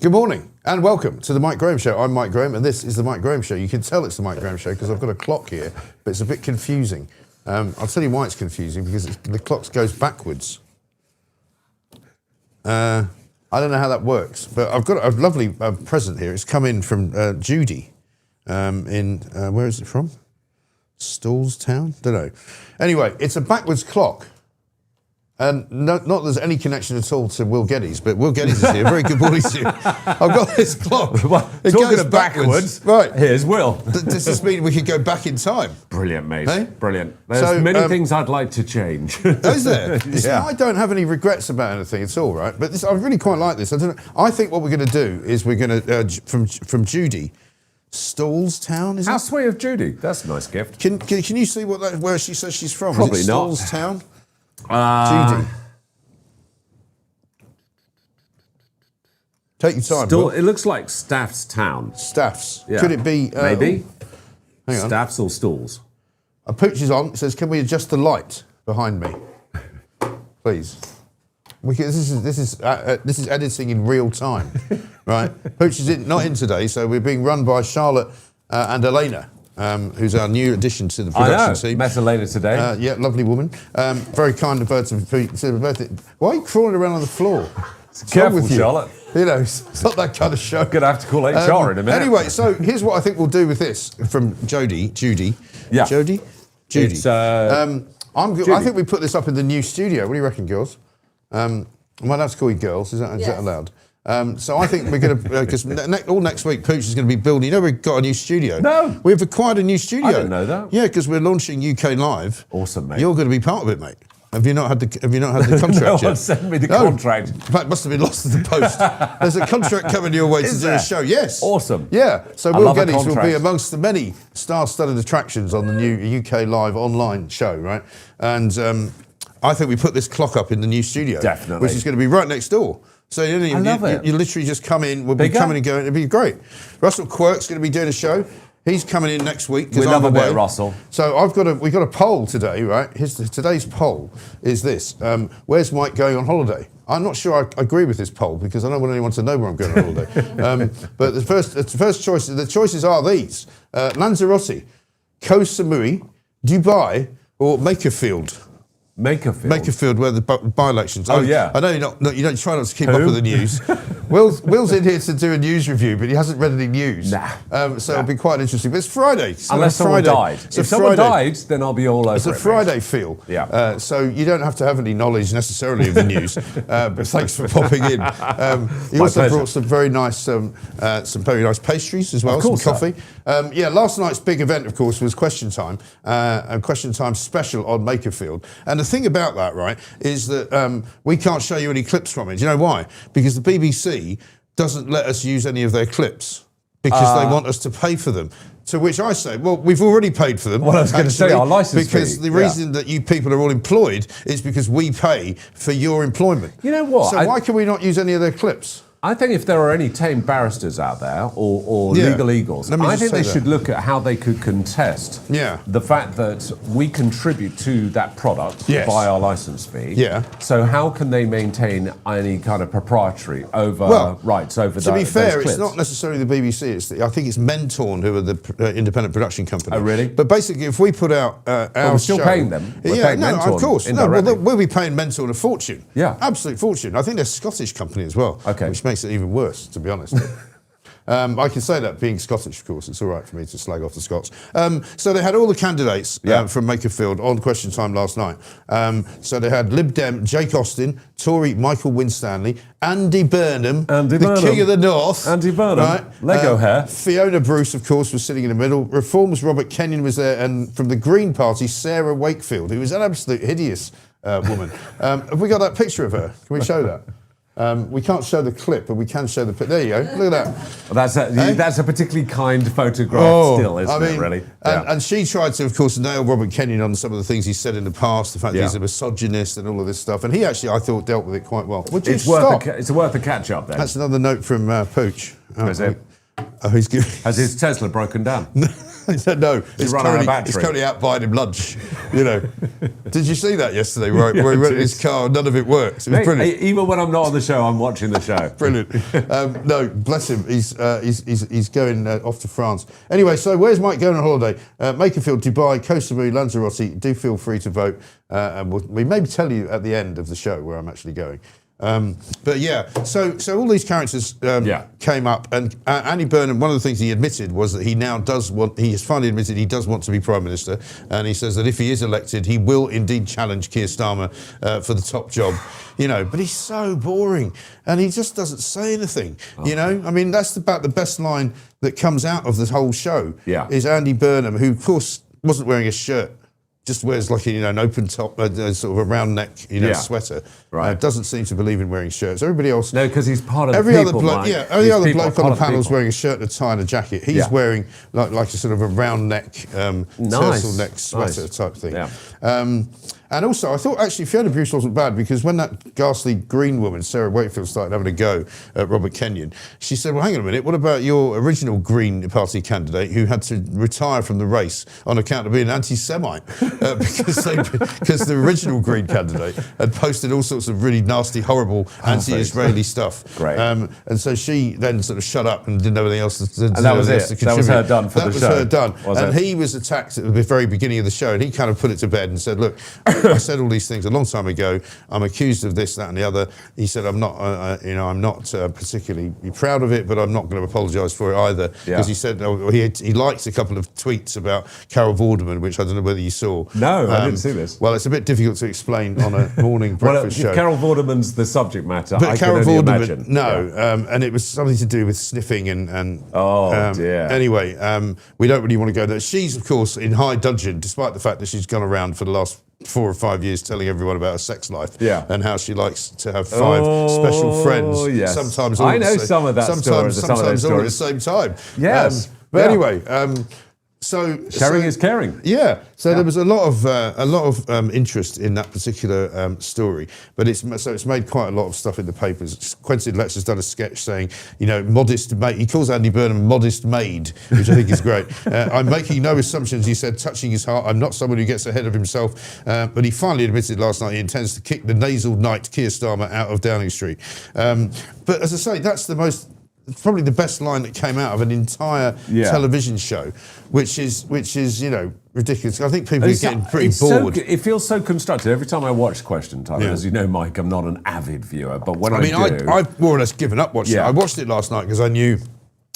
Good morning and welcome to the Mike Graham Show. I'm Mike Graham and this is the Mike Graham Show. You can tell it's the Mike Graham Show because I've got a clock here, but it's a bit confusing. I'll tell you why it's confusing, because the clock goes backwards. I don't know how that works, but I've got a lovely present here. It's come in from Judy where is it from? Stallstown? Don't know. Anyway, it's a backwards clock. And not that there's any connection at all to Will Geddes, but Will Geddes is here. Very good morning to you. I've got this clock. Well, it talking goes of backwards. Right. Here's Will. Does this mean we could go back in time? Brilliant, mate. Hey? Brilliant. There's many things I'd like to change. Is there? Yeah. I don't have any regrets about anything at all, right? But I really quite like this. I think what we're going to do is we're going to, from Judy, Stallstown, is it? How sweet of Judy. That's a nice gift. Can you see where she says she's from? Probably is it not. Stallstown? Judy. Take your time. It looks like Staff's Town. Staffs. Yeah. Could it be? Maybe. Hang on. Staffs or Stalls. A pooch is on. It says, "Can we adjust the light behind me, please?" This is editing in real time, right? Pooch is not in today, so we're being run by Charlotte and Elena, who's our new addition to the production team. Met Elena today. Yeah, lovely woman. Very kind of her to why are you crawling around on the floor? Careful, Charlotte. You know, it's not that kind of show. Gonna have to call HR in a minute. Anyway, so here's what I think we'll do with this from Judy. Yeah. Judy. It's, Judy. Judy. I think we put this up in the new studio. What do you reckon, girls? I might have to call you girls. Is that allowed? So I think we're going to, because all next week, Pooch is going to be building. You know, we've got a new studio. No. We've acquired a new studio. I didn't know that. Yeah, because we're launching UK Live. Awesome, mate. You're going to be part of it, mate. Have you not had the contract No yet? one sent me the contract. In fact, it must have been lost in the post. There's a contract coming your way to do a show. Yes. Awesome. Yeah. So I Will love a Geddes will be contract. amongst the many star-studded attractions on the new UK Live online show, right? And I think we put this clock up in the new studio. Definitely. Which is going to be right next door. So you literally just come in, we'll be coming and going, it'll be great. Russell Quirk's going to be doing a show. He's coming in next week. We love a bit of Russell. So we've got a poll today, right? Today's poll is this: where's Mike going on holiday? I'm not sure I agree with this poll because I don't want anyone to know where I'm going on holiday. But the first choice, the choices are these: Lanzarote, Koh Samui, Dubai, or Makerfield. Makerfield, where the by-elections. Oh, yeah. I know you don't try not to keep up with the news. Will's in here to do a news review, but he hasn't read any news. So it'll be quite interesting. But it's Friday. So unless someone died. If someone died, then I'll be all over it. It's a Friday feel. Yeah. So you don't have to have any knowledge necessarily of the news. But thanks for popping in. You also brought some very nice pastries as well, of course, some coffee. Last night's big event, of course, was Question Time, a Question Time special on Makerfield. And the thing about that, right, is that we can't show you any clips from it. Do you know why? Because the BBC doesn't let us use any of their clips because they want us to pay for them. To which I say, well, we've already paid for them. Well, I was going to say, our licence fee. Because the reason that you people are all employed is because we pay for your employment. You know what? So why can we not use any of their clips? I think if there are any tame barristers out there or legal eagles, I think they should look at how they could contest the fact that we contribute to that product by our licence fee. Yeah. So how can they maintain any kind of proprietary rights over to be fair, those clips? it's not necessarily the BBC. I think it's Mentorn who are the independent production company. Oh, really? But basically, if we put out our we're still show, paying them. We're paying Mentorn of course. indirectly. We'll be paying Mentorn a fortune. Yeah. Absolute fortune. I think they're a Scottish company as well. Okay. Which makes it even worse, to be honest. I can say that being Scottish, of course, it's all right for me to slag off the Scots. So they had all the candidates from Makerfield on Question Time last night. So they had Lib Dem Jake Austin, Tory Michael Winstanley, Andy Burnham, the King of the North. Andy Burnham, right? Lego hair. Fiona Bruce, of course, was sitting in the middle. Reform's Robert Kenyon was there, and from the Green Party, Sarah Wakefield, who was an absolute hideous woman. Have we got that picture of her? Can we show that? We can't show the clip, but we can show the... There you go. Look at that. Well, that's a particularly kind photograph still, isn't it, really? And she tried to, of course, nail Robert Kenyon on some of the things he said in the past, the fact that he's a misogynist and all of this stuff. And he actually, I thought, dealt with it quite well. It's worth a catch-up, then. That's another note from Pooch. Is it? Oh, he's good. Has his Tesla broken down? No, it's currently out buying him lunch. You know, did you see that yesterday? Where he went in his car, none of it works. It was brilliant. Even when I'm not on the show, I'm watching the show. Brilliant. No, bless him. He's going off to France. Anyway, so where's Mike going on holiday? Makerfield, Dubai, Koh Samui, Lanzarote. Do feel free to vote, and we maybe tell you at the end of the show where I'm actually going. But yeah, so all these characters came up, and Andy Burnham, one of the things he admitted was that he has finally admitted he does want to be Prime Minister, and he says that if he is elected, he will indeed challenge Keir Starmer for the top job, you know, but he's so boring, and he just doesn't say anything, you know? I mean, that's about the best line that comes out of the whole show, is Andy Burnham, who, of course, wasn't wearing a shirt, just wears like an open top, sort of a round neck, sweater. Right. Doesn't seem to believe in wearing shirts. Everybody else, no, because he's part of every the other people. bloke, every other bloke on the panel's wearing a shirt, a tie, and a jacket. He's wearing like a sort of a round neck, turtleneck sweater type thing. Yeah. And also, I thought actually Fiona Bruce wasn't bad, because when that ghastly Green woman, Sarah Wakefield, started having a go at Robert Kenyon, she said, well, hang on a minute, what about your original Green Party candidate who had to retire from the race on account of being an anti-Semite? Because the original Green candidate had posted all sorts of really nasty, horrible anti-Israeli stuff. Great. And so she then sort of shut up and didn't know anything else to and that was it. That was her done for the show. That was her done. And he was attacked at the very beginning of the show, and he kind of put it to bed and said, look, I said all these things a long time ago. I'm accused of this, that, and the other. He said, I'm not, I'm not particularly proud of it, but I'm not going to apologise for it either. Because he said he liked a couple of tweets about Carol Vorderman, which I don't know whether you saw. No, I didn't see this. Well, it's a bit difficult to explain on a morning breakfast show. Carol Vorderman's the subject matter. But Carol Vorderman, imagine. And it was something to do with sniffing and dear. Anyway, we don't really want to go there. She's, of course, in high dudgeon, despite the fact that she's gone around for the last 4 or 5 years telling everyone about her sex life and how she likes to have 5 special friends. Yes. Sometimes I know some of that story. Sometimes all at the same time. Yes. But anyway, sharing is caring. Yeah. So there was a lot of interest in that particular story, but it's made quite a lot of stuff in the papers. Quentin Letts has done a sketch saying, modest maid. He calls Andy Burnham modest maid, which I think is great. I'm making no assumptions, he said, touching his heart. I'm not someone who gets ahead of himself. But he finally admitted last night he intends to kick the nasal knight Keir Starmer out of Downing Street. But as I say, that's probably the best line that came out of an entire television show, which is ridiculous. I think people are getting pretty bored. It feels so constructed. Every time I watch Question Time, as you know, Mike, I'm not an avid viewer, but when I do... I've more or less given up watching it. I watched it last night because I knew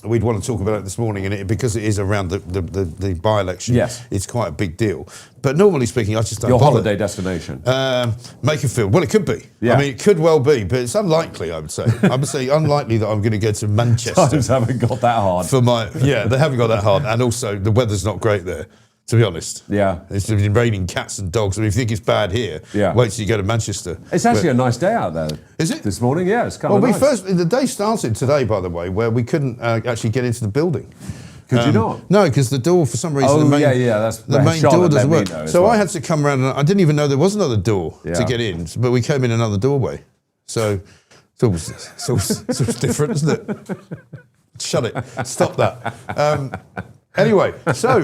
we'd want to talk about it this morning, and because it is around the by-election, it's quite a big deal. But normally speaking, I just don't bother. Your holiday destination? Makerfield. Well, it could be. I mean, it could well be, but it's unlikely, I would say. I would say unlikely that I'm going to go to Manchester. Times haven't got that hard. They haven't got that hard. And also, the weather's not great there, to be honest. Yeah. It's been raining cats and dogs. I mean, if you think it's bad here, wait till you go to Manchester. It's actually a nice day out there. Is it? This morning, it's kind of nice. The day started today, by the way, where we couldn't actually get into the building. Could you not? No, because the door, for some reason, the main door doesn't work. So I had to come around, and I didn't even know there was another door to get in, but we came in another doorway. So it's all different, isn't it? Shut it. Stop that. Anyway, so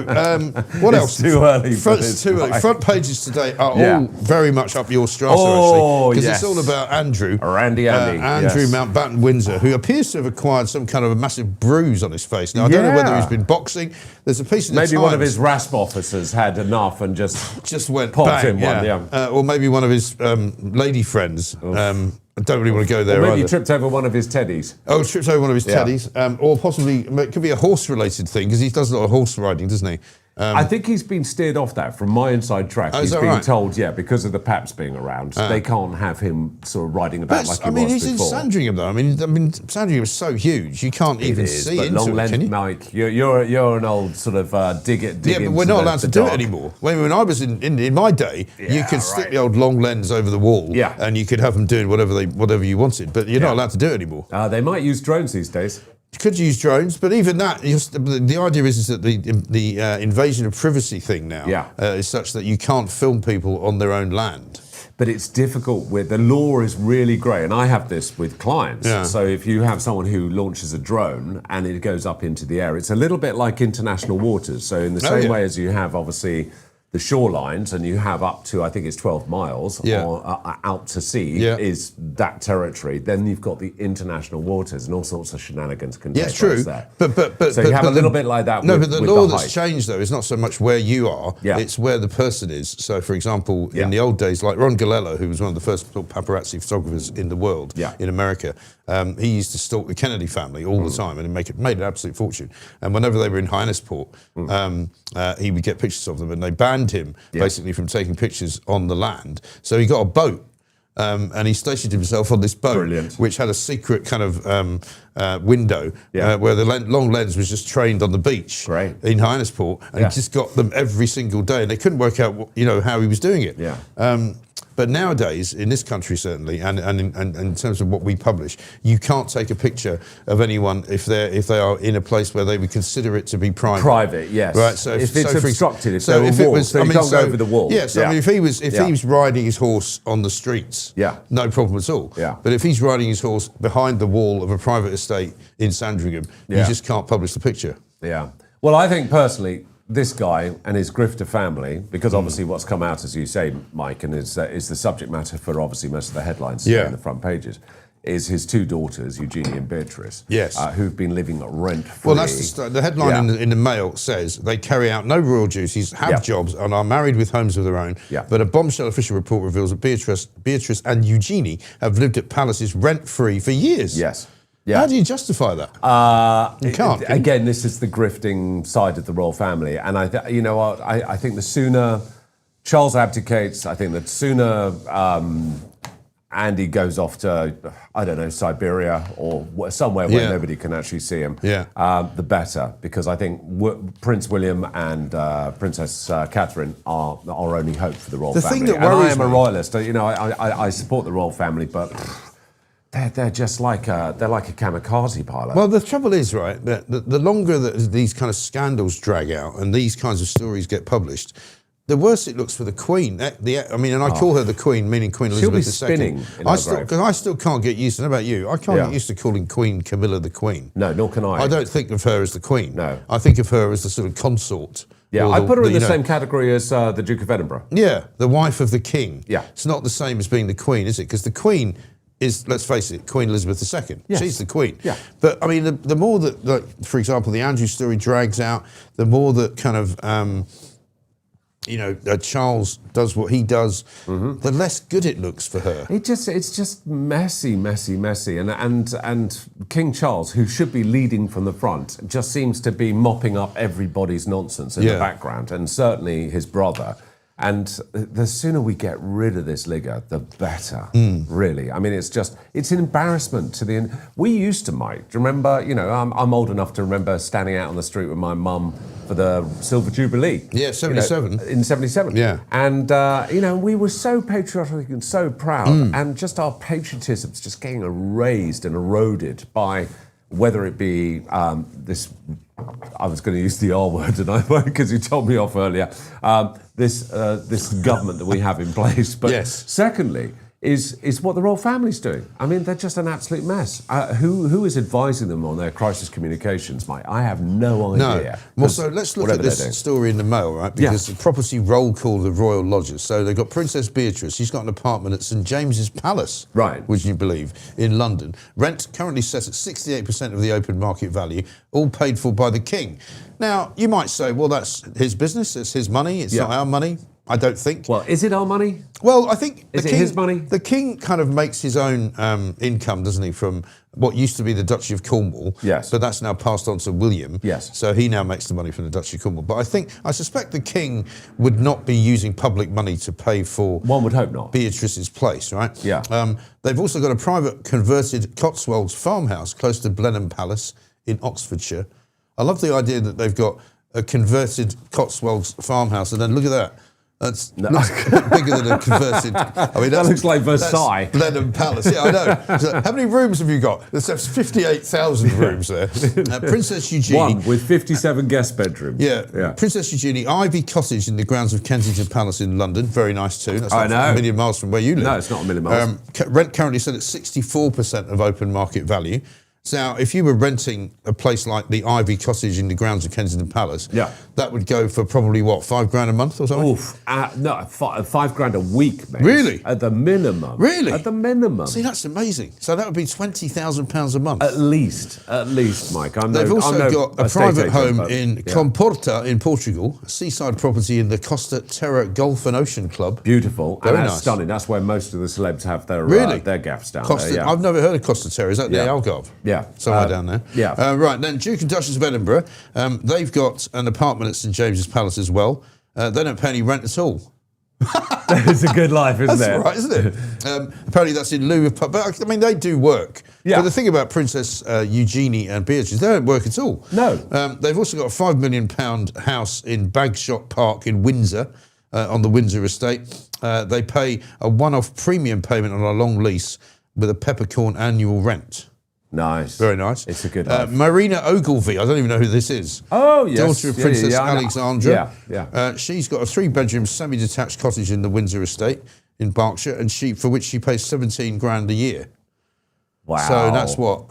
what else? It's too early. Too early. Front pages today are all very much up your strata, actually, because it's all about Andrew. Randy Andy. Andrew Mountbatten Windsor, who appears to have acquired some kind of a massive bruise on his face. Now, I don't know whether he's been boxing. There's a piece of the Maybe Times. One of his RASP officers had enough and just went popped bang, him one. Or maybe one of his lady friends. I don't really want to go there maybe either. He tripped over one of his teddies. Oh, tripped over one of his teddies. Or possibly, it could be a horse-related thing, because he does a lot of horse riding, doesn't he? I think he's been steered off that from my inside track. He's been told, because of the Paps being around, they can't have him sort of riding about like he was before. He's in Sandringham, though. I mean, Sandringham is so huge, you can't even see into it, can you? Mike, you're an old sort of dig it. Yeah, but we're not allowed to do it anymore. When I was in my day, you could stick the old long lens over the wall, and you could have them doing whatever you wanted, but you're not allowed to do it anymore. They might use drones these days. You could use drones, but even that, the idea is that the invasion of privacy thing now is such that you can't film people on their own land. But it's difficult with, the law is really grey, and I have this with clients. Yeah. So if you have someone who launches a drone and it goes up into the air, it's a little bit like international waters. So in the same way as you have, obviously, the shorelines, and you have up to, I think it's 12 miles or, out to sea is that territory. Then you've got the international waters, and all sorts of shenanigans can take place there. But so you have a little bit like that. No, with, but the law that's changed though is not so much where you are; it's where the person is. So, for example, in the old days, like Ron Galello, who was one of the first paparazzi photographers in the world, in America, he used to stalk the Kennedy family all the time, and made an absolute fortune. And whenever they were in Hyannisport, he would get pictures of them, and they banned him basically from taking pictures on the land. So he got a boat, and he stationed himself on this boat, which had a secret kind of window where the long lens was just trained on the beach in Hyannisport, and he just got them every single day, and they couldn't work out how he was doing it. But nowadays, in this country certainly, and in terms of what we publish, you can't take a picture of anyone if they are in a place where they would consider it to be private. Private, yes. Right. So if it's obstructed, if so if it was, so you can't go over the wall. Yeah. So I mean, if he was riding his horse on the streets, no problem at all. But if he's riding his horse behind the wall of a private estate in Sandringham, you just can't publish the picture. Yeah. Well, I think personally, this guy and his grifter family, because obviously what's come out, as you say, Mike, and is the subject matter for obviously most of the headlines in the front pages, is his two daughters, Eugenie and Beatrice, who've been living rent-free. Well, that's the headline in the Mail says, they carry out no royal duties, have jobs, and are married with homes of their own. But a bombshell official report reveals that Beatrice and Eugenie have lived at palaces rent-free for years. How do you justify that? You can't. Again, this is the grifting side of the royal family, and I think the sooner Charles abdicates, I think the sooner Andy goes off to, I don't know, Siberia or somewhere where nobody can actually see him, the better, because I think Prince William and Princess Catherine are our only hope for the royal family. Thing that worries and I am a royalist. I support the royal family, but they're just like a kamikaze pilot. Well, the trouble is, right, that the longer that these kind of scandals drag out and these kinds of stories get published, the worse it looks for the Queen. I call her the Queen, meaning Queen Elizabeth II. She'll be spinning in her grave. Because I still can't get used to. How about you? I can't get used to calling Queen Camilla the Queen. No, nor can I. I don't think of her as the Queen. No, I think of her as the sort of consort. Yeah, I put her in the same category as the Duke of Edinburgh. Yeah, the wife of the King. Yeah, it's not the same as being the Queen, is it? Because the Queen is, let's face it, Queen Elizabeth II. Yes. She's the Queen. Yeah. But I mean, the more that, like, for example, the Andrew story drags out, the more that kind of, Charles does what he does, the less good it looks for her. It's just messy, and King Charles, who should be leading from the front, just seems to be mopping up everybody's nonsense in the background, and certainly his brother. And the sooner we get rid of this ligger, the better, really. I mean, it's an embarrassment to the... We used to, Mike, do you remember, I'm old enough to remember standing out on the street with my mum for the Silver Jubilee. Yeah, 77. In 77. Yeah. And, we were so patriotic and so proud, and just our patriotism's just getting erased and eroded by... whether it be this, I was going to use the R word tonight because you told me off earlier, this government that we have in place. But secondly, is what the royal family's doing. I mean, they're just an absolute mess. Who is advising them on their crisis communications, Mike? I have no idea. No. Well, so let's look at this story in the Mail, right? Because the property roll call of the royal lodgers. So they've got Princess Beatrice. She's got an apartment at St James's Palace, right? Would you believe, in London. Rent currently set at 68% of the open market value, all paid for by the King. Now, you might say, well, that's his business. It's his money. It's not our money. I don't think. Well, is it our money? Well, I think... Is it his money? The King kind of makes his own income, doesn't he, from what used to be the Duchy of Cornwall. Yes. But that's now passed on to William. Yes. So he now makes the money from the Duchy of Cornwall. But I suspect the King would not be using public money to pay for... One would hope not. Beatrice's place, right? Yeah. They've also got a private converted Cotswolds farmhouse close to Blenheim Palace in Oxfordshire. I love the idea that they've got a converted Cotswolds farmhouse, and then look at that. That's bigger than a converted. I mean, that looks like Versailles. Blenheim Palace. Yeah, I know. So how many rooms have you got? There's 58,000 rooms there. Princess Eugenie. One with 57 guest bedrooms. Yeah. Princess Eugenie, Ivy Cottage in the grounds of Kensington Palace in London. Very nice too. That's not a million miles from where you live. No, it's not a million miles. Rent currently set at 64% of open market value. So now, if you were renting a place like the Ivy Cottage in the grounds of Kensington Palace, that would go for probably what, £5 a month or something? Oof, no, £5 a week, mate. Really? At the minimum. Really? At the minimum. See, that's amazing. So that would be £20,000 a month. At least, Mike. They've also got a private home in Comporta in Portugal, a seaside property in the Costa Terra Golf and Ocean Club. Beautiful. Very and that's nice. Stunning. That's where most of the celebs have their gaffs down there. Yeah. I've never heard of Costa Terra. Is that the Algarve? Yeah. Somewhere down there. Yeah. Right, then Duke and Duchess of Edinburgh, they've got an apartment at St James's Palace as well. They don't pay any rent at all. It's a good life, isn't it? That's right, isn't it? Apparently that's in lieu of... But, I mean, they do work. Yeah. But the thing about Princess Eugenie and Beatrice, they don't work at all. No. They've also got a £5 million house in Bagshot Park in Windsor, on the Windsor estate. They pay a one-off premium payment on a long lease with a peppercorn annual rent. Nice. Very nice. It's a good life. Marina Ogilvie, I don't even know who this is. Oh, yes. Daughter of Princess Alexandra. Yeah. She's got a 3-bedroom semi-detached cottage in the Windsor estate in Berkshire, and for which she pays $17,000 a year. Wow. So that's what,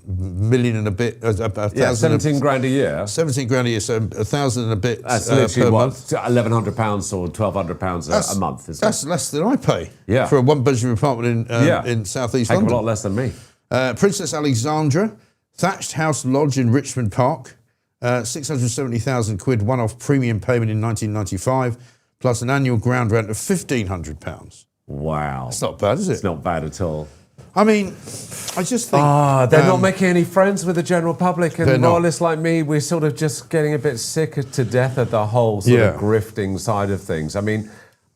million and a bit, $17,000 a year. $17,000 a year, so 1,000 and a bit that's literally per what, month. £1,100 or £1,200 a month, isn't That's less than I pay for a 1-bedroom apartment in southeast London. A lot less than me. Princess Alexandra, thatched house lodge in Richmond Park, 670,000 quid one-off premium payment in 1995, plus an annual ground rent of £1,500. Wow. It's not bad, is it? It's not bad at all. I mean, I just think... they're not making any friends with the general public, and royalists like me, we're sort of just getting a bit sick to death at the whole sort of grifting side of things. I mean,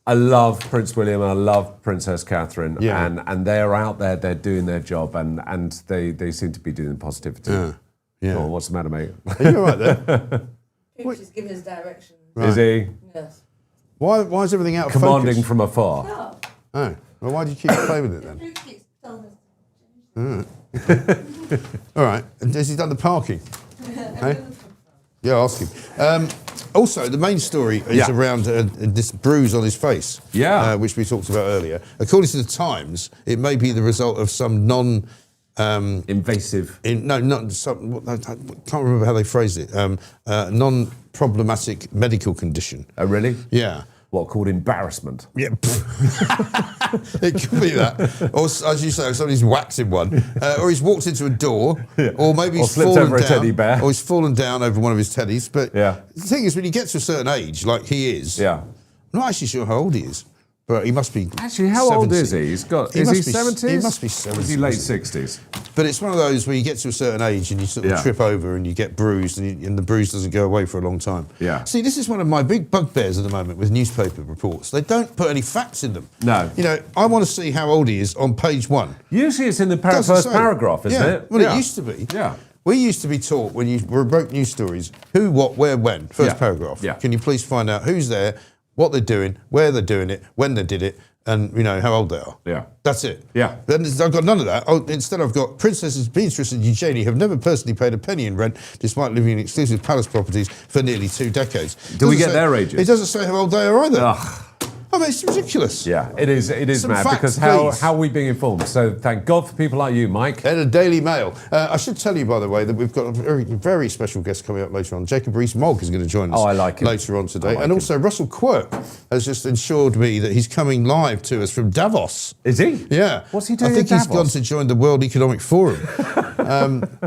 I love Prince William and I love Princess Catherine, and they're out there, they're doing their job, and they seem to be doing positivity. Yeah. Oh, what's the matter, mate? Are you all right there? He's giving us directions. Right. Is he? Yes. Why is everything out of focus? Commanding from afar. No. Oh, well, why do you keep playing with it then? Luke keeps telling us. All right. And has he done the parking? Hey? Yeah, ask him. Also, the main story is around this bruise on his face, which we talked about earlier. According to the Times, it may be the result of some invasive. I can't remember how they phrased it. Non-problematic medical condition. Oh, really? Yeah. What, called embarrassment? Yeah. It could be that. Or, as you say, somebody's whacked him one. Or he's walked into a door. Or maybe he's slipped fallen over down. a teddy bear. Or he's fallen down over one of his teddies. But the thing is, when you get to a certain age, like he is, I'm not actually sure how old he is. But he must be. Actually, how 70. old is he? Is he 70s? He must be 70. Is he late 60s? But it's one of those where you get to a certain age and you sort of trip over and you get bruised and the bruise doesn't go away for a long time. Yeah. See, this is one of my big bugbears at the moment with newspaper reports. They don't put any facts in them. No. You know, I want to see how old he is on page 1. Usually it's in the first paragraph, isn't it? Well, it used to be. Yeah. We used to be taught when you wrote news stories, who, what, where, when, first paragraph. Yeah. Can you please find out who's there, what they're doing, where they're doing it, when they did it, and, you know, how old they are. Yeah. That's it. Yeah. Then I've got none of that. Instead, I've got Princesses Beatrice and Eugenie have never personally paid a penny in rent, despite living in exclusive palace properties for nearly 2 decades. Do we get their ages? It doesn't say how old they are either. Ugh. I mean, it's ridiculous. Yeah, it is Some mad, facts, because how are we being informed? So thank God for people like you, Mike. And a Daily Mail. I should tell you, by the way, that we've got a very, very special guest coming up later on. Jacob Rees-Mogg is going to join us later on today. And also Russell Quirk has just assured me that he's coming live to us from Davos. Is he? Yeah. What's he doing I think in he's Davos? gone to join the World Economic Forum.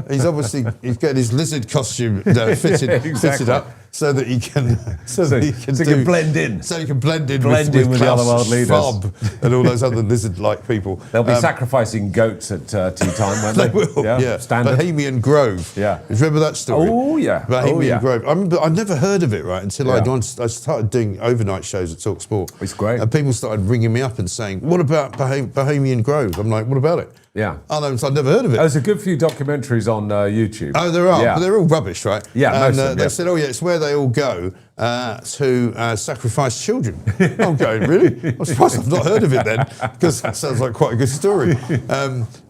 He's getting his lizard costume fitted up so that he can blend in. So he can blend in with Klaus the other world leaders. Schwab and all those other lizard-like people. They'll be sacrificing goats at tea time, won't they? They will. Yeah. Standard. Bohemian Grove. Yeah. Remember that story? Oh yeah. Bohemian Grove. I remember I never heard of it, right, until I started doing overnight shows at TalkSport. It's great. And people started ringing me up and saying, "What about Bohemian Grove?" I'm like, "What about it?" Yeah. I know, so I'd never heard of it. There's a good few documentaries on YouTube. Oh, there are, Yeah. but they're all rubbish, right? Yeah, and most of them, they said, "Oh yeah, it's where they all go to sacrifice children. I'm going, really? I'm surprised I've not heard of it then, because that sounds like quite a good story.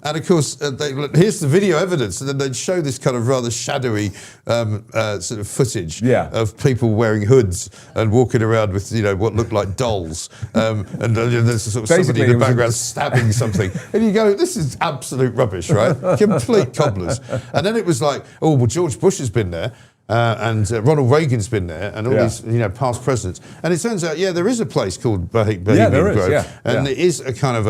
And of course, here's the video evidence, and then they'd show this kind of rather shadowy sort of footage of people wearing hoods and walking around with, what looked like dolls, and there's sort of somebody in the background stabbing something. And you go, this is absolute rubbish, right? Complete cobblers. And then it was like, oh, well, George Bush has been there. And Ronald Reagan's been there, and all these, past presidents. And it turns out, there is a place called Bohemian Grove, and it is a kind of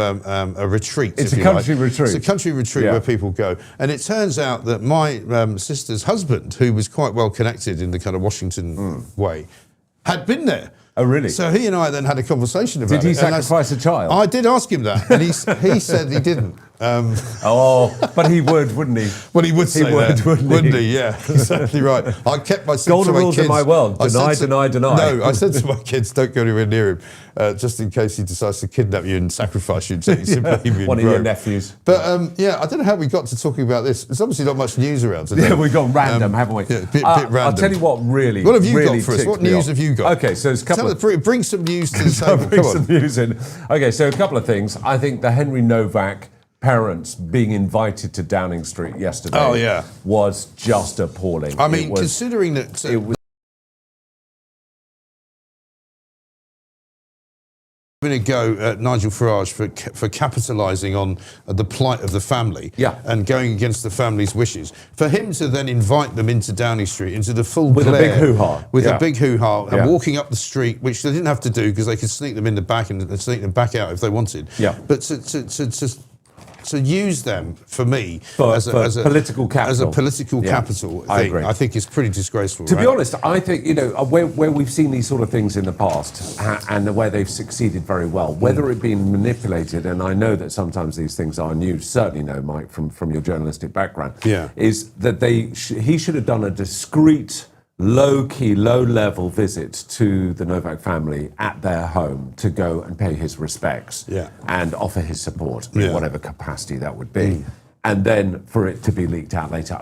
a retreat. It's a country retreat. It's a country retreat where people go. And it turns out that my sister's husband, who was quite well connected in the kind of Washington way, had been there. Oh, really? So he and I then had a conversation about it. Did he sacrifice a child? I did ask him that, and he said he didn't. But he would, wouldn't he? Well, he would say that, wouldn't he? Yeah, exactly right. I kept my golden rules in my world: deny. No, I said to my kids, don't go anywhere near him, just in case he decides to kidnap you and sacrifice you. One of your nephews. But I don't know how we got to talking about this. There's obviously not much news around today. Yeah, we've gone random, haven't we? Yeah, bit random. I'll tell you what really. What have you really got for us? What news have you got? Okay, so there's a couple. Bring some news to the table. Bring some news in. Okay, so a couple of things. I think the Henry Novak parents being invited to Downing Street yesterday was just appalling. I mean, considering that it was going to go at Nigel Farage for capitalising on the plight of the family and going against the family's wishes, for him to then invite them into Downing Street, into the full with glare, a big hoo-ha. With a big hoo-ha, and walking up the street, which they didn't have to do because they could sneak them in the back and sneak them back out if they wanted. Yeah. But to use them, for me, as a political capital. As a political capital thing, I think is pretty disgraceful. To be honest, I think, where we've seen these sort of things in the past and where they've succeeded very well, whether it being manipulated, and I know that sometimes these things are, and you certainly know, Mike, from your journalistic background, is that he should have done a discreet, low-key, low-level visit to the Novak family at their home to go and pay his respects and offer his support in whatever capacity that would be. And then for it to be leaked out later,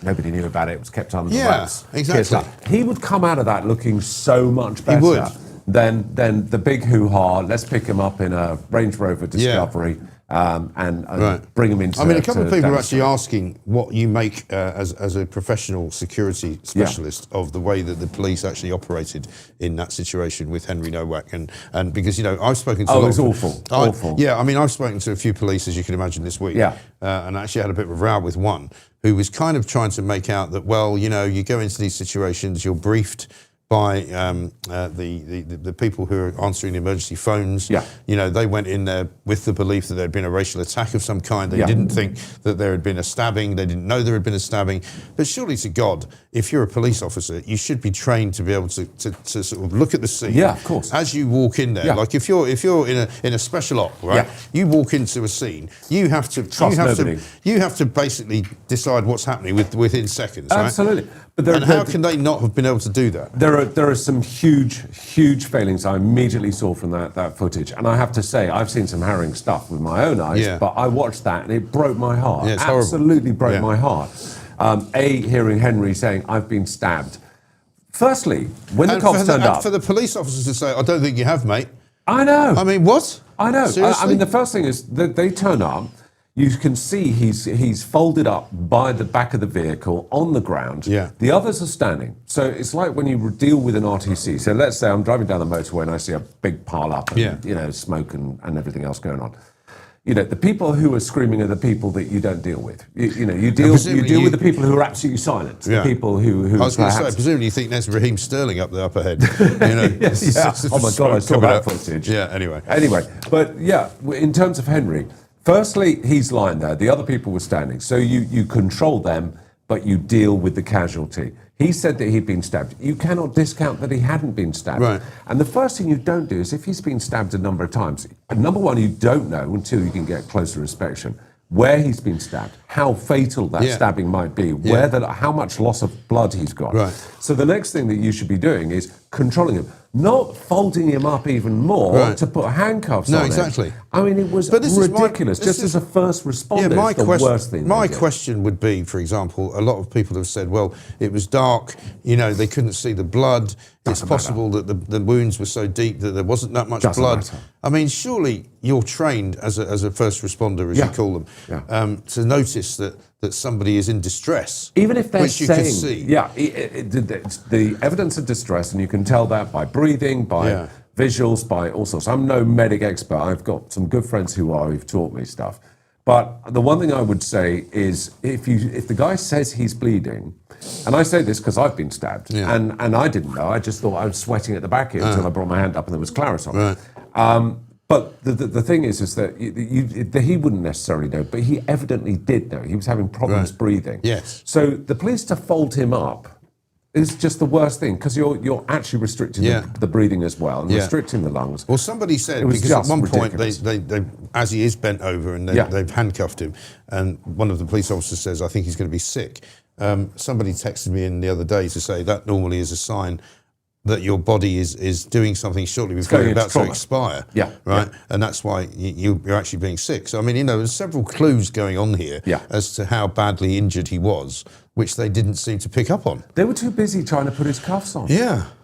nobody knew about it, it was kept under the wax. Exactly. He would come out of that looking so much better than the big hoo-ha, let's pick him up in a Range Rover Discovery and bring him into. I mean, a couple of people are actually asking what you make as a professional security specialist of the way that the police actually operated in that situation with Henry Nowak, and because I've spoken to. It was awful. Yeah, I mean, I've spoken to a few police, as you can imagine, this week. And I actually had a bit of a row with one who was kind of trying to make out that, well, you go into these situations, you're briefed by the people who are answering the emergency phones. They went in there with the belief that there had been a racial attack of some kind. They didn't think that there had been a stabbing. They didn't know there had been a stabbing. But surely to God, if you're a police officer, you should be trained to be able to sort of look at the scene. Yeah, of course. As you walk in there, like if you're in a special op, right? You walk into a scene, you have to basically decide what's happening within seconds. Absolutely. Right? But how can they not have been able to do that? There are some huge failings I immediately saw from that footage, and I have to say I've seen some harrowing stuff with my own eyes. But I watched that and it broke my heart. It's absolutely broke my heart. Hearing Henry saying I've been stabbed. Firstly, when the cops turned up, for the police officers to say, I don't think you have, mate. I know. I mean, what? I know. Seriously? I mean, the first thing is that they turn up. You can see he's folded up by the back of the vehicle on the ground. The others are standing. So it's like when you deal with an RTC. So let's say I'm driving down the motorway and I see a big pile up and smoke and everything else going on. The people who are screaming are the people that you don't deal with. You deal with the people who are absolutely silent. The people who I was going to say, presumably you think there's Raheem Sterling up ahead. Oh my God, I saw that footage. Anyway, but in terms of Henry. Firstly, he's lying there. The other people were standing. So you control them, but you deal with the casualty. He said that he'd been stabbed. You cannot discount that he hadn't been stabbed. Right. And the first thing you don't do is, if he's been stabbed a number of times, number one, you don't know until you can get closer inspection where he's been stabbed, how fatal that stabbing might be, how much loss of blood he's got. Right. So the next thing that you should be doing is controlling him. not folding him up even more to put handcuffs on him. Exactly. I mean, it was ridiculous. Just as a first responder, it's the worst thing. My question would be, for example, a lot of people have said, well, it was dark, they couldn't see the blood. It's possible that the wounds were so deep that there wasn't that much blood. I mean, surely you're trained as a first responder, as you call them, to notice that somebody is in distress. Even if they're which you can see. Yeah, the evidence of distress, and you can tell that by breathing, by visuals, by all sorts. I'm no medic expert. I've got some good friends who've taught me stuff. But the one thing I would say is, if the guy says he's bleeding, and I say this because I've been stabbed, and I didn't know. I just thought I was sweating at the back here until I brought my hand up and there was Claret on it. But the thing is that he wouldn't necessarily know, but he evidently did know. He was having problems breathing. Yes. So the police to fold him up is just the worst thing, because you're actually restricting the breathing as well, and restricting the lungs. Well, somebody said, because at one point, they as he is bent over and they've handcuffed him, and one of the police officers says, I think he's going to be sick. Somebody texted me in the other day to say that normally is a sign that your body is doing something shortly before you're about to expire. And that's why you're actually being sick. So, I mean, there's several clues going on here as to how badly injured he was, which they didn't seem to pick up on. They were too busy trying to put his cuffs on.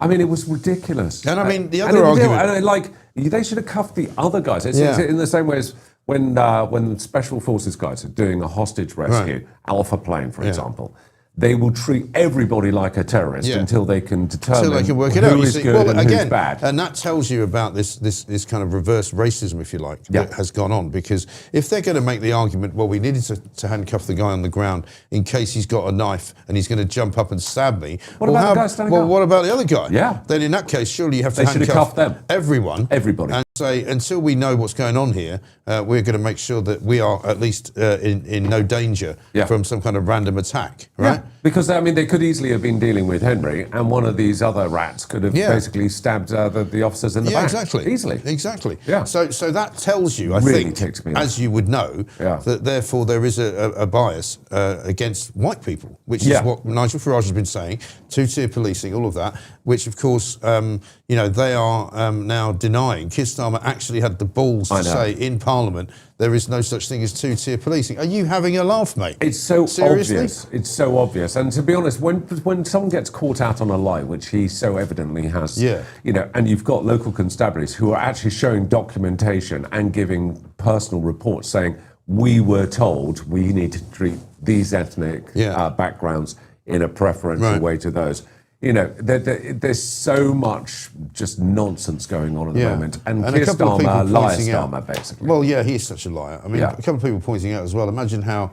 I mean, it was ridiculous. And I mean, the other argument... they should have cuffed the other guys. It's in the same way as when special forces guys are doing a hostage rescue, Alpha Plane, for example. They will treat everybody like a terrorist until they can determine who is good and who's bad. And that tells you about this kind of reverse racism, if you like, that has gone on. Because if they're going to make the argument, well, we needed to handcuff the guy on the ground in case he's got a knife and he's going to jump up and stab me. What about the guy standing up? What about the other guy? Then in that case, surely you have to handcuff them. Everybody. And say, until we know what's going on here, we're going to make sure that we are at least in no danger from some kind of random attack, right? Because, I mean, they could easily have been dealing with Henry, and one of these other rats could have basically stabbed the officers in the back. Easily. Exactly. So that tells you, I think, as you would know, that therefore there is a bias against white people, which is what Nigel Farage has been saying, two-tier policing, all of that, which, of course, they are now denying. Keir Starmer actually had the balls to say in Parliament there is no such thing as two-tier policing. Are you having a laugh, mate? It's so obvious. It's so obvious. And to be honest, when someone gets caught out on a lie, which he so evidently has, and you've got local constabularies who are actually showing documentation and giving personal reports saying, we were told we need to treat these ethnic backgrounds in a preferential way to those. There's so much just nonsense going on at the moment. And Keir Starmer, liar Starmer, basically. Well, he's such a liar. I mean, a couple of people pointing out as well, imagine how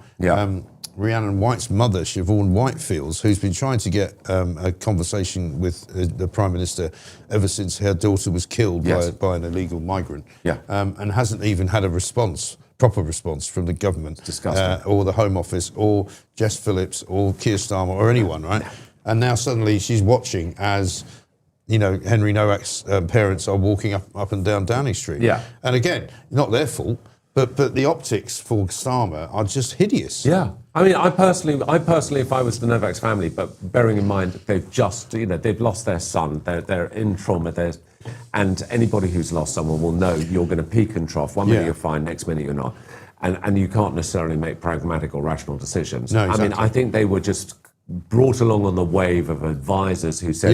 Rhiannon White's mother, Siobhan White, feels, who's been trying to get a conversation with the Prime Minister ever since her daughter was killed by an illegal migrant, and hasn't even had a proper response from the government or the Home Office or Jess Phillips or Keir Starmer or anyone, right? And now suddenly she's watching as, Henry Nowak's parents are walking up and down Downing Street. And again, not their fault, but the optics for Starmer are just hideous. I mean, I personally, if I was the Novak's family, but bearing in mind they've just, they've lost their son, they're in trauma, and anybody who's lost someone will know you're going to peak and trough. 1 minute you're fine, next minute you're not. And you can't necessarily make pragmatic or rational decisions. No, exactly. I mean, I think they were just brought along on the wave of advisors who said,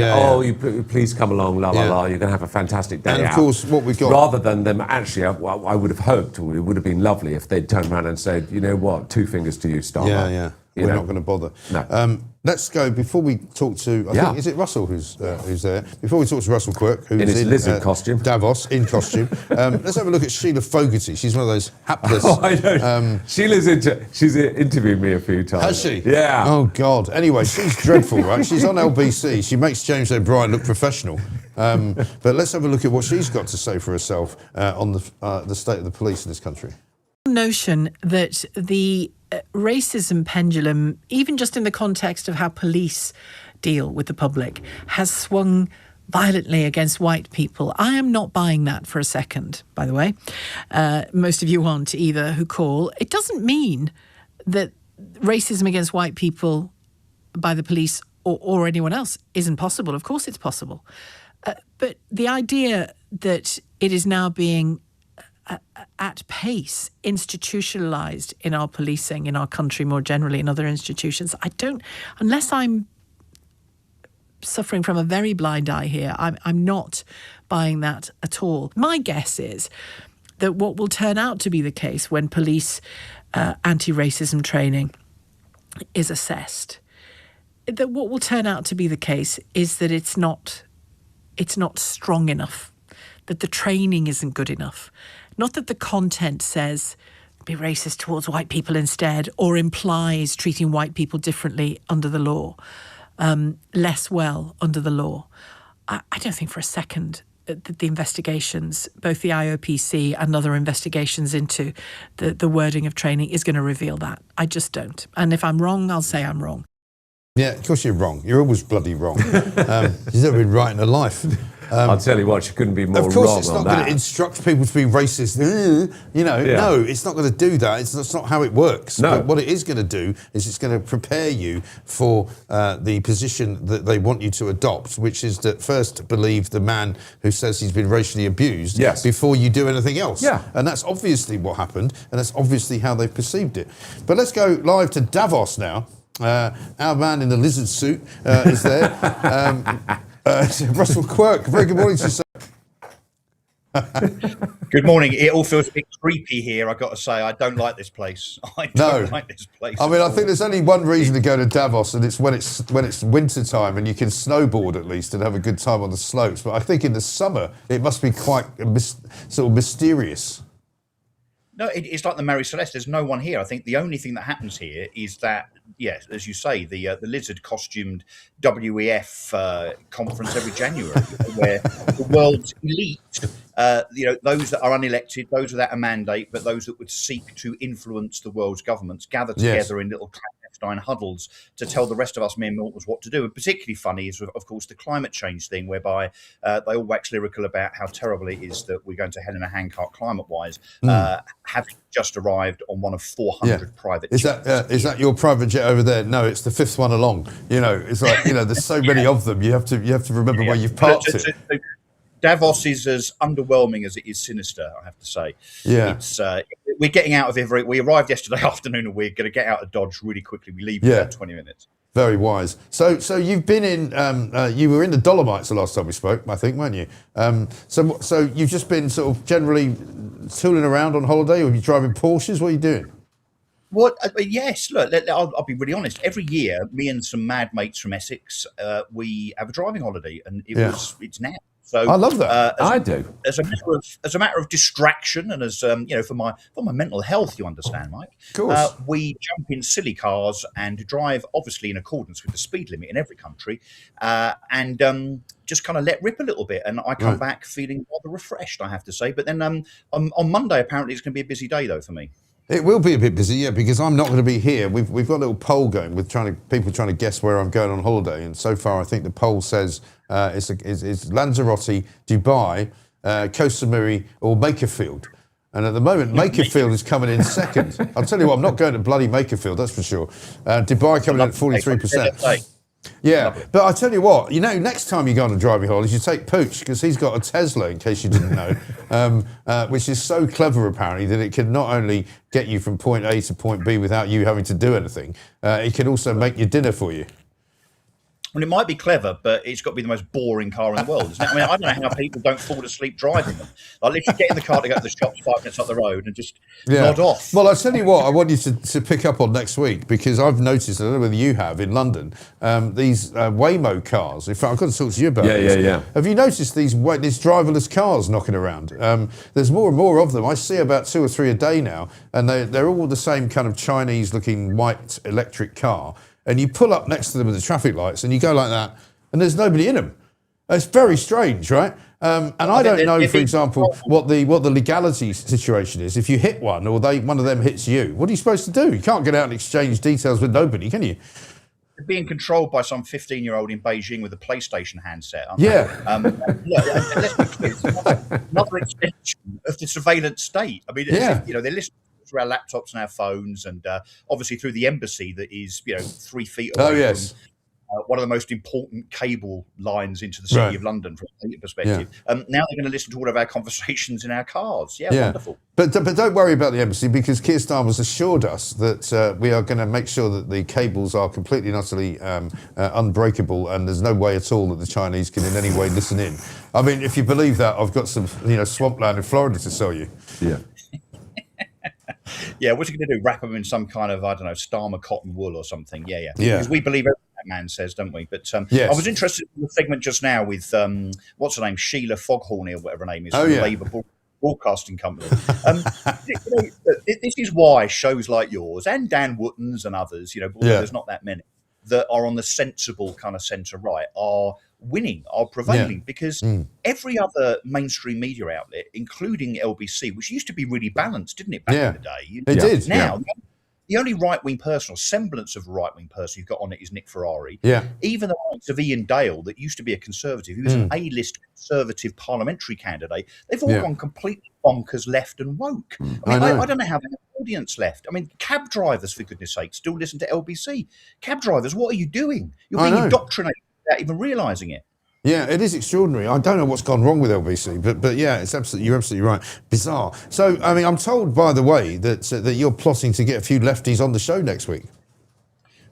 please come along, la, la, la, you're going to have a fantastic day out. And of course, what we've got... Rather than them actually, I would have hoped, or it would have been lovely if they'd turned around and said, you know what, 2 fingers to you, Starmer. We're not going to bother. No. Let's go, before we talk to, I think, is it Russell who's there? Before we talk to Russel Quirk, who's in his lizard costume. Davos, in costume, let's have a look at Sheila Fogarty. She's one of those hapless... I know. She's interviewed me a few times. Has she? Yeah. Oh, God. Anyway, she's dreadful, right? She's on LBC. She makes James O'Brien look professional. But let's have a look at what she's got to say for herself on the state of the police in this country. Notion that the racism pendulum, even just in the context of how police deal with the public, has swung violently against white people. I am not buying that for a second, by the way. Most of you aren't either who call. It doesn't mean that racism against white people by the police or anyone else isn't possible. Of course it's possible. But the idea that it is now being at pace institutionalized in our policing, in our country more generally, in other institutions, unless I'm suffering from a very blind eye here, I'm not buying that at all. My guess is that what will turn out to be the case when police anti-racism training is assessed, that what will turn out to be the case is that it's not strong enough, that the training isn't good enough. Not that the content says be racist towards white people instead, or implies treating white people differently under the law, less well under the law. I don't think for a second that the investigations, both the IOPC and other investigations into the wording of training, is going to reveal that. I just don't. And if I'm wrong, I'll say I'm wrong. Yeah, of course you're wrong. You're always bloody wrong. You've never been right in her life. I'll tell you what, you couldn't be more wrong on that. Of course, it's not going to instruct people to be racist. No, it's not going to do that. That's not how it works. No. But what it is going to do is it's going to prepare you for the position that they want you to adopt, which is to first believe the man who says he's been racially abused before you do anything else. Yeah. And that's obviously what happened, and that's obviously how they've perceived it. But let's go live to Davos now. Our man in the lizard suit is there. Russell Quirk, very good morning to you, sir. Good morning. It all feels a bit creepy here, I've got to say. I don't like this place. I don't like this place. I mean, I think there's only one reason to go to Davos, and it's when it's winter time and you can snowboard at least and have a good time on the slopes. But I think in the summer it must be quite sort of mysterious. No, it's like the Mary Celeste. There's no one here. I think the only thing that happens here is that, yes, as you say, the lizard costumed WEF conference every January, where the world's elite, those that are unelected, those without a mandate, but those that would seek to influence the world's governments, gather together in little clandestine huddles to tell the rest of us mere mortals what to do. And particularly funny is, of course, the climate change thing, whereby they all wax lyrical about how terrible it is that we're going to hell in a handcart climate-wise, having just arrived on one of 400 private jets. Is that your private jet over there? No, it's the fifth one along. It's like, there's so many of them. You have to remember where you've parked it. Davos is as underwhelming as it is sinister, I have to say. Yeah. It's we're getting out of every. We arrived yesterday afternoon, and we're going to get out of Dodge really quickly. We leave in about 20 minutes. Very wise. So you've been in. You were in the Dolomites the last time we spoke, I think, weren't you? So you've just been sort of generally tooling around on holiday, or are you driving Porsches? What are you doing? Yes, look, I'll be really honest. Every year, me and some mad mates from Essex, we have a driving holiday, and it's now. So I love that. I do. As a matter of distraction, and as for my mental health, you understand, Mike. Of course. We jump in silly cars and drive, obviously in accordance with the speed limit in every country, and just kind of let rip a little bit. And I come back feeling rather refreshed, I have to say. But then on Monday, apparently, it's going to be a busy day though for me. It will be a bit busy, because I'm not going to be here. We've got a little poll going with people trying to guess where I'm going on holiday, and so far I think the poll says it's Lanzarote, Dubai, Koh Samui, or Makerfield. And at the moment, Makerfield is coming in second. I'll tell you what, I'm not going to bloody Makerfield, that's for sure. Dubai coming in at 43%. Yeah, but I tell you what, next time you go on a driving holiday, you take Pooch, because he's got a Tesla, in case you didn't know, which is so clever apparently that it can not only get you from point A to point B without you having to do anything, it can also make your dinner for you. Well, it might be clever, but it's got to be the most boring car in the world, isn't it? I mean, I don't know how people don't fall asleep driving them. Like, literally get in the car to go to the shops 5 minutes up the road and just nod off. Well, I'll tell you what I want you to pick up on next week, because I've noticed, I don't know whether you have, in London, these Waymo cars. In fact, I've got to talk to you about this. Yeah. Have you noticed these driverless cars knocking around? There's more and more of them. I see about 2 or 3 a day now, and they're all the same kind of Chinese-looking white electric car. And you pull up next to them with the traffic lights and you go like that, and there's nobody in them. It's very strange, right? And I don't know, for example, what the legality situation is. If you hit one, or one of them hits you, what are you supposed to do? You can't get out and exchange details with nobody, can you? They're being controlled by some 15-year-old in Beijing with a PlayStation handset. Let's be clear, it's another extension of the surveillance state. I mean, they're listening through our laptops and our phones, and obviously through the embassy that is 3 feet away one of the most important cable lines into the city of London from a data perspective. Now they're going to listen to all of our conversations in our cars. Yeah, wonderful. But don't worry about the embassy, because Keir Starmer's assured us that we are going to make sure that the cables are completely and utterly unbreakable, and there's no way at all that the Chinese can in any way listen in. I mean, if you believe that, I've got some swampland in Florida to sell you. Yeah. Yeah, what's he going to do? Wrap them in some kind of, I don't know, Starmer cotton wool or something? Yeah. Because we believe everything that man says, don't we? But I was interested in the segment just now with, what's her name? Sheila Foghorn, or whatever her name is, from the Labour Broadcasting Company. This is why shows like yours and Dan Wootton's and others, although there's not that many, that are on the sensible kind of centre-right are winning, are prevailing, because every other mainstream media outlet, including LBC, which used to be really balanced, didn't it, back in the day? It did. Now, the only right-wing person, or semblance of right-wing person you've got on it, is Nick Ferrari. Even the likes of Ian Dale, that used to be a Conservative, he was an A-list Conservative parliamentary candidate, they've all gone completely bonkers left and woke. I don't know how the audience left. I mean, cab drivers, for goodness sake, still listen to LBC. Cab drivers, what are you doing? You're being indoctrinated without even realising it. Yeah, it is extraordinary. I don't know what's gone wrong with LBC, but yeah, you're absolutely right. Bizarre. So, I mean, I'm told, by the way, that you're plotting to get a few lefties on the show next week.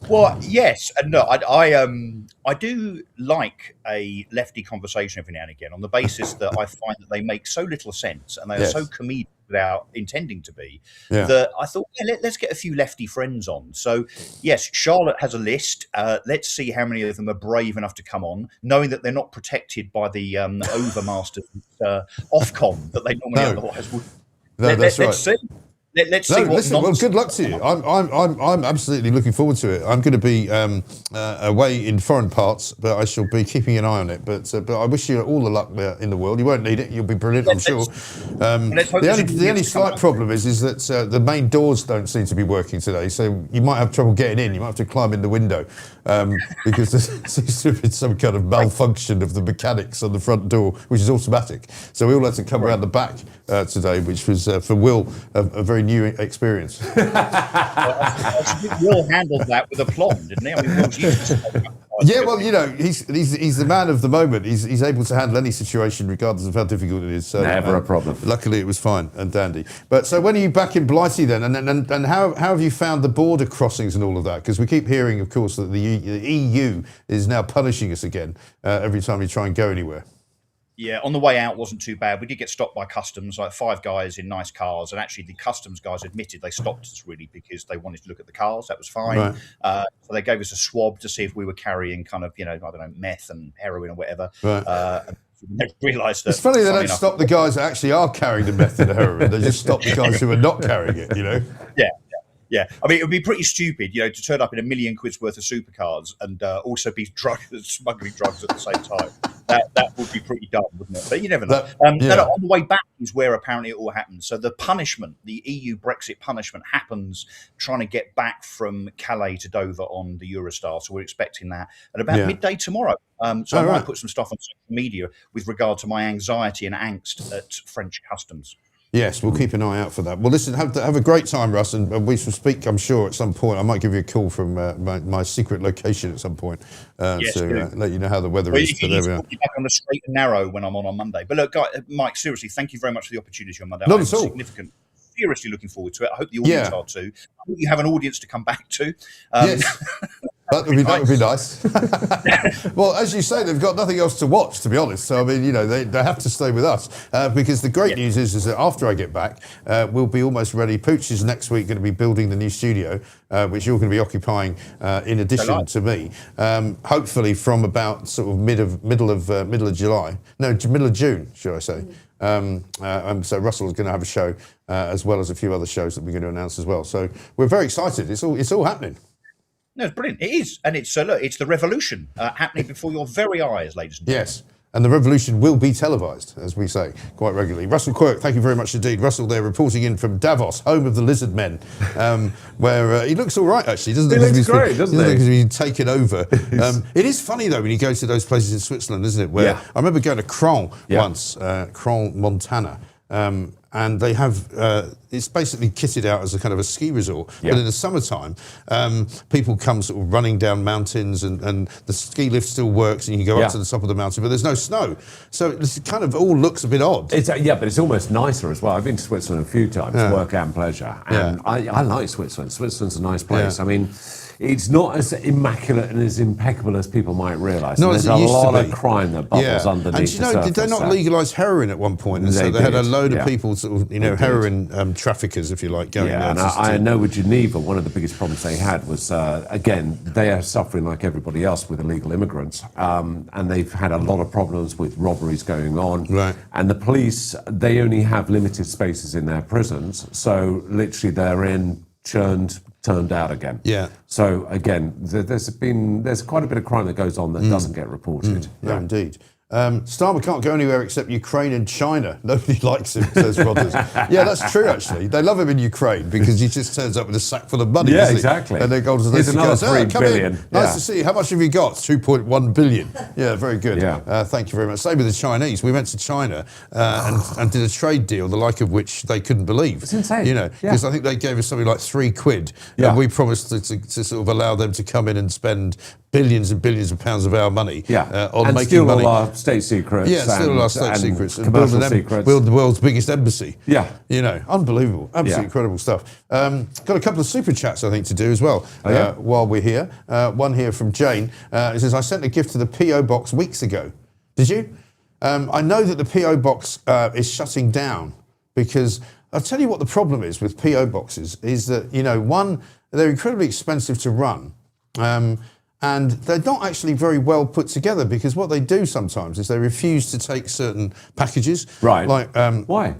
Well, yes and no. I do like a lefty conversation every now and again, on the basis that I find that they make so little sense and they are so comedic without intending to be, that I thought, let's get a few lefty friends on. So, yes, Charlotte has a list. Let's see how many of them are brave enough to come on, knowing that they're not protected by the overmasters Ofcom that they normally otherwise would. Let's see. Let's see what listen, well, good luck to you. I'm absolutely looking forward to it. I'm going to be away in foreign parts, but I shall be keeping an eye on it. But I wish you all the luck in the world. You won't need it. You'll be brilliant, I'm sure. The only slight problem is that the main doors don't seem to be working today, so you might have trouble getting in. You might have to climb in the window because there seems to have been some kind of malfunction of the mechanics on the front door, which is automatic. So we all had to come around the back today, which was for Will a very new experience. Will handled that with aplomb, didn't he? I mean, Will's used to well, he's the man of the moment. He's able to handle any situation regardless of how difficult it is. So, never a problem. Luckily, it was fine and dandy. But so when are you back in Blighty then? And how have you found the border crossings and all of that? Because we keep hearing, of course, that the EU is now punishing us again every time you try and go anywhere. Yeah, on the way out wasn't too bad. We did get stopped by customs, like 5 guys in nice cars, and actually the customs guys admitted they stopped us really because they wanted to look at the cars. That was fine. So they gave us a swab to see if we were carrying kind of, I don't know, meth and heroin or whatever. They realised that. It's funny they don't stop the guys that actually are carrying the meth and the heroin. They just stop the guys who are not carrying it. Yeah, I mean, it would be pretty stupid, to turn up in £1 million worth of supercars and also be smuggling drugs at the same time. That would be pretty dumb, wouldn't it? But you never know. On the way back is where apparently it all happens. So the punishment, the EU Brexit punishment, happens trying to get back from Calais to Dover on the Eurostar. So we're expecting that at about midday tomorrow. So I might put some stuff on social media with regard to my anxiety and angst at French customs. Yes, we'll keep an eye out for that. Well, listen, have a great time, Russ, and we shall speak, I'm sure, at some point. I might give you a call from my secret location at some point to let you know how the weather is. But there we are. Be back on the straight and narrow when I'm on Monday. But look, Mike, seriously, thank you very much for the opportunity on Monday. Not at all. Significant. Seriously looking forward to it. I hope the audience are too. I hope you have an audience to come back to. Yes. That would be nice. Well, as you say, they've got nothing else to watch, to be honest. So, I mean, they have to stay with us because the great news is that after I get back, we'll be almost ready. Pooch is next week going to be building the new studio, which you're going to be occupying in addition to me. Hopefully from about sort of middle of July. No, middle of June, should I say. So Russell is going to have a show as well as a few other shows that we're going to announce as well. So we're very excited. It's all happening. No, it's brilliant. It is. And it's it's the revolution happening before your very eyes, ladies and gentlemen. Yes. And the revolution will be televised, as we say, quite regularly. Russell Quirk, thank you very much indeed. Russell there reporting in from Davos, home of the lizard men, where he looks all right, actually, doesn't he? He looks great, doesn't he? He's been taken over. It is funny, though, when you go to those places in Switzerland, isn't it? Where I remember going to Cron once, Cron, Montana, and they have it's basically kitted out as a kind of a ski resort. But in the summertime, people come sort of running down mountains, and the ski lift still works, and you can go up to the top of the mountain, but there's no snow. So it kind of all looks a bit odd. But it's almost nicer as well. I've been to Switzerland a few times, work and pleasure, and I like Switzerland. Switzerland's a nice place. I mean, it's not as immaculate and as impeccable as people might realise. There's a lot of crime that bubbles underneath the surface. And did they not legalise heroin at one point? And so they had a load of people, sort of, heroin traffickers, if you like, going there. And I know with Geneva, one of the biggest problems they had was, again, they are suffering like everybody else with illegal immigrants, and they've had a lot of problems with robberies going on. Right. And the police, they only have limited spaces in their prisons, so literally they're in, turned out again. Yeah. So again, there's quite a bit of crime that goes on that doesn't get reported. Yeah, indeed. Starmer can't go anywhere except Ukraine and China. Nobody likes him, says Rogers. Yeah, that's true, actually. They love him in Ukraine because he just turns up with a sack full of money. Yeah, exactly. And they go to Here's another 3 billion. Nice to see you. How much have you got? 2.1 billion. Yeah, very good. Yeah. Thank you very much. Same with the Chinese. We went to China and did a trade deal, the like of which they couldn't believe. It's insane. Because I think they gave us something like £3, and we promised to sort of allow them to come in and spend billions and billions of pounds of our money on and making steal money. all our state secrets. Yeah, still all our state secrets. And Commercial secrets. Build the world's biggest embassy. Yeah. Unbelievable. Absolutely incredible stuff. Got a couple of super chats, I think, to do as well while we're here. One here from Jane. It says, I sent a gift to the P.O. box weeks ago. Did you? I know that the P.O. box is shutting down because I'll tell you what the problem is with P.O. boxes is that, one, they're incredibly expensive to run. And they're not actually very well put together because what they do sometimes is they refuse to take certain packages. Right. Like why?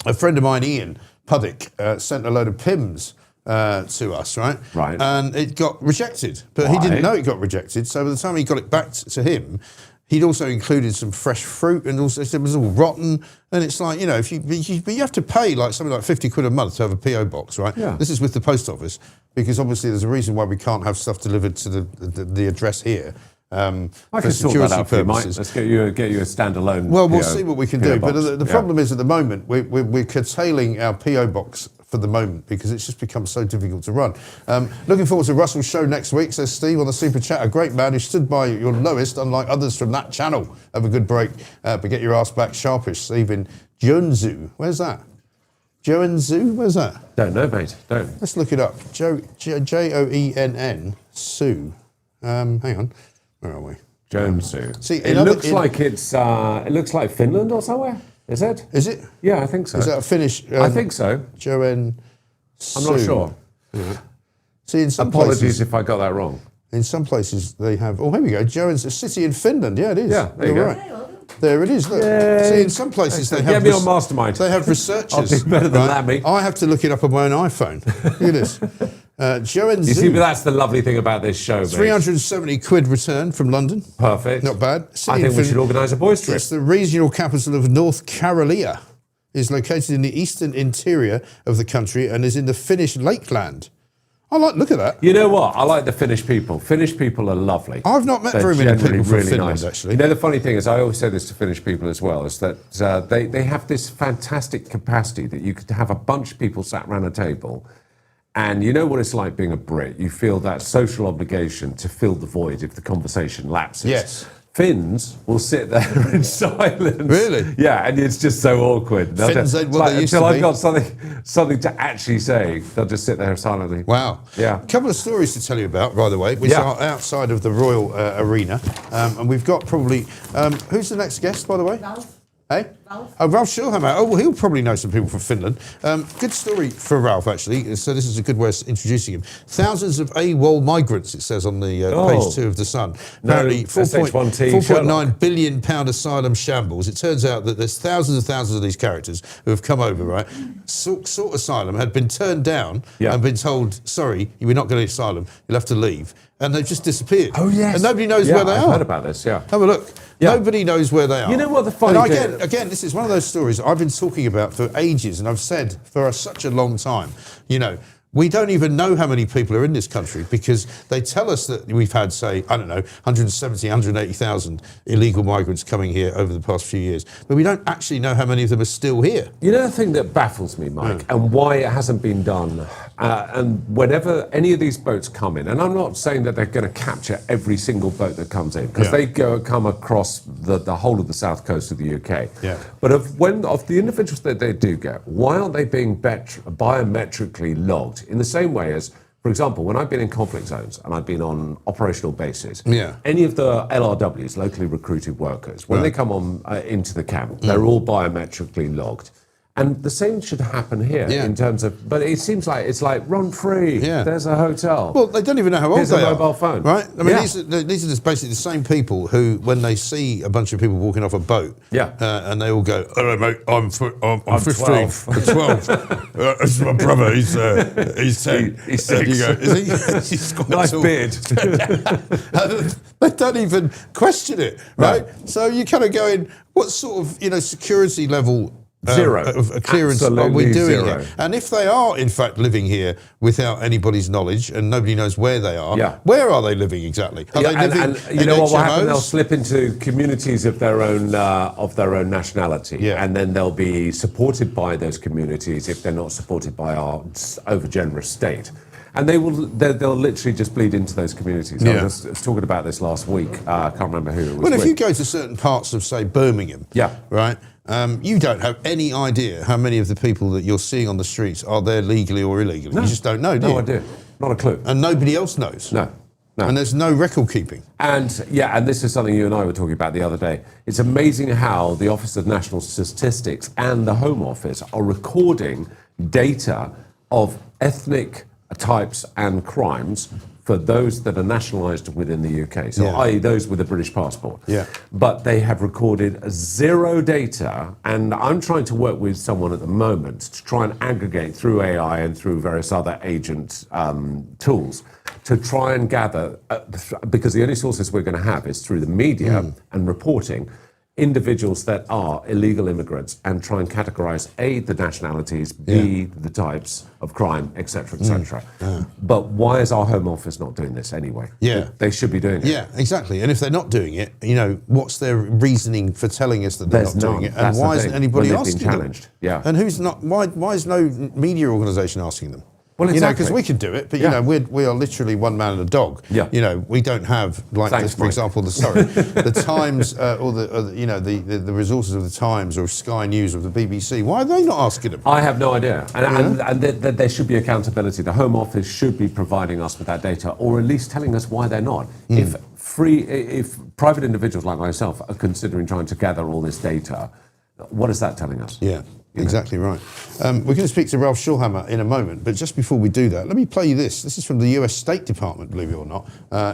A friend of mine, Ian Puddick, sent a load of Pims to us, right? Right. And it got rejected, but he didn't know it got rejected. So by the time he got it back to him, he'd also included some fresh fruit, and also it was all rotten. And it's like, if you have to pay like something like 50 quid a month to have a PO box, right? Yeah. This is with the post office, because obviously there's a reason why we can't have stuff delivered to the address here. I can sort that out for you, Mike. Let's get you a standalone. Well, we'll see what we can do. box. But the problem is, at the moment, we're curtailing our PO box for the moment because it's just become so difficult to run. Looking forward to Russell's show next week, says Steve on the Super Chat. A great man who stood by your lowest, unlike others from that channel. Have a good break, but get your ass back sharpish. Steve in Jeonju. Where's that? Jeonju? Where's that? Don't know, mate. Don't. Let's look it up. Joenn Sue. Hang on. Where are we? Jeonju. See, it looks like Finland or somewhere. Is it? Is it? Yeah, I think so. Is that a Finnish? I think so. Joenn I'm not sure. Yeah. See, in some apologies places, if I got that wrong. In some places they have. Oh, here we go. Joenn's a city in Finland. Yeah, it is. Yeah, there you go. Right. There it is. Look. See, in some places they have. Get me on Mastermind. They have researchers. I'll do better than that, mate. I have to look it up on my own iPhone. Look at this. Joenn. You see, but that's the lovely thing about this show, mate. 370 quid return from London. Perfect. Not bad. I think we should organise a boys' trip. It's the regional capital of North Karelia. Is located in the eastern interior of the country and is in the Finnish Lakeland. Look at that. You know what? I like the Finnish people. Finnish people are lovely. I've not met very many people from Finland, nice. actually. You know, the funny thing is, I always say this to Finnish people as well, is that they have this fantastic capacity that you could have a bunch of people sat around a table, and you know what it's like being a Brit. You feel that social obligation to fill the void if the conversation lapses. Yes. Finns will sit there in silence. Really? Yeah, and it's just so awkward. Finns ain't what they used until to I've be. got something to actually say, they'll just sit there silently. Wow. Yeah. A couple of stories to tell you about, by the way, which are outside of the Royal Arena. And we've got probably... who's the next guest, by the way? Ralph. Hey? Ralph. Oh, Ralph Schulhammer. Oh, well, he'll probably know some people from Finland. Good story for Ralph, actually. So this is a good way of introducing him. Thousands of AWOL migrants, it says on the page 2 of The Sun. Apparently, £4.9 billion asylum shambles. It turns out that there's thousands of these characters who have come over, right? Sought asylum, had been turned down and been told, sorry, you're not getting asylum, you'll have to leave. And they've just disappeared. Oh, yes. And nobody knows where they I've are. heard about this, yeah. Have a look. Yeah. Nobody knows where they are. You know what the funny thing... Again, this is one of those stories I've been talking about for ages, and I've said for such a long time, We don't even know how many people are in this country because they tell us that we've had, say, I don't know, 170, 180,000 illegal migrants coming here over the past few years. But we don't actually know how many of them are still here. You know the thing that baffles me, Mike, and why it hasn't been done, and whenever any of these boats come in, and I'm not saying that they're going to capture every single boat that comes in, because they come across the whole of the south coast of the UK. Yeah. But of the individuals that they do get, why aren't they being biometrically logged? In the same way as, for example, when I've been in conflict zones and I've been on operational bases, any of the LRWs, locally recruited workers, when they come on into the camp, they're all biometrically logged. And the same should happen here in terms of, but it seems like it's like run free. There's a hotel. Well, they don't even know how old Here's they are. a mobile phone, right? I mean, these are just basically the same people who, when they see a bunch of people walking off a boat, and they all go, "Hello, mate, I'm 15, 12. I'm 12. This is my brother. He's 10. He's 6. You go, is he? He's got Nice beard. They don't even question it, right? So you kind of go in, what sort of security level? Zero. Of clearance Absolutely are we doing zero. here? And if they are, in fact, living here without anybody's knowledge and nobody knows where they are, where are they living exactly? Are they living and you know what will happen? They'll slip into communities of their own nationality, and then they'll be supported by those communities if they're not supported by our over-generous state. And they'll literally just bleed into those communities. I was talking about this last week. I can't remember who it was. Well, if you go to certain parts of, say, Birmingham, right, you don't have any idea how many of the people that you're seeing on the streets are there legally or illegally. You just don't know, do you? No idea. Not a clue. And nobody else knows. No. And there's no record keeping. And this is something you and I were talking about the other day. It's amazing how the Office of National Statistics and the Home Office are recording data of ethnic types and crimes for those that are nationalised within the UK, so i.e. those with a British passport. But they have recorded zero data, and I'm trying to work with someone at the moment to try and aggregate through AI and through various other agent tools to try and gather, because the only sources we're going to have is through the media and reporting, individuals that are illegal immigrants, and try and categorise A, the nationalities, B, the types of crime, etc., etc. But why is our Home Office not doing this anyway? They should be doing it. Yeah, exactly. And if they're not doing it, what's their reasoning for telling us that they're not doing it? And why isn't anybody asking them? And who's not? Why is no media organisation asking them? Well, exactly. Because we can do it, but we are literally one man and a dog. We don't have for example, the Times or the resources of the Times or Sky News or the BBC. Why are they not asking them? I have no idea, and there should be accountability. The Home Office should be providing us with that data, or at least telling us why they're not. If private individuals like myself are considering trying to gather all this data, what is that telling us? Exactly right. We're going to speak to Ralph Schulhammer in a moment, but just before we do that, let me play you this. This is from the US State Department, believe it or not,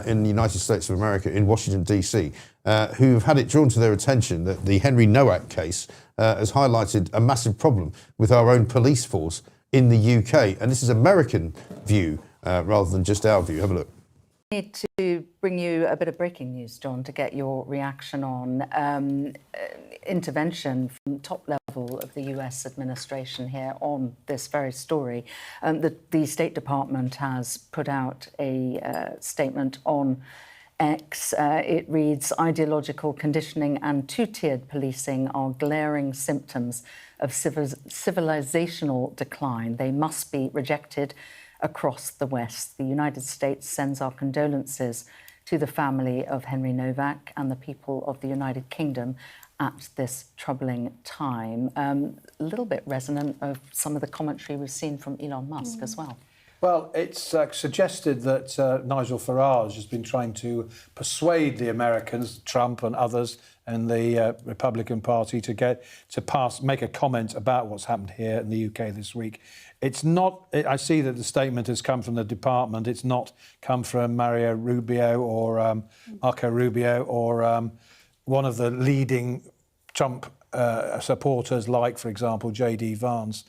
in the United States of America, in Washington, D.C., who have had it drawn to their attention that the Henry Nowak case has highlighted a massive problem with our own police force in the UK. And this is American view rather than just our view. Have a look. I need to bring you a bit of breaking news, John, to get your reaction on intervention from top level of the US administration here on this very story. The State Department has put out a statement on X. It reads, ideological conditioning and two-tiered policing are glaring symptoms of civilizational decline. They must be rejected across the West. The United States sends our condolences to the family of Henry Nowak and the people of the United Kingdom at this troubling time. A little bit resonant of some of the commentary we've seen from Elon Musk as well. Well, it's suggested that Nigel Farage has been trying to persuade the Americans, Trump and others, and the Republican Party to make a comment about what's happened here in the UK this week. It's not. I see that the statement has come from the department. It's not come from Mario Rubio or Marco Rubio or one of the leading Trump supporters, like, for example, J.D. Vance.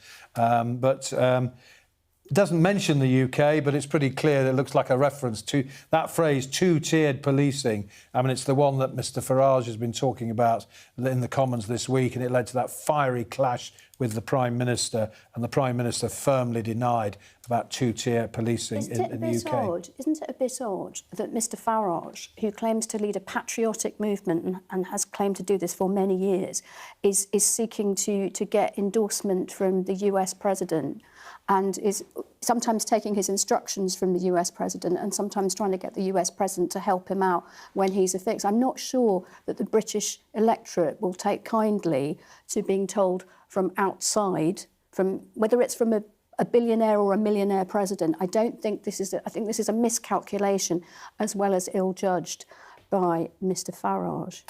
It doesn't mention the UK, but it's pretty clear that it looks like a reference to that phrase, two-tiered policing. I mean, it's the one that Mr Farage has been talking about in the Commons this week, and it led to that fiery clash with the Prime Minister, and the Prime Minister firmly denied about two-tier policing in the UK. Isn't it a bit odd that Mr Farage, who claims to lead a patriotic movement and has claimed to do this for many years, is seeking to get endorsement from the US President, and is sometimes taking his instructions from the US President and sometimes trying to get the US President to help him out when he's a fix. I'm not sure that the British electorate will take kindly to being told from outside, from whether it's from a billionaire or a millionaire president. I think this is a miscalculation as well as ill-judged by Mr Farage.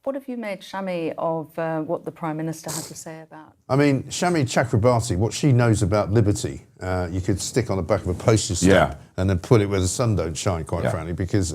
What have you made, Shami, of what the Prime Minister had to say about? I mean, Shami Chakrabarti, what she knows about liberty, you could stick on the back of a postage stamp and then put it where the sun don't shine, quite frankly, because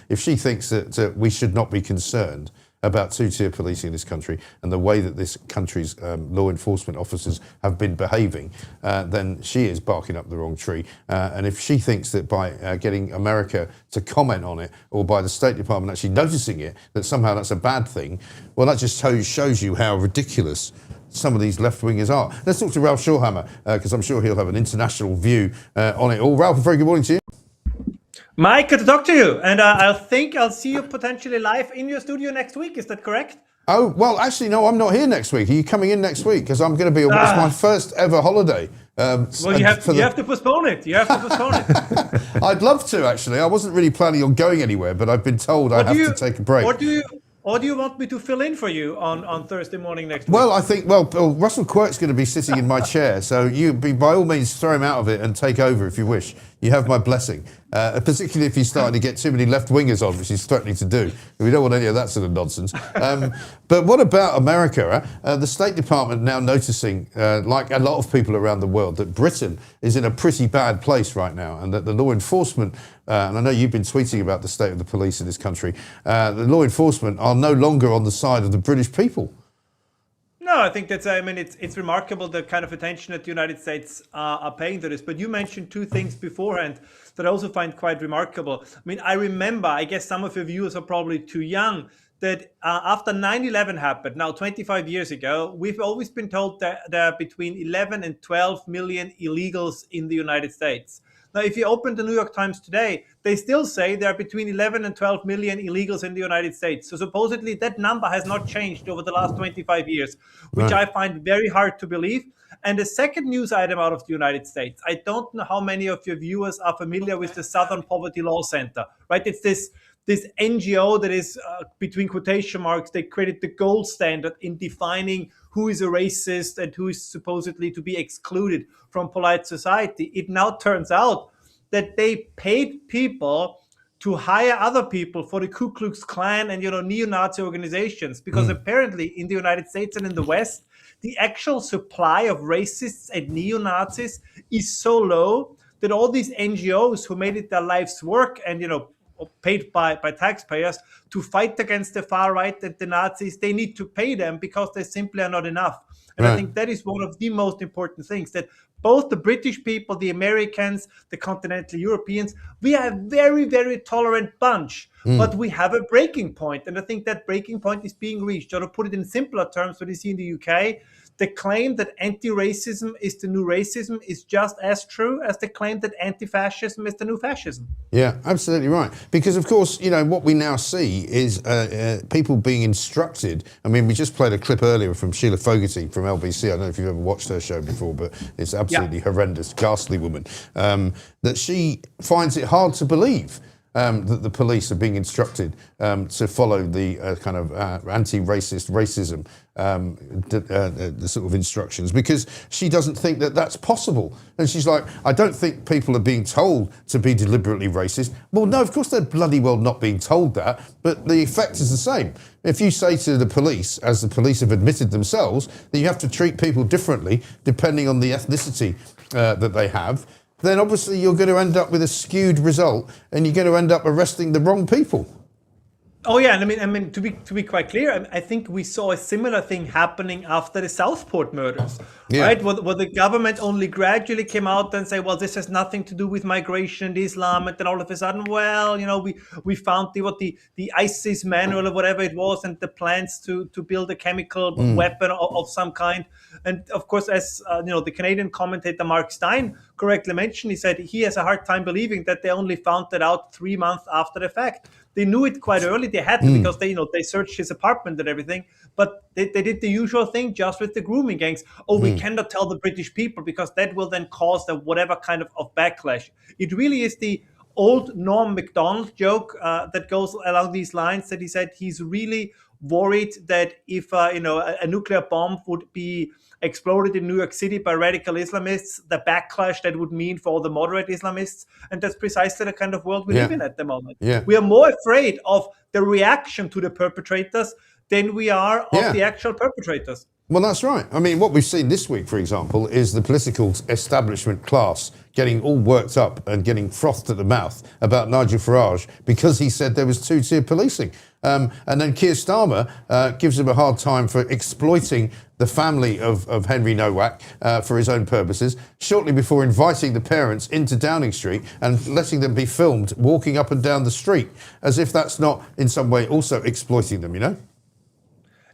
if she thinks that we should not be concerned about two-tier policing in this country and the way that this country's law enforcement officers have been behaving, then she is barking up the wrong tree. And if she thinks that by getting America to comment on it, or by the State Department actually noticing it, that somehow that's a bad thing, well, that just shows you how ridiculous some of these left-wingers are. Let's talk to Ralph Shawhammer, because I'm sure he'll have an international view on it all. Ralph, a very good morning to you. Mike, good to talk to you. And I think I'll see you potentially live in your studio next week. Is that correct? Oh, well, actually, no, I'm not here next week. Are you coming in next week? Because I'm going to be, it's my first ever holiday. Well, you have to postpone it. You have to postpone it. I'd love to, actually. I wasn't really planning on going anywhere, but I've been told I have to take a break. Or do you want me to fill in for you on Thursday morning next week? Well, I think, Russell Quirk's going to be sitting in my chair, so you by all means throw him out of it and take over if you wish. You have my blessing, particularly if he's starting to get too many left-wingers on, which he's threatening to do. We don't want any of that sort of nonsense. But what about America? The State Department now noticing, like a lot of people around the world, that Britain is in a pretty bad place right now, and that the law enforcement, and I know you've been tweeting about the state of the police in this country, the law enforcement are no longer on the side of the British people. No, I think that's, it's remarkable the kind of attention that the United States are paying to this. But you mentioned two things beforehand that I also find quite remarkable. I mean, I remember, I guess some of your viewers are probably too young, that after 9/11 happened, now 25 years ago, we've always been told that there are between 11 and 12 million illegals in the United States. Now, if you open the New York Times today, they still say there are between 11 and 12 million illegals in the United States. So supposedly that number has not changed over the last 25 years, which I find very hard to believe. And the second news item out of the United States, I don't know how many of your viewers are familiar with the Southern Poverty Law Center, right? It's this NGO that is, between quotation marks, they created the gold standard in defining who is a racist and who is supposedly to be excluded from polite society. It now turns out that they paid people to hire other people for the Ku Klux Klan and, neo-Nazi organizations, because apparently in the United States and in the West, the actual supply of racists and neo-Nazis is so low that all these NGOs who made it their life's work and, paid by taxpayers to fight against the far right and the Nazis, they need to pay them because they simply are not enough. And I think that is one of the most important things, that both the British people, the Americans, the continental Europeans, we are a very, very tolerant bunch, but we have a breaking point. And I think that breaking point is being reached. Or to put it in simpler terms, what you see in the UK, the claim that anti-racism is the new racism is just as true as the claim that anti-fascism is the new fascism. Yeah, absolutely right. Because, of course, what we now see is people being instructed. I mean, we just played a clip earlier from Sheila Fogarty from LBC. I don't know if you've ever watched her show before, but it's absolutely horrendous, ghastly woman, that she finds it hard to believe that the police are being instructed to follow the kind of anti-racist racism, the sort of instructions, because she doesn't think that that's possible. And she's like, I don't think people are being told to be deliberately racist. Well, no, of course they're bloody well not being told that, but the effect is the same. If you say to the police, as the police have admitted themselves, that you have to treat people differently depending on the ethnicity that they have, then obviously you're going to end up with a skewed result and you're going to end up arresting the wrong people. Oh yeah, and I mean to be quite clear, I think we saw a similar thing happening after the Southport murders, right? Where the government only gradually came out and say, well, this has nothing to do with migration and Islam, and then all of a sudden, well, we found the ISIS manual or whatever it was, and the plans to build a chemical weapon of some kind. And of course, as the Canadian commentator Mark Stein correctly mentioned, he said he has a hard time believing that they only found that out 3 months after the fact. They knew it quite early. They had to because they searched his apartment and everything. But they did the usual thing just with the grooming gangs. Oh, we cannot tell the British people because that will then cause whatever kind of backlash. It really is the old Norm Macdonald joke that goes along these lines, that he said he's really worried that if a nuclear bomb would be exploded in New York City by radical Islamists, the backlash that would mean for all the moderate Islamists. And that's precisely the kind of world we live in at the moment. We are more afraid of the reaction to the perpetrators than we are of the actual perpetrators. Well, that's right. I mean, what we've seen this week, for example, is the political establishment class getting all worked up and getting frothed at the mouth about Nigel Farage because he said there was two-tier policing. And then Keir Starmer gives him a hard time for exploiting the family of Henry Nowak for his own purposes, shortly before inviting the parents into Downing Street and letting them be filmed walking up and down the street, as if that's not in some way also exploiting them,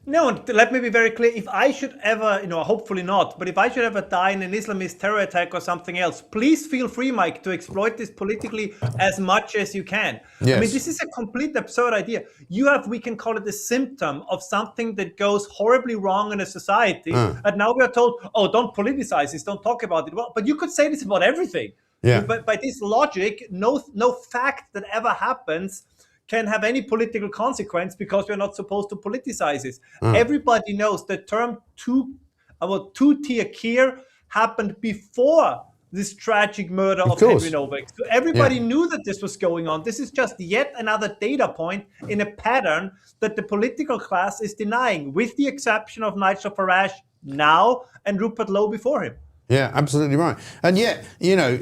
No, and let me be very clear. If I should ever, hopefully not, but if I should ever die in an Islamist terror attack or something else, please feel free, Mike, to exploit this politically as much as you can. Yes. I mean, this is a complete absurd idea. We can call it a symptom of something that goes horribly wrong in a society. And now we are told, oh, don't politicize this, don't talk about it. Well, but you could say this about everything. Yeah. But by this logic, no fact that ever happens can have any political consequence because we're not supposed to politicize this. Everybody knows the term two-tier Keir happened before this tragic murder of Henry Nowak. So everybody knew that this was going on. This is just yet another data point in a pattern that the political class is denying, with the exception of Nigel Farage now and Rupert Lowe before him. Yeah, absolutely right. And yet,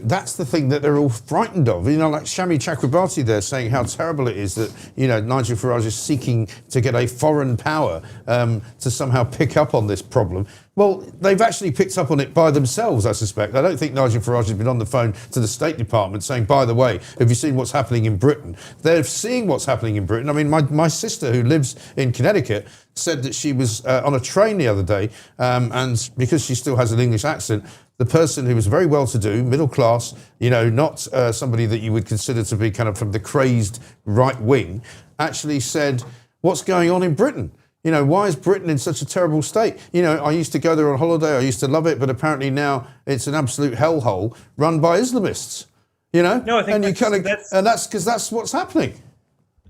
that's the thing that they're all frightened of. Like Shami Chakrabarti there saying how terrible it is that, Nigel Farage is seeking to get a foreign power to somehow pick up on this problem. Well, they've actually picked up on it by themselves, I suspect. I don't think Nigel Farage has been on the phone to the State Department saying, by the way, have you seen what's happening in Britain? They're seeing what's happening in Britain. I mean, my sister, who lives in Connecticut, said that she was on a train the other day, and because she still has an English accent, the person who was very well-to-do, middle class, not somebody that you would consider to be kind of from the crazed right wing, actually said, what's going on in Britain? Why is Britain in such a terrible state? I used to go there on holiday. I used to love it, but apparently now it's an absolute hellhole run by Islamists. No, I think and that's because that's what's happening.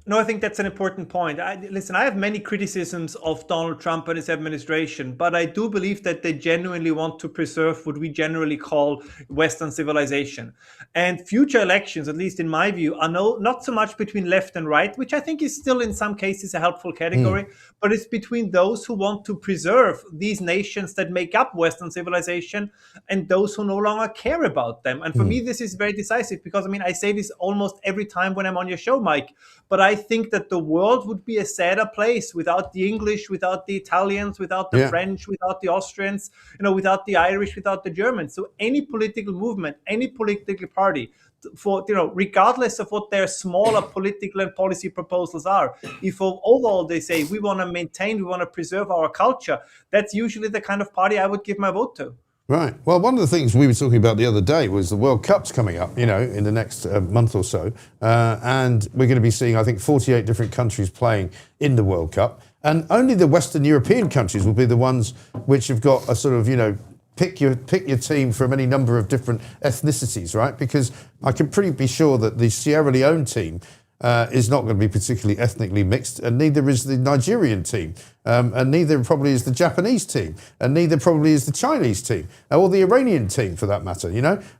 No, I think that's an important point. Listen, I have many criticisms of Donald Trump and his administration, but I do believe that they genuinely want to preserve what we generally call Western civilization. And future elections, at least in my view, are not so much between left and right, which I think is still in some cases a helpful category, but it's between those who want to preserve these nations that make up Western civilization and those who no longer care about them. And for me, this is very decisive because, I say this almost every time when I'm on your show, Mike, but I think that the world would be a sadder place without the English, without the Italians, without the French, without the Austrians, without the Irish, without the Germans. So any political movement, any political party, regardless of what their smaller political and policy proposals are, if overall they say we want to maintain, we want to preserve our culture, that's usually the kind of party I would give my vote to. Right. Well, one of the things we were talking about the other day was the World Cup's coming up, in the next month or so. And we're going to be seeing, I think, 48 different countries playing in the World Cup. And only the Western European countries will be the ones which have got a sort of, pick your team from any number of different ethnicities, right? Because I can pretty be sure that the Sierra Leone team is not going to be particularly ethnically mixed, and neither is the Nigerian team, and neither probably is the Japanese team, and neither probably is the Chinese team, or the Iranian team for that matter,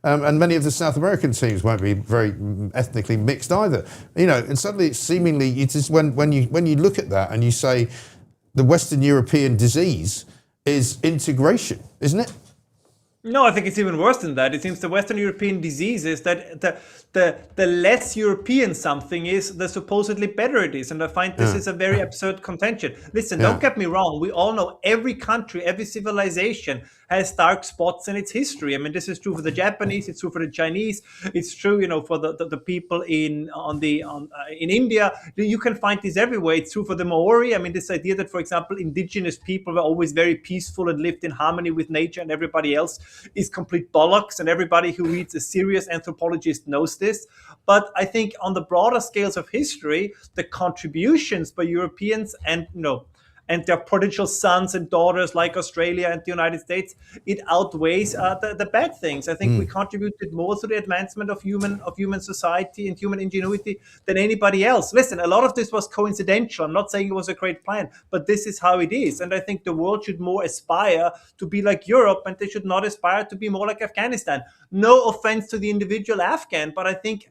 and many of the South American teams won't be very ethnically mixed either, and suddenly it's seemingly, it is when you look at that and you say the Western European disease is integration, isn't it? No, I think it's even worse than that. It seems the Western European disease is that the less European something is, the supposedly better it is. And I find this is a very absurd contention. Listen, don't get me wrong. We all know every country, every civilization has dark spots in its history. I mean, this is true for the Japanese. It's true for the Chinese. It's true, for the people in India. You can find this everywhere. It's true for the Maori. I mean, this idea that, for example, indigenous people were always very peaceful and lived in harmony with nature and everybody else is complete bollocks, and everybody who reads a serious anthropologist knows this. But I think on the broader scales of history, the contributions by Europeans and their prodigal sons and daughters like Australia and the United States, it outweighs the bad things. I think we contributed more to the advancement of human society and human ingenuity than anybody else. Listen, a lot of this was coincidental. I'm not saying it was a great plan, but this is how it is. And I think the world should more aspire to be like Europe, and they should not aspire to be more like Afghanistan. No offense to the individual Afghan, but I think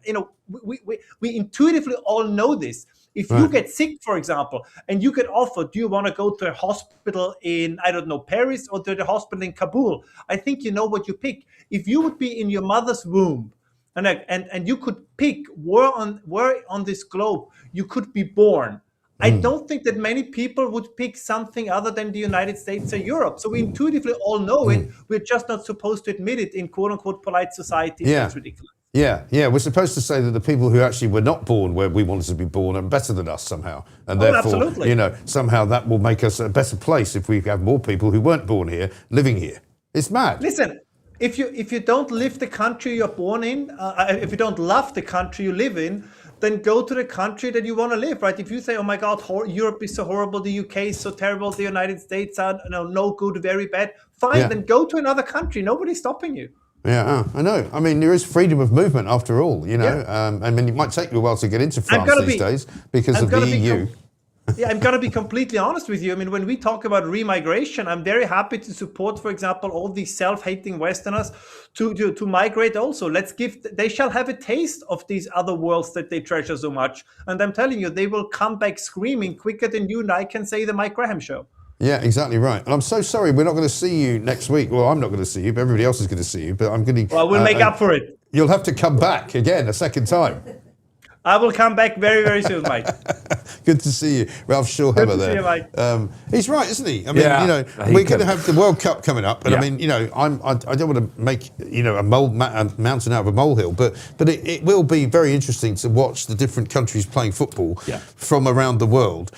we intuitively all know this. If you get sick, for example, and you get offered, do you want to go to a hospital in, I don't know, Paris or to the hospital in Kabul? I think you know what you pick. If you would be in your mother's womb and you could pick where on this globe you could be born, I don't think that many people would pick something other than the United States or Europe. So we intuitively all know it. We're just not supposed to admit it in quote unquote polite society. Yeah. That's ridiculous. Yeah. We're supposed to say that the people who actually were not born where we wanted to be born are better than us somehow. And therefore, absolutely. Somehow that will make us a better place if we have more people who weren't born here living here. It's mad. Listen, if you don't live the country you're born in, if you don't love the country you live in, then go to the country that you want to live, right? If you say, oh my God, Europe is so horrible, the UK is so terrible, the United States are no good, very bad, fine, then go to another country. Nobody's stopping you. Yeah, I know. I mean, there is freedom of movement after all, I mean, it might take you a while to get into France these days because of the EU. I'm going to be completely honest with you. I mean, when we talk about remigration, I'm very happy to support, for example, all these self-hating Westerners to migrate also. They shall have a taste of these other worlds that they treasure so much. And I'm telling you, they will come back screaming quicker than you and I can say the Mike Graham show. Yeah, exactly right. And I'm so sorry we're not going to see you next week. Well, I'm not going to see you, but everybody else is going to see you. But I'm going to... Well, we'll make up for it. You'll have to come back again a second time. I will come back very, very soon, Mike. Good to see you. Ralph Schulhammer there. See you, Mike. He's right, isn't he? I mean, we're going to have the World Cup coming up. And I mean, I don't want to make, a mountain out of a molehill, but it will be very interesting to watch the different countries playing football from around the world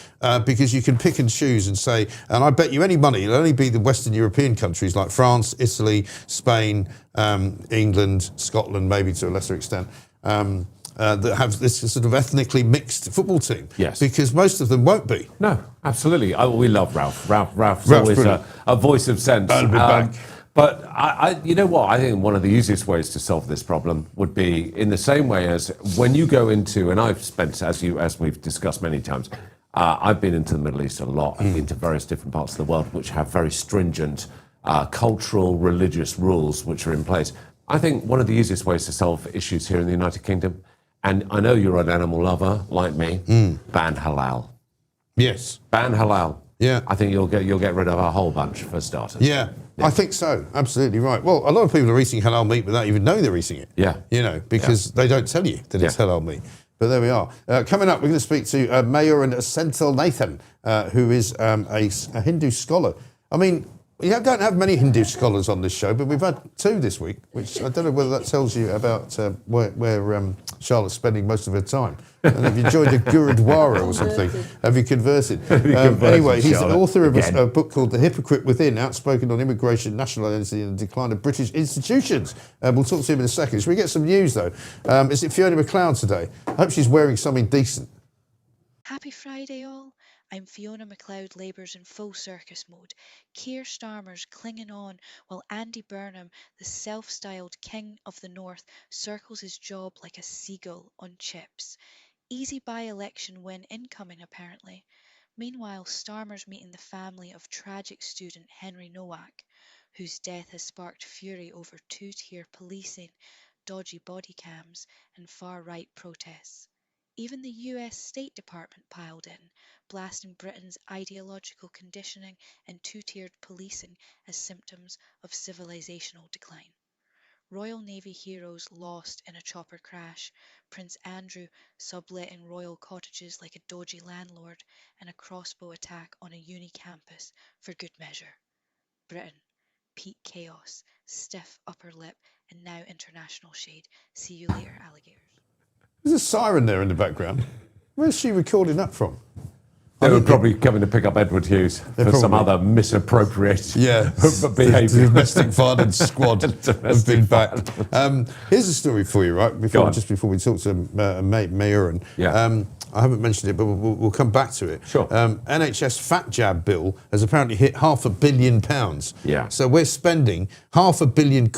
because you can pick and choose and say, and I bet you any money, it'll only be the Western European countries like France, Italy, Spain, England, Scotland, maybe to a lesser extent. That have this sort of ethnically mixed football team. Yes. Because most of them won't be. No, absolutely. We love Ralph. Ralph's always a voice of sense. I'll be back. But you know what? I think one of the easiest ways to solve this problem would be in the same way as when you go into, and I've spent, as we've discussed many times, I've been into the Middle East a lot, into various different parts of the world, which have very stringent cultural, religious rules which are in place. I think one of the easiest ways to solve issues here in the United Kingdom, and I know you're an animal lover like me, ban halal. Yes. Ban halal. Yeah. I think you'll get rid of a whole bunch for starters. Yeah, I think so. Absolutely right. Well, a lot of people are eating halal meat without even knowing they're eating it. Yeah. Because they don't tell you that it's halal meat. But there we are. Coming up, we're going to speak to Mayor and Senthil Nathan, who is a Hindu scholar. I mean, we don't have many Hindu scholars on this show, but we've had two this week, which I don't know whether that tells you about where Charlotte's spending most of her time. And have you joined a Gurudwara or something? Have you converted? Anyway, he's the author of a book called The Hypocrite Within, outspoken on immigration, national identity and the decline of British institutions. We'll talk to him in a second. Should we get some news, though? Is it Fiona McLeod today? I hope she's wearing something decent. Happy Friday, all. I'm Fiona McLeod labours in full circus mode. Keir Starmer's clinging on while Andy Burnham, the self-styled king of the north, circles his job like a seagull on chips. Easy by-election win incoming, apparently. Meanwhile, Starmer's meeting the family of tragic student Henry Nowak, whose death has sparked fury over two-tier policing, dodgy body cams and far-right protests. Even the US State Department piled in, blasting Britain's ideological conditioning and two-tiered policing as symptoms of civilizational decline. Royal Navy heroes lost in a chopper crash, Prince Andrew subletting royal cottages like a dodgy landlord, and a crossbow attack on a uni campus for good measure. Britain, peak chaos, stiff upper lip, and now international shade. See you later, alligators. There's a siren there in the background. Where's she recording that from? They were probably coming to pick up Edward Hughes for some other misappropriate behaviour. The domestic violence squad have been back. Here's a story for you, right? Just before we talk to Mayor, I haven't mentioned it, but we'll come back to it. Sure. NHS fat jab bill has apparently hit £500 million. Yeah. So we're spending £500 million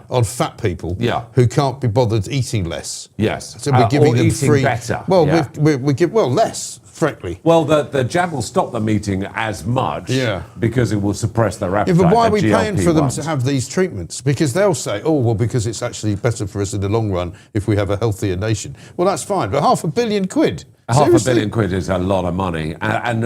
on fat people who can't be bothered eating less. Yes. So we're giving them eating free. Better. Well, we give less. Frankly. Well, the jab will stop them eating as much because it will suppress their appetite. Yeah, but why are we paying for them to have these treatments? Because they'll say, because it's actually better for us in the long run if we have a healthier nation. Well, that's fine, but £500 million? £500 million is a lot of money, and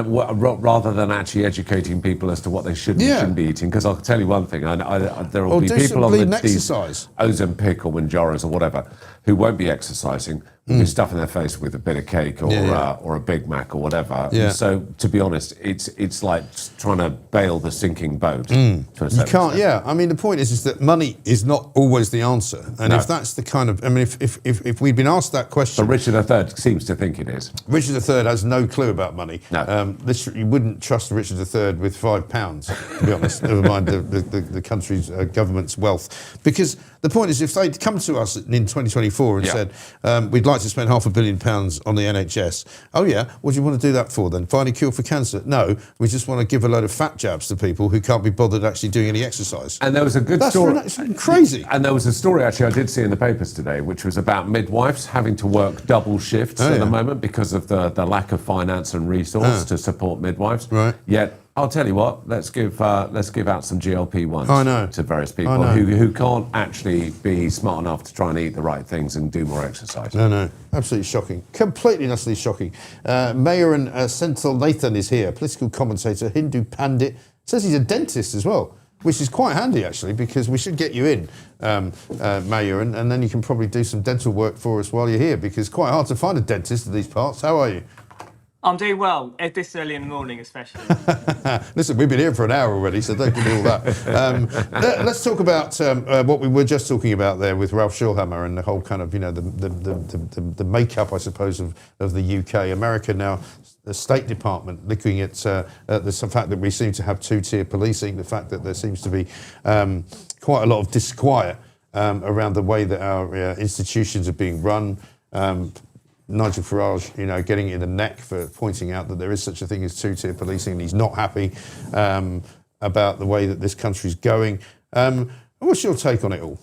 rather than actually educating people as to what they should and shouldn't be eating, because I'll tell you one thing, there will be people on these Ozempic or Manjaros or whatever who won't be exercising, will be stuffing their face with a bit of cake or a Big Mac or whatever. Yeah. So, to be honest, it's like trying to bail the sinking boat. To a you can't. extent. Yeah, I mean, the point is that money is not always the answer, and if that's the kind of, I mean, if we'd been asked that question, but Richard III seems to think it is. Richard III has no clue about money. No. You wouldn't trust Richard III with £5, to be honest, never mind the country's government's wealth. Because the point is, if they'd come to us in 2024 and said, we'd like to spend £500 million on the NHS, what do you want to do that for then? Find a cure for cancer? No, we just want to give a load of fat jabs to people who can't be bothered actually doing any exercise. And there was a good story. That's crazy. And there was a story actually I did see in the papers today, which was about midwives having to work double shifts at the moment because of the lack of finance and resource to support midwives. Right. Yet, I'll tell you what, let's give out some GLP-1s to various people who can't actually be smart enough to try and eat the right things and do more exercise. No, absolutely shocking. Completely and utterly shocking. Mayor and Senthil Nathan is here, political commentator, Hindu pandit. Says he's a dentist as well, which is quite handy actually, because we should get you in, Mayor, and then you can probably do some dental work for us while you're here, because it's quite hard to find a dentist in these parts. How are you? I'm doing well, this early in the morning especially. Listen, we've been here for an hour already, so don't give me all that. Let's talk about what we were just talking about there with Ralph Schulhammer and the whole kind of, the makeup, I suppose, of the UK. America now, the State Department looking at the fact that we seem to have two-tier policing, the fact that there seems to be quite a lot of disquiet around the way that our institutions are being run. Nigel Farage, getting it in the neck for pointing out that there is such a thing as two-tier policing, and he's not happy about the way that this country's going. What's your take on it all?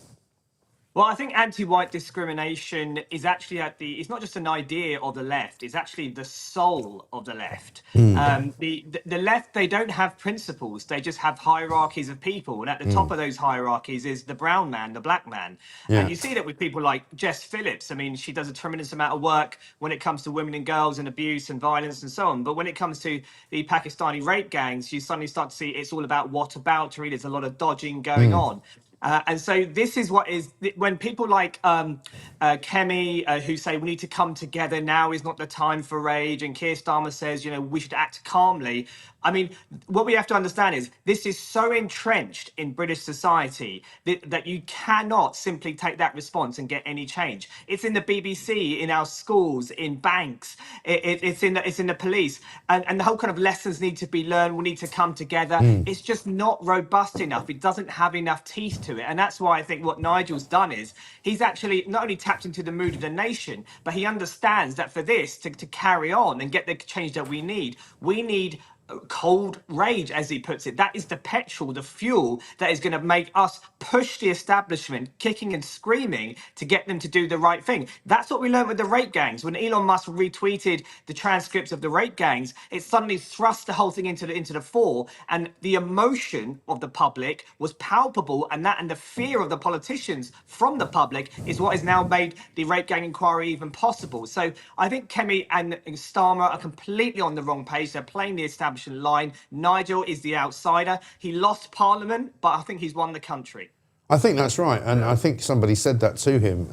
Well, I think anti-white discrimination is actually it's not just an idea of the left, it's actually the soul of the left. The left, they don't have principles, they just have hierarchies of people. And at the top of those hierarchies is the brown man, the black man. Yeah. And you see that with people like Jess Phillips. I mean, she does a tremendous amount of work when it comes to women and girls and abuse and violence and so on. But when it comes to the Pakistani rape gangs, you suddenly start to see it's all about whataboutery. There's a lot of dodging going on. And so this is what is, when people like Kemi, who say we need to come together, now is not the time for rage, and Keir Starmer says, we should act calmly. I mean, what we have to understand is this is so entrenched in British society that you cannot simply take that response and get any change. It's in the BBC, in our schools, in banks, it's in the police, and the whole kind of lessons need to be learned. We need to come together. It's just not robust enough. It doesn't have enough teeth to it, and that's why I think what Nigel's done is he's actually not only tapped into the mood of the nation, but he understands that for this to carry on and get the change that we need cold rage, as he puts it. That is the petrol, the fuel that is going to make us push the establishment kicking and screaming to get them to do the right thing. That's what we learned with the rape gangs. When Elon Musk retweeted the transcripts of the rape gangs, it suddenly thrust the whole thing into the fore, and the emotion of the public was palpable, and the fear of the politicians from the public is what has now made the rape gang inquiry even possible. So I think Kemi and Starmer are completely on the wrong page. They're playing the establishment line. Nigel is the outsider. He lost Parliament, but I think he's won the country. I think that's right, and I think somebody said that to him.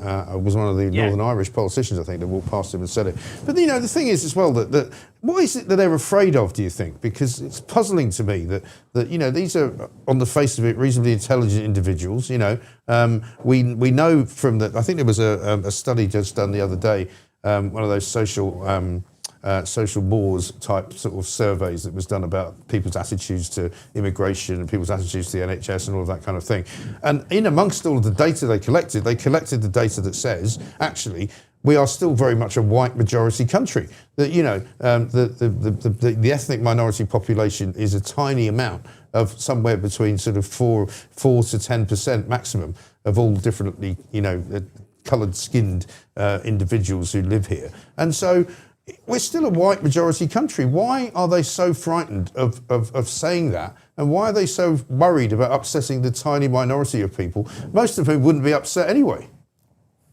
Was one of the Northern Irish politicians, I think, that walked past him and said it. But you know, the thing is as well that what is it that they're afraid of? Do you think? Because it's puzzling to me that you know, these are on the face of it reasonably intelligent individuals. You know, we know from the, I think there was a study just done the other day, one of those social mores type sort of surveys that was done about people's attitudes to immigration and people's attitudes to the NHS and all of that kind of thing. And in amongst all of the data they collected the data that says, actually, we are still very much a white majority country. That, you know, the ethnic minority population is a tiny amount of somewhere between sort of 4 to 10% maximum of all differently, you know, coloured skinned individuals who live here. And so we're still a white majority country. Why are they so frightened of saying that? And why are they so worried about upsetting the tiny minority of people, most of whom wouldn't be upset anyway?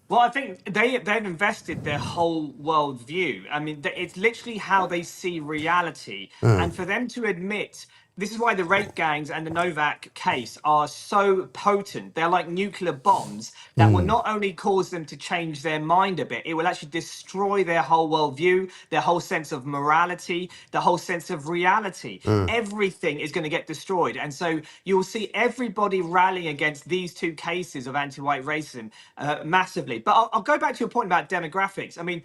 Well, I think they've invested their whole worldview. I mean, it's literally how they see reality. And for them to admit, this is why the rape gangs and the Novak case are so potent. They're like nuclear bombs that will not only cause them to change their mind a bit, it will actually destroy their whole worldview, their whole sense of morality, the whole sense of reality. Everything is going to get destroyed. And so you'll see everybody rallying against these two cases of anti-white racism massively. But I'll go back to your point about demographics. I mean,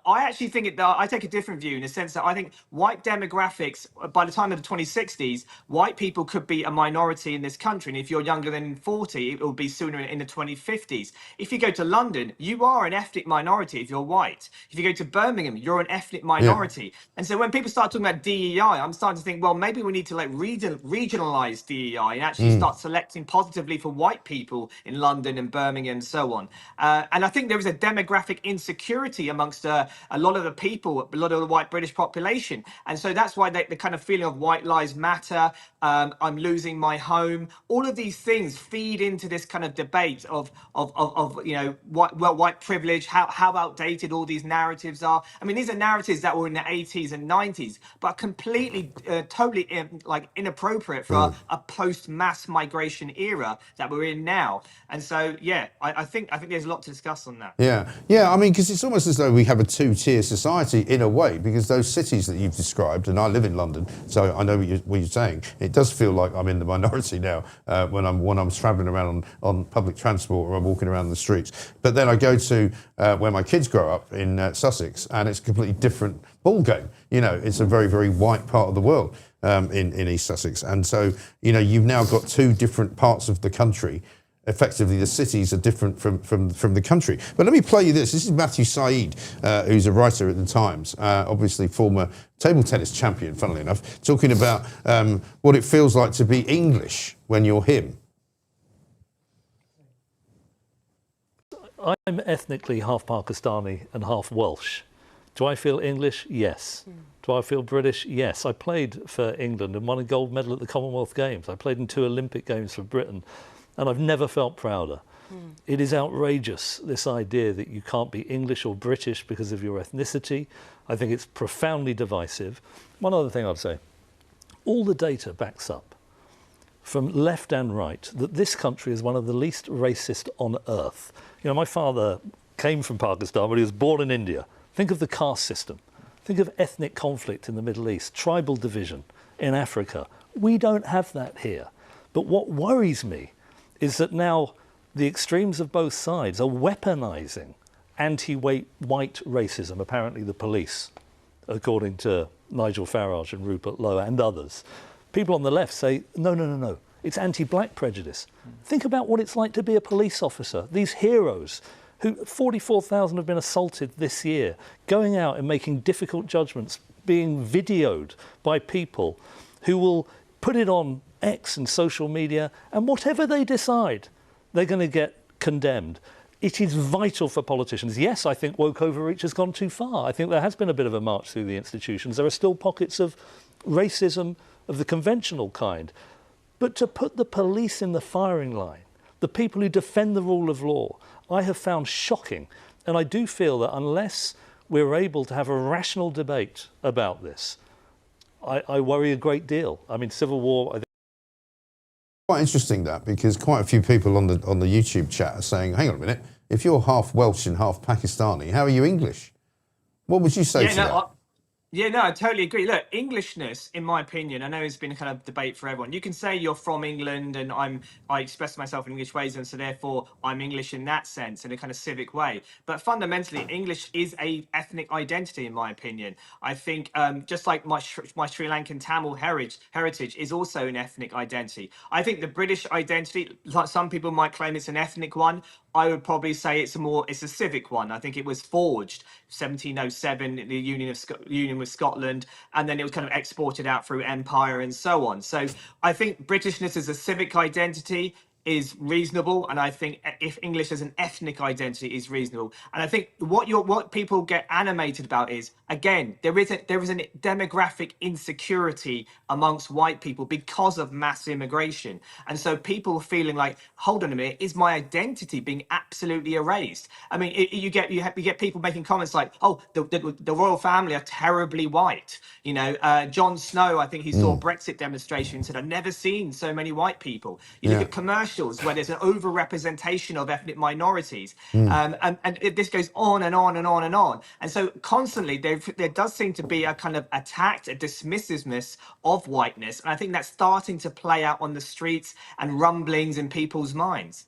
I actually think I take a different view in the sense that I think white demographics, by the time of the 2060s, white people could be a minority in this country. And if you're younger than 40, it will be sooner in the 2050s. If you go to London, you are an ethnic minority if you're white. If you go to Birmingham, you're an ethnic minority. Yeah. And so when people start talking about DEI, I'm starting to think, well, maybe we need to like regionalize DEI and actually start selecting positively for white people in London and Birmingham and so on. And I think there is a demographic insecurity amongst a lot of the people, a lot of the white British population. And so that's why the kind of feeling of white lives matter, I'm losing my home, all of these things feed into this kind of debate of you know, white privilege, how outdated all these narratives are. I mean, these are narratives that were in the 80s and 90s, but completely, totally inappropriate for a post-mass migration era that we're in now. And so, yeah, I think there's a lot to discuss on that. Yeah. I mean, because it's almost as though we have a two-tier society in a way, because those cities that you've described, and I live in London, so I know what you're saying. It does feel like I'm in the minority now when I'm travelling around on public transport or I'm walking around the streets. But then I go to where my kids grow up in Sussex, and it's a completely different ball game. You know, it's a very, very white part of the world in East Sussex, and so you know you've now got two different parts of the country. Effectively, the cities are different from the country. But let me play you this. This is Matthew Said, who's a writer at the Times, obviously former table tennis champion, funnily enough, talking about what it feels like to be English when you're him. I'm ethnically half Pakistani and half Welsh. Do I feel English? Yes. Do I feel British? Yes. I played for England and won a gold medal at the Commonwealth Games. I played in 2 Olympic Games for Britain. And I've never felt prouder. It is outrageous, this idea that you can't be English or British because of your ethnicity. I think it's profoundly divisive. One other thing I'd say, all the data backs up from left and right that this country is one of the least racist on earth. You know, my father came from Pakistan, but he was born in India. Think of the caste system. Think of ethnic conflict in the Middle East, tribal division in Africa. We don't have that here. But what worries me is that now the extremes of both sides are weaponizing anti-white racism, apparently the police, according to Nigel Farage and Rupert Lowe and others. People on the left say, no, it's anti-black prejudice. Think about what it's like to be a police officer. These heroes, who 44,000 have been assaulted this year, going out and making difficult judgments, being videoed by people who will put it on X and social media, and whatever they decide, they're going to get condemned. It is vital for politicians. Yes, I think woke overreach has gone too far. I think there has been a bit of a march through the institutions. There are still pockets of racism of the conventional kind. But to put the police in the firing line, the people who defend the rule of law, I have found shocking. And I do feel that unless we're able to have a rational debate about this, I worry a great deal. I mean, civil war... Quite interesting that, because quite a few people on the YouTube chat are saying, hang on a minute, if you're half Welsh and half Pakistani, how are you English? What would you say to that? I totally agree. Look, Englishness, in my opinion, I know it's been a kind of debate for everyone. You can say you're from England and I express myself in English ways, and so therefore I'm English in that sense, in a kind of civic way. But fundamentally, English is a ethnic identity, in my opinion. I think just like my Sri Lankan Tamil heritage is also an ethnic identity. I think the British identity, like some people might claim it's an ethnic one, I would probably say it's a civic one. I think it was forged 1707, the union with Scotland, and then it was kind of exported out through empire and so on. So I think Britishness as a civic identity is reasonable, and I think if English as an ethnic identity is reasonable. And I think what people get animated about is, again, there is a demographic insecurity amongst white people because of mass immigration, and so people feeling like, hold on a minute, is my identity being absolutely erased? I mean, you get people making comments like, oh, the royal family are terribly white. You know, Jon Snow, I think he saw a Brexit demonstration and said, I've never seen so many white people. You look at commercials where there's an over-representation of ethnic minorities, and this goes on and on and on and on. And so constantly there does seem to be a kind of a dismissiveness of whiteness, and I think that's starting to play out on the streets and rumblings in people's minds.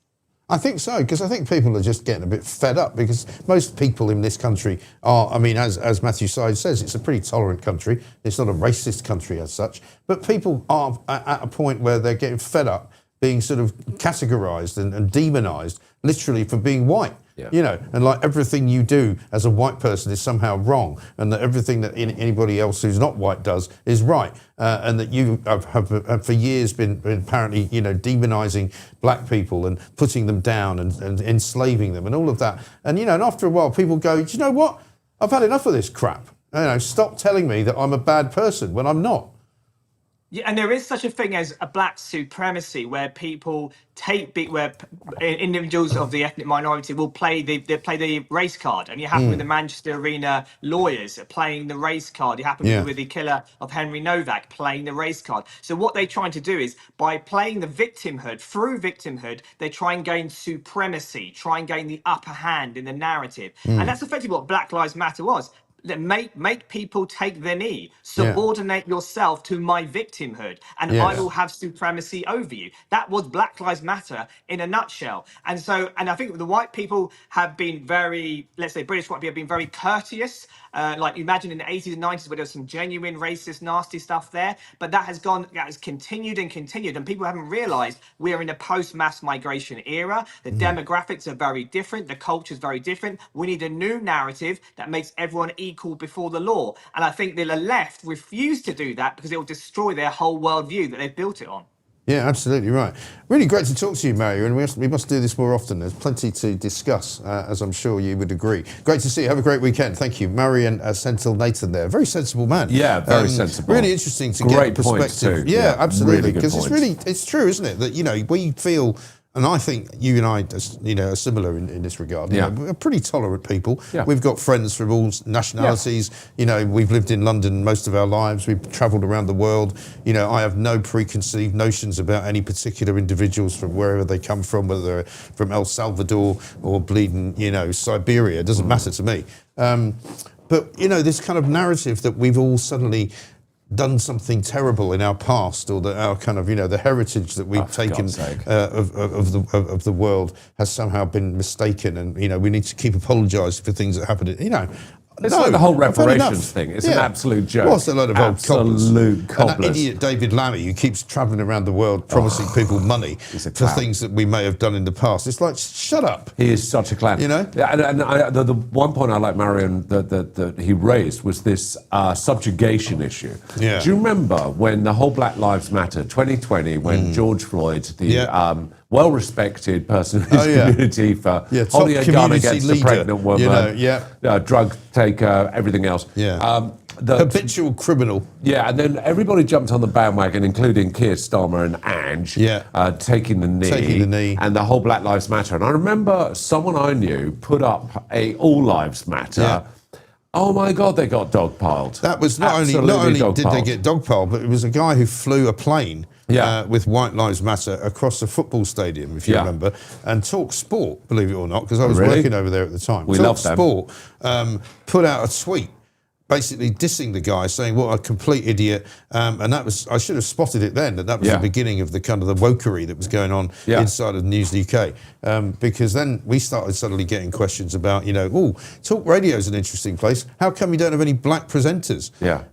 I think so, because I think people are just getting a bit fed up, because most people in this country are, I mean, as Matthew Syed says, it's a pretty tolerant country. It's not a racist country as such, but people are at a point where they're getting fed up being sort of categorised and demonised literally for being white. Yeah. You know, and like everything you do as a white person is somehow wrong, and that everything that anybody else who's not white does is right, and that you have for years been apparently, you know, demonising black people and putting them down and enslaving them and all of that. And, you know, and after a while people go, do you know what? I've had enough of this crap. You know, stop telling me that I'm a bad person when I'm not. Yeah, and there is such a thing as a black supremacy, where people where individuals of the ethnic minority will play the race card, and you happen with the Manchester Arena lawyers playing the race card. You happen with the killer of Henry Novak playing the race card. So what they're trying to do is, by playing the victimhood, through victimhood, they try and gain supremacy, try and gain the upper hand in the narrative, and that's effectively what Black Lives Matter was. Make people take the knee, subordinate yourself to my victimhood, and I will have supremacy over you. That was Black Lives Matter in a nutshell. And I think the white people have been very, let's say British white people have been very courteous. Like imagine in the 80s and 90s where there was some genuine racist, nasty stuff there, but that has continued and continued, and people haven't realised we're in a post-mass migration era. The demographics are very different, the culture is very different. We need a new narrative that makes everyone equal before the law, and I think the left refuse to do that because it will destroy their whole worldview that they've built it on. Yeah, absolutely right. Really great to talk to you, Mario, and we must do this more often. There's plenty to discuss, as I'm sure you would agree. Great to see you. Have a great weekend. Thank you. Marion Senthil Nathan there. Very sensible man. Yeah, very sensible. Really interesting to get a perspective. Yeah, absolutely. Because it's true, isn't it? That, you know, we feel... And I think you and I, you know, are similar in this regard. You know, we're pretty tolerant people. Yeah. We've got friends from all nationalities. Yeah. You know, we've lived in London most of our lives. We've travelled around the world. You know, I have no preconceived notions about any particular individuals from wherever they come from, whether they're from El Salvador or bleeding, you know, Siberia. It doesn't matter to me. But, you know, this kind of narrative that we've all suddenly done something terrible in our past, or that our kind of, you know, the heritage that we've taken of the world has somehow been mistaken, and, you know, we need to keep apologising for things that happened. You know, It's like the whole reparations thing. It's an absolute joke. Well, it's a load of old cobblers. Absolute cobblers. And that idiot David Lammy, who keeps travelling around the world promising people money for things that we may have done in the past. It's like, shut up. He is such a clown. You know? The one point I like, Marion, that he raised was this subjugation issue. Yeah. Do you remember when the whole Black Lives Matter 2020, when George Floyd, the well-respected person in his community for holding a gun against a pregnant woman, drug taker, everything else. Habitual criminal. Yeah, and then everybody jumped on the bandwagon, including Keir Starmer and Ange, taking the knee. And the whole Black Lives Matter. And I remember someone I knew put up a All Lives Matter. Yeah. Oh my God, they got dogpiled. That was not only did they get dogpiled, but it was a guy who flew a plane with White Lives Matter across a football stadium, if you remember, and Talk Sport, believe it or not, because I was working over there at the time. We Talk love them. Sport put out a tweet basically dissing the guy, saying what a complete idiot, and that was, I should have spotted it then, that was the beginning of the kind of the wokery that was going on inside of News UK, because then we started suddenly getting questions about, talk radio is an interesting place, how come you don't have any black presenters?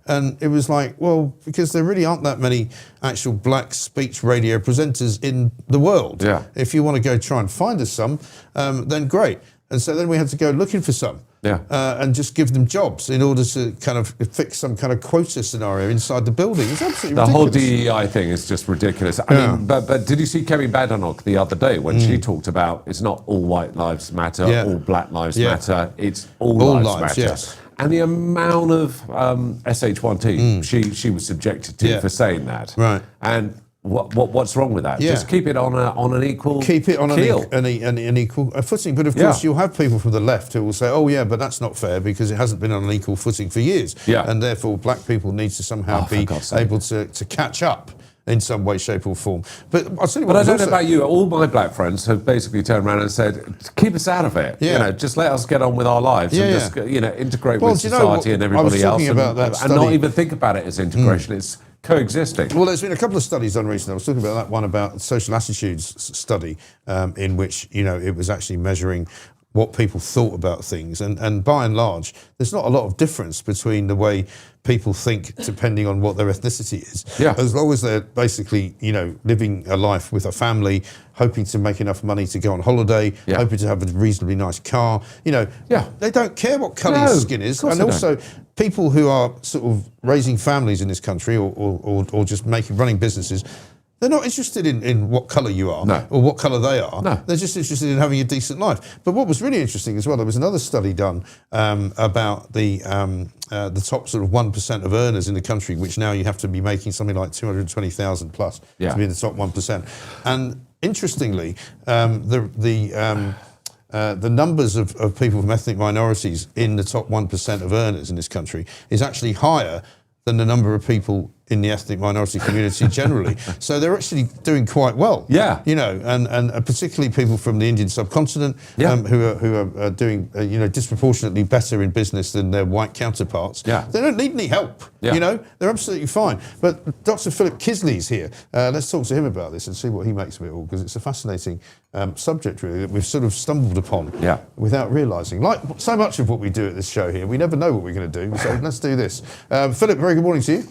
And it was like, well, because there really aren't that many actual black speech radio presenters in the world. If you want to go try and find us some, then great. And so then we had to go looking for some. And just give them jobs in order to kind of fix some kind of quota scenario inside the building. It's absolutely ridiculous. The whole DEI thing is just ridiculous. I mean, but did you see Kemi Badenoch the other day when she talked about it's not all white lives matter, all black lives matter, it's all lives matter. Yes. And the amount of SH1T she was subjected to for saying that. Right. And what's wrong with that? Just keep it on an equal Keep it on keel. an equal footing. But of course, you'll have people from the left who will say, oh, yeah, but that's not fair because it hasn't been on an equal footing for years. And therefore, black people need to somehow be able to catch up in some way, shape or form. But I'll tell you what. But I don't know about you. All my black friends have basically turned around and said, keep us out of it. Just let us get on with our lives and just integrate with society and everybody else and not even think about it as integration. It's coexisting. Well, there's been a couple of studies done recently. I was talking about that one about social attitudes study in which, it was actually measuring what people thought about things. And by and large, there's not a lot of difference between the way people think depending on what their ethnicity is. As long as they're basically, living a life with a family, hoping to make enough money to go on holiday, hoping to have a reasonably nice car, they don't care what colour your skin is. And also, people who are sort of raising families in this country or just running businesses, they're not interested in what colour you are or what colour they are. They're just interested in having a decent life. But what was really interesting as well, there was another study done about the top sort of 1% of earners in the country, which now you have to be making something like 220,000 plus to be in the top 1%. And interestingly, the numbers of people from ethnic minorities in the top 1% of earners in this country is actually higher than the number of people in the ethnic minority community generally. So they're actually doing quite well. And particularly people from the Indian subcontinent who are doing disproportionately better in business than their white counterparts. They don't need any help. They're absolutely fine. But Dr. Philip Kisley's here. Let's talk to him about this and see what he makes of it all, because it's a fascinating subject really that we've sort of stumbled upon without realising. Like so much of what we do at this show here, we never know what we're going to do. So let's do this. Philip, very good morning to you.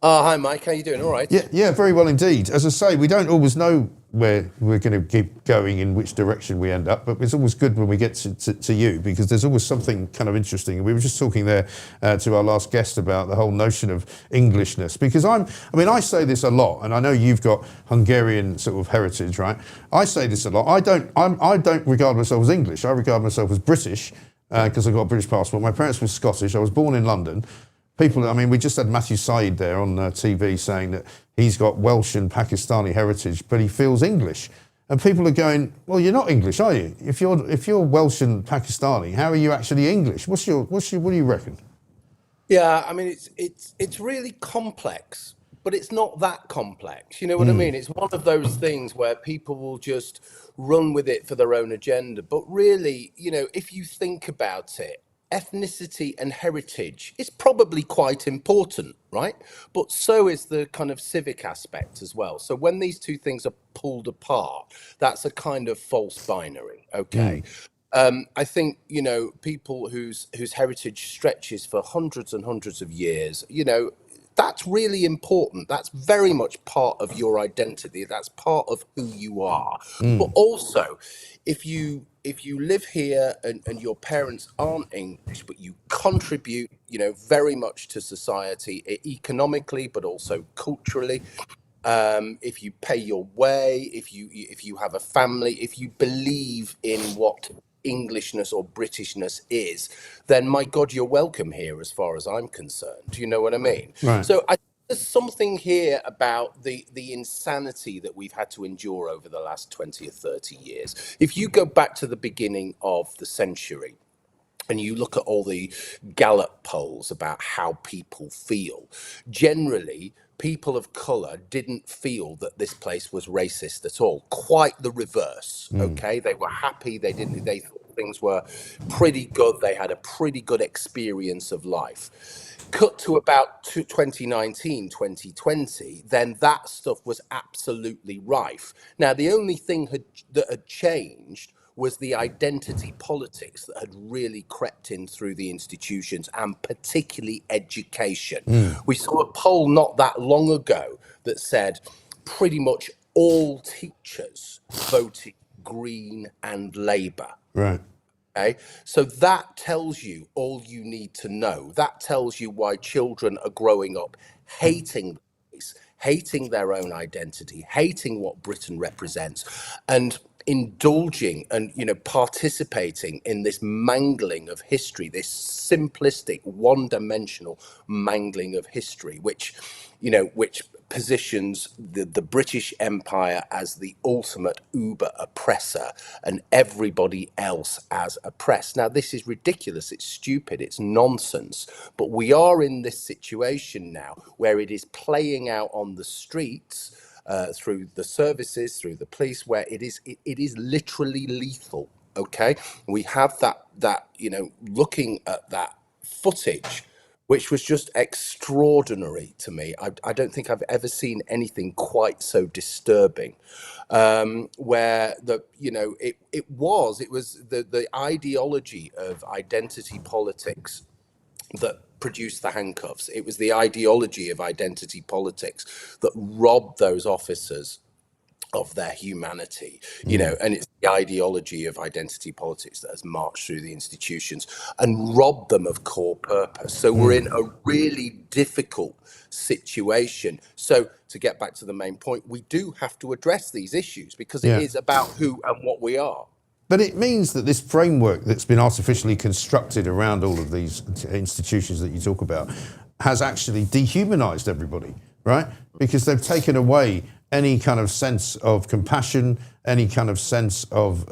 Hi, Mike. How you doing? All right? Yeah, very well indeed. As I say, we don't always know where we're going to keep going, in which direction we end up, but it's always good when we get to you, because there's always something kind of interesting. We were just talking there to our last guest about the whole notion of Englishness, because I say this a lot, and I know you've got Hungarian sort of heritage, right? I say this a lot. I don't regard myself as English. I regard myself as British because I've got a British passport. My parents were Scottish. I was born in London. We just had Matthew Saeed there on TV saying that he's got Welsh and Pakistani heritage, but he feels English. And people are going, well, you're not English, are you? If you're Welsh and Pakistani, how are you actually English? What do you reckon? Yeah, I mean, it's really complex, but it's not that complex. You know what I mean? It's one of those things where people will just run with it for their own agenda. But really, if you think about it, ethnicity and heritage is probably quite important, right? But so is the kind of civic aspect as well. So when these two things are pulled apart, that's a kind of false binary, okay? I think, you know, people whose heritage stretches for hundreds and hundreds of years, you know, that's really important. That's very much part of your identity. That's part of who you are. But also, if you live here and your parents aren't English, but you contribute, you know, very much to society economically, but also culturally. If you pay your way, if you have a family, if you believe in what Englishness or Britishness is, then my God, you're welcome here as far as I'm concerned. Do you know what I mean? Right. So there's something here about the insanity that we've had to endure over the last 20 or 30 years. If you go back to the beginning of the century, and you look at all the Gallup polls about how people feel, generally, people of colour didn't feel that this place was racist at all. Quite the reverse, okay? They were happy, they thought things were pretty good, they had a pretty good experience of life. Cut to about 2019, 2020, then that stuff was absolutely rife. Now, the only thing that had changed was the identity politics that had really crept in through the institutions, and particularly education. We saw a poll not that long ago that said pretty much all teachers voted Green and Labour. Right. Okay, so that tells you all you need to know. That tells you why children are growing up hating the place, hating their own identity, hating what Britain represents, and indulging and, you know, participating in this mangling of history, this simplistic, one-dimensional mangling of history, which, you know, which positions the British Empire as the ultimate uber oppressor and everybody else as oppressed. Now, this is ridiculous, it's stupid, it's nonsense, but we are in this situation now where it is playing out on the streets, through the services, through the police, where it is literally lethal. Okay, we have that you know, looking at that footage, which was just extraordinary to me. I don't think I've ever seen anything quite so disturbing. Where it was the ideology of identity politics that produced the handcuffs. It was the ideology of identity politics that robbed those officers of their humanity, you know, and it's the ideology of identity politics that has marched through the institutions and robbed them of core purpose. So we're in a really difficult situation. So to get back to the main point, we do have to address these issues because it is about who and what we are. But it means that this framework that's been artificially constructed around all of these institutions that you talk about has actually dehumanized everybody, right? Because they've taken away any kind of sense of compassion, any kind of sense of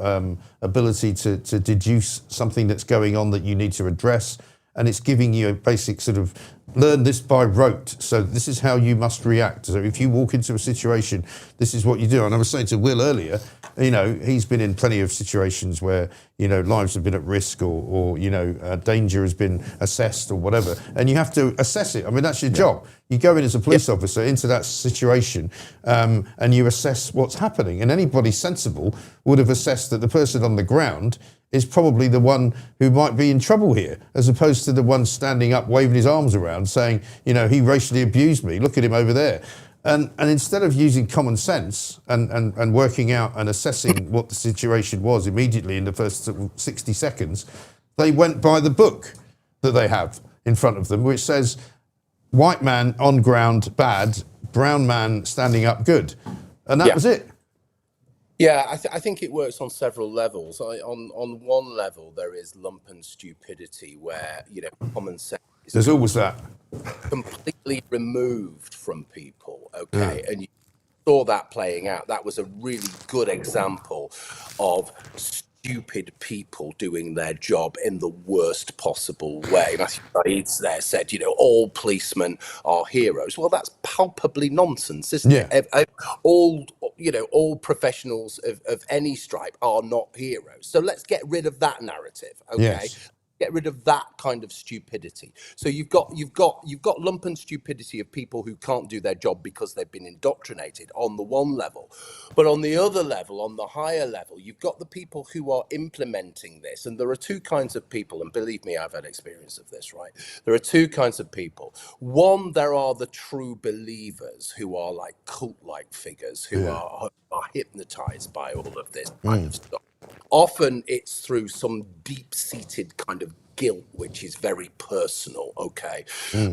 ability to deduce something that's going on that you need to address. And it's giving you a basic sort of learn this by rote. So this is how you must react. So if you walk into a situation, this is what you do. And I was saying to Will earlier, you know, he's been in plenty of situations where, you know, lives have been at risk or you know, danger has been assessed or whatever. And you have to assess it. I mean, that's your job. You go in as a police officer into that situation and you assess what's happening. And anybody sensible would have assessed that the person on the ground is probably the one who might be in trouble here, as opposed to the one standing up, waving his arms around, saying, you know, he racially abused me, look at him over there. And instead of using common sense and working out and assessing what the situation was immediately in the first 60 seconds, they went by the book that they have in front of them, which says, white man on ground, bad, brown man standing up, good. And that was it. Yeah, I think it works on several levels. On one level, there is lumpen stupidity where, you know, common sense there's always that completely removed from people. Okay, and you saw that playing out. That was a really good example of stupid people doing their job in the worst possible way. Matthew Said's there said, you know, all policemen are heroes. Well, that's palpably nonsense, isn't it? All professionals of any stripe are not heroes. So let's get rid of that narrative. Okay. Yes. get rid of that kind of stupidity. So you've got lumpen stupidity of people who can't do their job because they've been indoctrinated on the one level, but on the other level, on the higher level, you've got the people who are implementing this. And there are two kinds of people, and believe me, I've had experience of this, right? There are two kinds of people. One, there are the true believers who are like cult-like figures who are hypnotized by all of this kind of stuff. Often it's through some deep-seated kind of guilt, which is very personal, okay?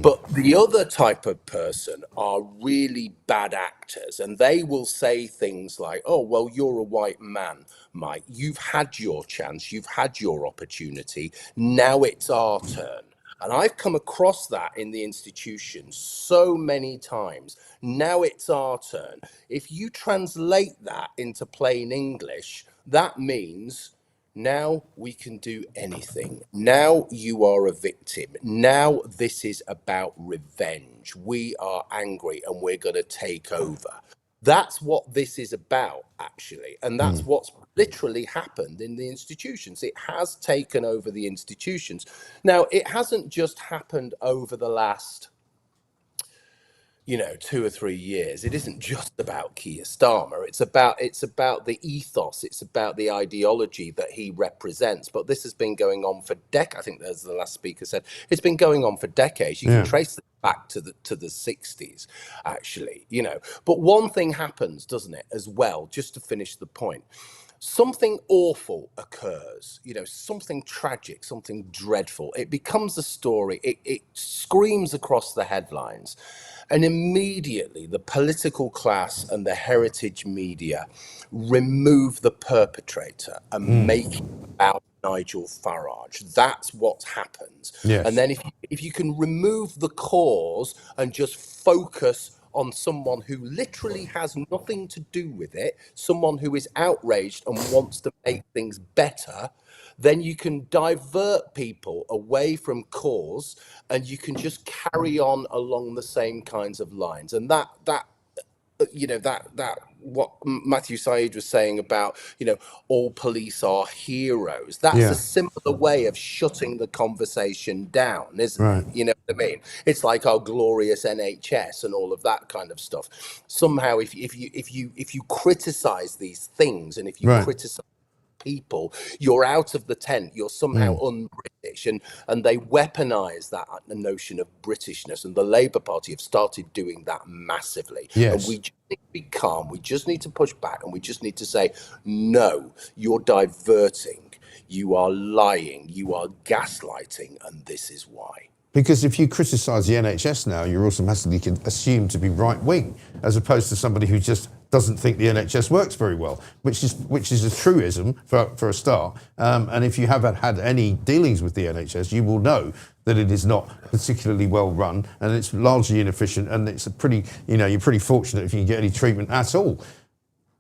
But the other type of person are really bad actors, and they will say things like, oh, well, you're a white man, Mike. You've had your chance. You've had your opportunity. Now it's our turn. And I've come across that in the institution so many times. Now it's our turn. If you translate that into plain English, that means now we can do anything. Now you are a victim. Now this is about revenge. We are angry and we're going to take over. That's what this is about, actually. And that's what's literally happened in the institutions. It has taken over the institutions. Now, it hasn't just happened over the last 2 or 3 years. It isn't just about Keir Starmer. It's about the ethos. It's about the ideology that he represents. But this has been going on for decades. I think, as the last speaker said, it's been going on for decades. You can trace it back to the 60s, actually. But one thing happens, doesn't it, as well? Just to finish the point. Something awful occurs, something tragic, something dreadful. It becomes a story. It screams across the headlines. And immediately the political class and the heritage media remove the perpetrator and make it about Nigel Farage. That's what happens. Yes. And then if you can remove the cause and just focus on someone who literally has nothing to do with it, someone who is outraged and wants to make things better, then you can divert people away from cause and you can just carry on along the same kinds of lines. And that what Matthew Said was saying about, all police are heroes. That's a similar way of shutting the conversation down, isn't it? You know what I mean? It's like our glorious NHS and all of that kind of stuff. Somehow, if you criticize these things and if you criticize people, you're out of the tent, you're somehow un-British, and they weaponize that notion of Britishness, and the Labour Party have started doing that massively. And we just need to be calm, we just need to push back, and we just need to say, no, you're diverting, you are lying, you are gaslighting, and this is why. Because if you criticise the NHS now, you're automatically assumed to be right-wing, as opposed to somebody who just doesn't think the NHS works very well, which is a truism for a start. And if you haven't had any dealings with the NHS, you will know that it is not particularly well run, and it's largely inefficient, and it's you're pretty fortunate if you can get any treatment at all.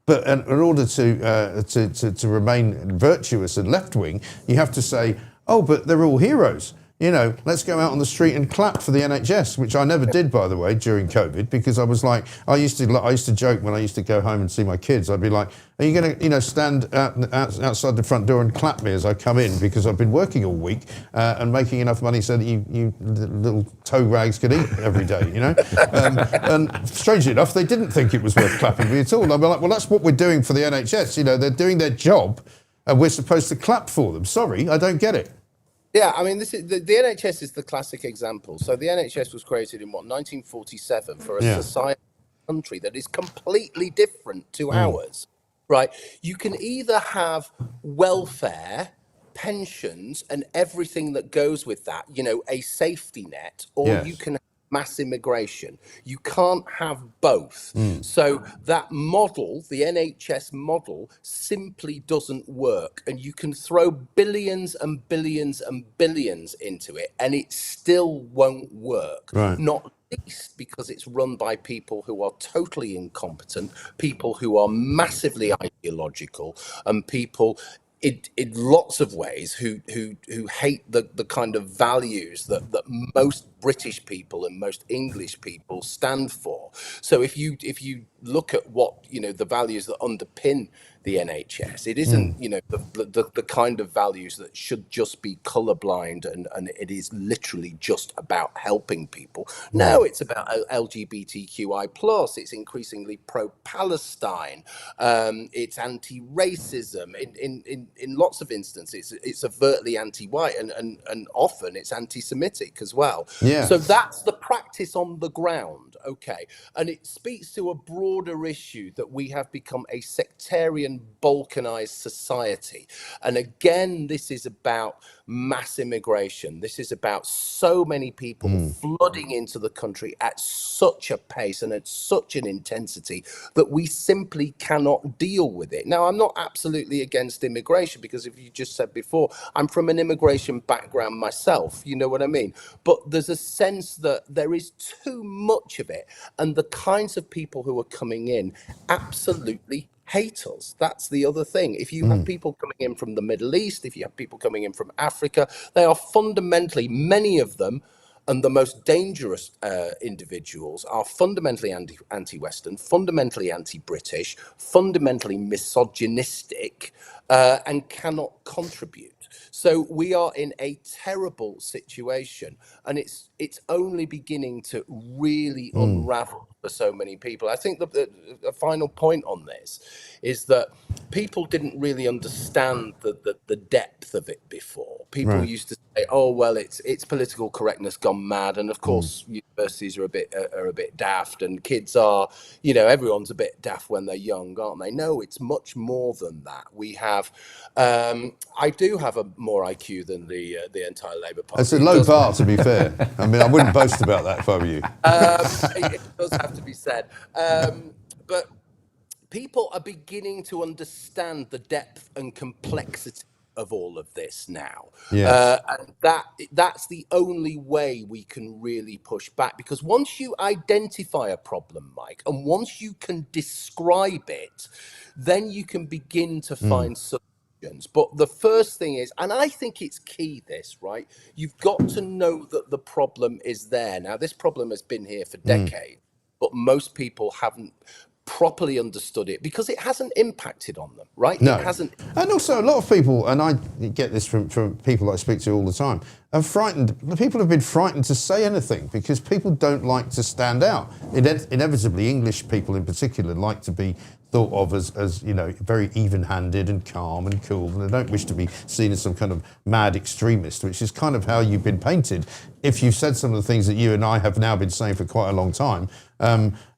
But in order to remain virtuous and left-wing, you have to say, oh, but they're all heroes. Let's go out on the street and clap for the NHS, which I never did, by the way, during COVID, because I was like, I used to joke when I used to go home and see my kids. I'd be like, are you going to, stand outside the front door and clap me as I come in, because I've been working all week and making enough money so that you little toe rags could eat every day, and strangely enough, they didn't think it was worth clapping me at all. And I'd be like, well, that's what we're doing for the NHS. They're doing their job, and we're supposed to clap for them. Sorry, I don't get it. Yeah, I mean, this is the NHS is the classic example. So the NHS was created in 1947 for a society country that is completely different to ours, right? You can either have welfare, pensions, and everything that goes with that, a safety net, or you can have mass immigration. You can't have both. So that model, the NHS model, simply doesn't work. And you can throw billions and billions and billions into it, and it still won't work. Not least because it's run by people who are totally incompetent, people who are massively ideological, and people in lots of ways who hate the kind of values that most British people and most English people stand for. So if you look at what, you know, the values that underpin the NHS, it isn't, you know, the kind of values that should just be colourblind and it is literally just about helping people. No, it's about LGBTQI plus. It's increasingly pro-Palestine. It's anti-racism. In lots of instances, it's overtly anti-white, and often it's anti-Semitic as well. Yeah. So that's the practice on the ground, okay? And it speaks to a broader issue that we have become a sectarian, balkanized society. And again, this is about mass immigration. This is about so many people flooding into the country at such a pace and at such an intensity that we simply cannot deal with it. Now, I'm not absolutely against immigration, because if you just said before, I'm from an immigration background myself, you know what I mean? But there's a sense that there is too much of it, and the kinds of people who are coming in absolutely hate us. That's the other thing. If you have people coming in from the Middle East, if you have people coming in from Africa, they are fundamentally, many of them, and the most dangerous individuals are fundamentally anti-Western, fundamentally anti-British, fundamentally misogynistic, and cannot contribute. So we are in a terrible situation, and it's only beginning to really unravel for so many people. I think the final point on this is that people didn't really understand the depth of it before. People used to say, "Oh well, it's political correctness gone mad," and of course universities are a bit daft, and kids are, you know, everyone's a bit daft when they're young, aren't they? No, it's much more than that. We have, I do have a more IQ than the entire Labour Party. It's a low bar, to be fair. I mean, I wouldn't boast about that if I were you. It does have to be said, but people are beginning to understand the depth and complexity of all of this now. Yes. And that's the only way we can really push back, because once you identify a problem, Mike, and once you can describe it, then you can begin to find solutions. But the first thing is, and I think it's key, this, right? You've got to know that the problem is there. Now, this problem has been here for decades, but most people haven't properly understood it because it hasn't impacted on them, right? No. It hasn't. And also a lot of people, and I get this from people I speak to all the time, are frightened. People have been frightened to say anything because people don't like to stand out. Inevitably, English people in particular like to be thought of as you know, very even-handed and calm and cool, and they don't wish to be seen as some kind of mad extremist, which is kind of how you've been painted. If you've said some of the things that you and I have now been saying for quite a long time,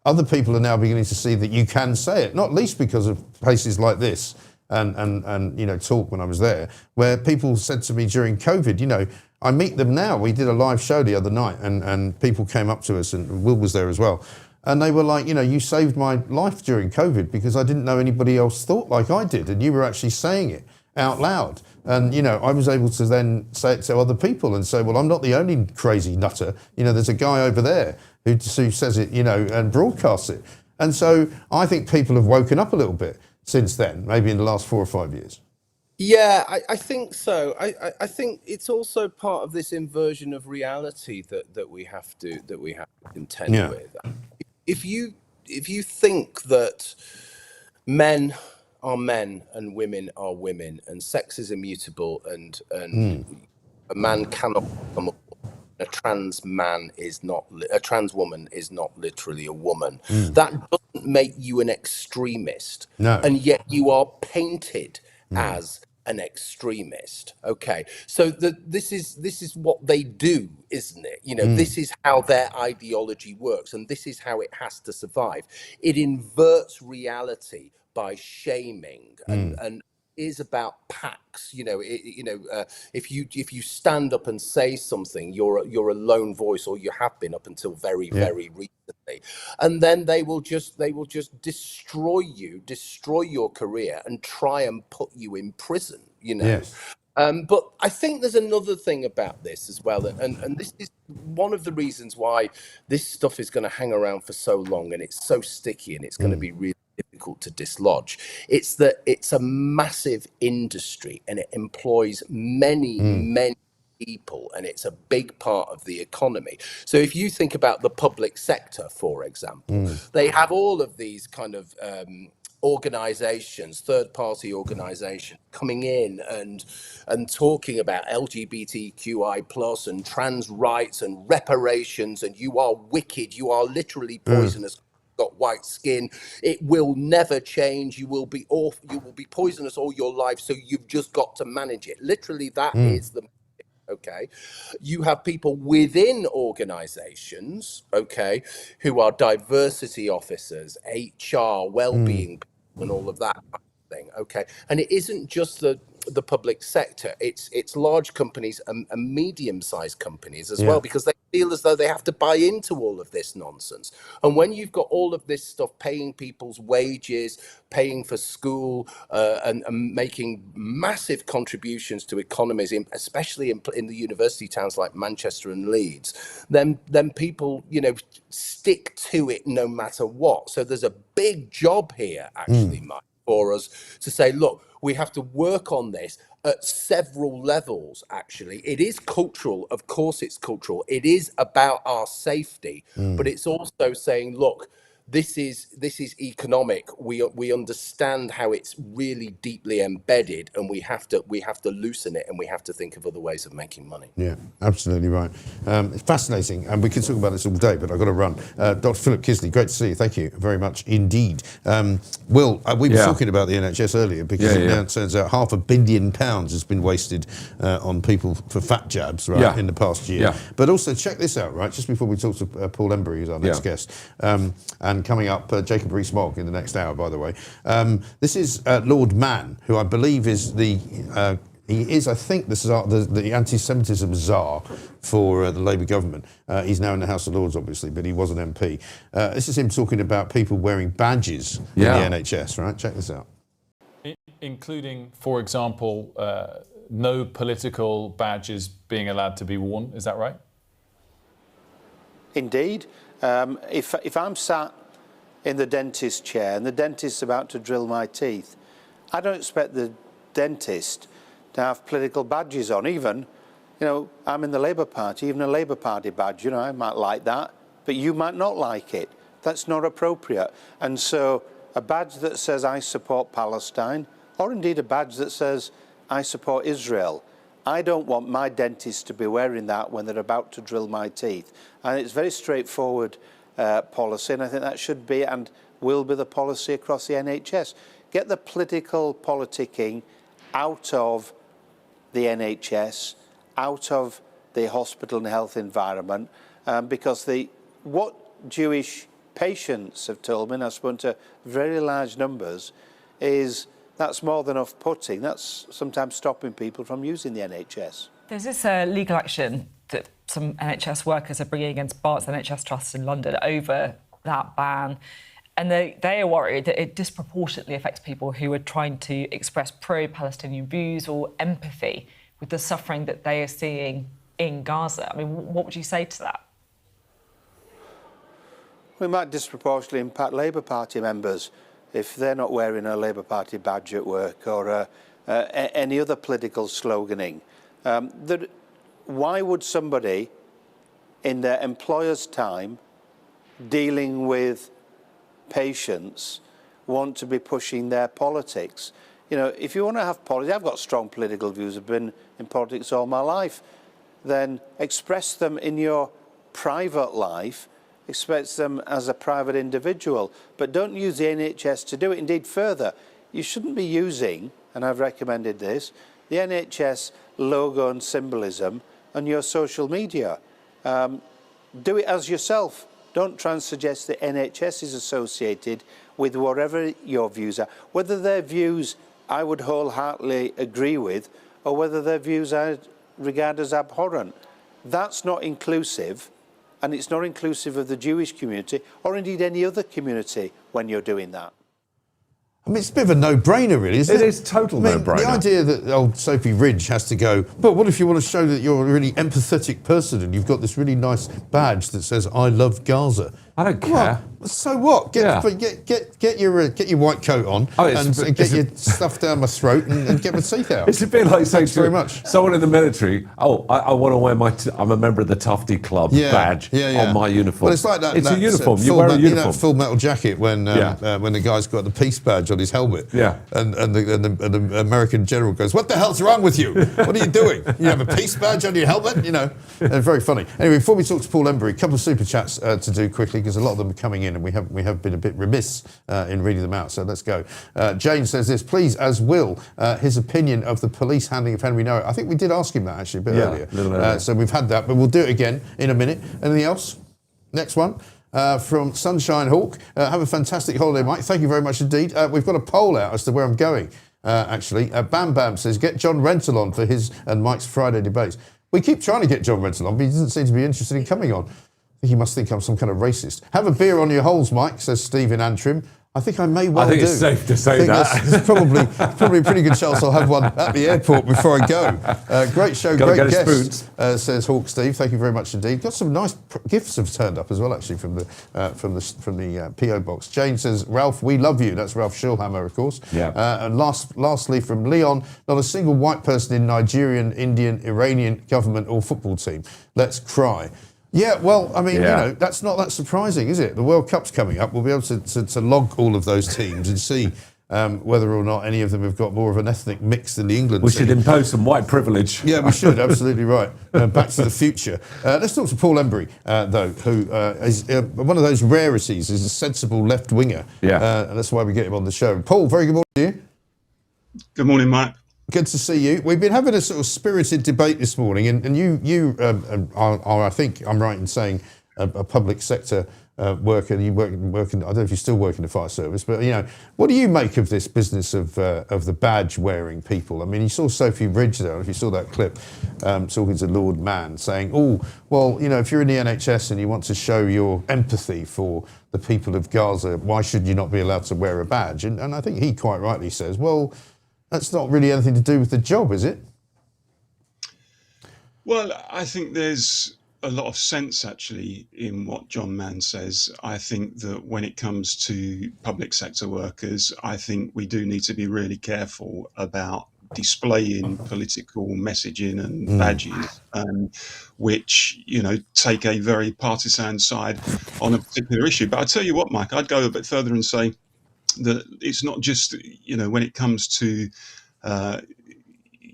other people are now beginning to see that you can say it, not least because of places like this and you know, Talk when I was there, where people said to me during COVID, you know, I meet them now. We did a live show the other night and people came up to us, and Will was there as well. And they were like, you know, you saved my life during COVID because I didn't know anybody else thought like I did. And you were actually saying it out loud. And, you know, I was able to then say it to other people and say, well, I'm not the only crazy nutter. You know, there's a guy over there who says it, you know, and broadcasts it. And so I think people have woken up a little bit since then, maybe in the last 4 or 5 years. Yeah, I think so. I think it's also part of this inversion of reality that we have to contend with. If you think that men are men and women are women and sex is immutable and a man cannot become a trans man is not a trans woman is not literally a woman, that doesn't make you an extremist. No. And yet you are painted as an extremist. Okay, so this is what they do, isn't it? You know, this is how their ideology works, and this is how it has to survive. It inverts reality by shaming and is about packs. You know, if you stand up and say something, you're a lone voice, or you have been up until very recently, and then they will just destroy your career and try and put you in prison. You know. Yes. But I think there's another thing about this as well, and this is one of the reasons why this stuff is going to hang around for so long, and it's so sticky, and it's going to be really difficult to dislodge. It's that it's a massive industry, and it employs many people, and it's a big part of the economy. So if you think about the public sector, for example, they have all of these kind of organizations, third-party organizations coming in and talking about LGBTQI plus and trans rights and reparations, and you are wicked, you are literally poisonous, got white skin, it will never change, you will be poisonous all your life, so you've just got to manage it. Literally, that is the okay. You have people within organizations, okay, who are diversity officers, HR, well-being, and all of that kind of thing, okay. And it isn't just the public sector, it's large companies and medium-sized companies as well, because they feel as though they have to buy into all of this nonsense. And when you've got all of this stuff, paying people's wages, paying for school, and making massive contributions to economies, especially in the university towns like Manchester and Leeds, then people, you know, stick to it no matter what. So there's a big job here, actually, Mike, for us to say, look, we have to work on this at several levels, actually. It is cultural. Of course, it's cultural. It is about our safety, but it's also saying, look, this is economic. We understand how it's really deeply embedded, and we have to loosen it, and we have to think of other ways of making money. Yeah, absolutely right. It's fascinating, and we could talk about this all day, but I've got to run. Dr. Philip Kisley, great to see you. Thank you very much indeed. Will, we were talking about the NHS earlier, because it now turns out £500 million has been wasted on people for fat jabs, right, in the past year. Yeah. But also, check this out, right, just before we talk to Paul Embry, who's our next guest, and coming up, Jacob Rees-Mogg in the next hour, by the way. This is Lord Mann, who I believe is he is, I think, the anti-Semitism czar for the Labour government. He's now in the House of Lords, obviously, but he was an MP. This is him talking about people wearing badges in the NHS, right? Check this out. Including, for example, no political badges being allowed to be worn. Is that right? Indeed. If I'm sat in the dentist chair and the dentist's about to drill my teeth, I don't expect the dentist to have political badges on. Even, you know, I'm in the Labour Party, even a Labour Party badge, you know, I might like that, but you might not like it. That's not appropriate. And so a badge that says I support Palestine, or indeed a badge that says I support Israel, I don't want my dentist to be wearing that when they're about to drill my teeth. And it's very straightforward policy, and I think that should be and will be the policy across the NHS. Get the political politicking out of the NHS, out of the hospital and health environment, because what Jewish patients have told me, and I've spoken to very large numbers, is that's more than off-putting. That's sometimes stopping people from using the NHS. There's this legal action that some NHS workers are bringing against Bart's NHS Trust in London over that ban. And they are worried that it disproportionately affects people who are trying to express pro-Palestinian views or empathy with the suffering that they are seeing in Gaza. I mean, what would you say to that? We might disproportionately impact Labour Party members if they're not wearing a Labour Party badge at work, or any other political sloganing. Why would somebody in their employer's time dealing with patients want to be pushing their politics? You know, if you want to have politics, I've got strong political views, I've been in politics all my life, then express them in your private life, express them as a private individual, but don't use the NHS to do it. Indeed, further, you shouldn't be using, and I've recommended this, the NHS logo and symbolism on your social media. Do it as yourself. Don't try and suggest that NHS is associated with whatever your views are. Whether their views I would wholeheartedly agree with, or whether their views I regard as abhorrent. That's not inclusive, and it's not inclusive of the Jewish community, or indeed any other community, when you're doing that. I mean, it's a bit of a no-brainer, really, isn't it? It is total no-brainer. The idea that old Sophie Ridge has to go, but what if you want to show that you're a really empathetic person and you've got this really nice badge that says, I love Gaza? I don't care. Well, so what? Get your white coat on and get your stuff down my throat and get my teeth out. It's a bit like saying very much. Someone in the military, I want to wear I'm a member of the Tufty Club badge on my uniform. Well, it's like that. It's a uniform. You Full wear a uniform. You know, Full Metal Jacket when the guy's got the peace badge on his helmet. Yeah. And the American general goes, "What the hell's wrong with you? What are you doing? You have a peace badge on your helmet?" You know, and very funny. Anyway, before we talk to Paul Embry, a couple of super chats to do quickly because a lot of them are coming in and we have been a bit remiss in reading them out. So let's go. Jane says this, please, as Will, his opinion of the police handling of Henry Noah. I think we did ask him that actually a bit earlier. So we've had that, but we'll do it again in a minute. Anything else? Next one. From Sunshine Hawk. Have a fantastic holiday, Mike. Thank you very much indeed. We've got a poll out as to where I'm going, actually. Bam Bam says, get John Rentoul on for his and Mike's Friday debates. We keep trying to get John Rentoul on, but he doesn't seem to be interested in coming on. I think he must think I'm some kind of racist. Have a beer on your holes, Mike, says Steve in Antrim. I think I may well do. I think it's safe to say that. There's probably a pretty good chance I'll have one at the airport before I go. Great show, great guest, says Hawk Steve. Thank you very much indeed. Got some nice gifts have turned up as well, actually, from the PO box. Jane says, Ralph, we love you. That's Ralph Schulhammer, of course. Yeah. And lastly, from Leon, not a single white person in Nigerian, Indian, Iranian government or football team. Let's cry. Yeah, well, I mean, you know, that's not that surprising, is it? The World Cup's coming up. We'll be able to log all of those teams and see whether or not any of them have got more of an ethnic mix than the England We team. should impose some white privilege. Yeah, we should, absolutely right. Back to the future. Let's talk to Paul Embry, though, who is one of those rarities, is a sensible left-winger. Yeah. And that's why we get him on the show. Paul, very good morning to you. Good morning, Mike. Good to see you. We've been having a sort of spirited debate this morning, and you are, I think I'm right in saying, a public sector worker. You work in, I don't know if you still work in the fire service, but you know, what do you make of this business of the badge wearing people? I mean, you saw Sophie Ridge there, if you saw that clip, talking to Lord Mann, saying, "Oh, well, you know, if you're in the NHS and you want to show your empathy for the people of Gaza, why should you not be allowed to wear a badge?" And I think he quite rightly says, well, that's not really anything to do with the job, is it? Well, I think there's a lot of sense actually in what John Mann says. I think that when it comes to public sector workers, I think we do need to be really careful about displaying political messaging and badges, which, you know, take a very partisan side on a particular issue. But I tell you what, Mike, I'd go a bit further and say that it's not just, you know, when it comes to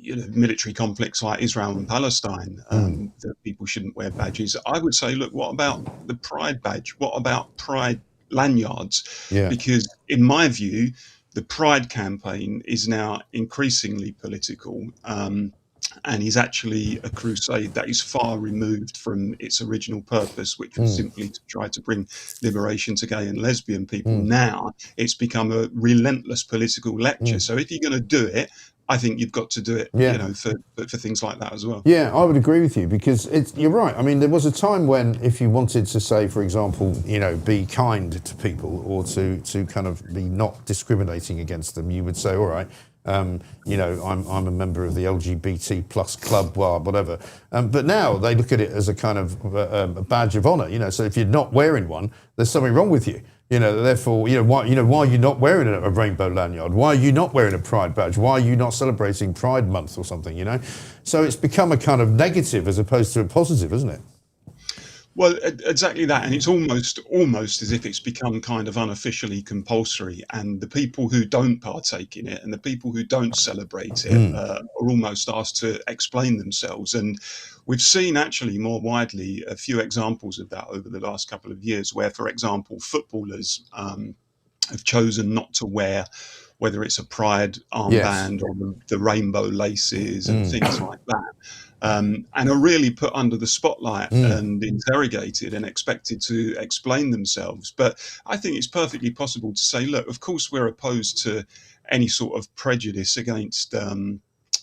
you know, military conflicts like Israel and Palestine, that people shouldn't wear badges. I would say, look, what about the Pride badge? What about Pride lanyards? Yeah. Because in my view, the Pride campaign is now increasingly political, and is actually a crusade that is far removed from its original purpose, which was simply to try to bring liberation to gay and lesbian people. Now it's become a relentless political lecture. So if you're going to do it, I think you've got to do it, you know, for things like that as well. Yeah, I would agree with you because you're right. I mean, there was a time when if you wanted to say, for example, you know, be kind to people or to kind of be not discriminating against them, you would say, all right, you know, I'm a member of the LGBT plus club, blah, whatever. But now they look at it as a kind of a badge of honour, you know. So if you're not wearing one, there's something wrong with you. You know, therefore, why are you not wearing a rainbow lanyard? Why are you not wearing a Pride badge? Why are you not celebrating Pride Month or something, you know? So it's become a kind of negative as opposed to a positive, isn't it? Well, exactly that. And it's almost as if it's become kind of unofficially compulsory. And the people who don't partake in it and the people who don't celebrate it are almost asked to explain themselves. And we've seen actually more widely a few examples of that over the last couple of years where, for example, footballers have chosen not to wear, whether it's a Pride armband or the rainbow laces and things like that. And are really put under the spotlight and interrogated and expected to explain themselves. But I think it's perfectly possible to say, look, of course we're opposed to any sort of prejudice against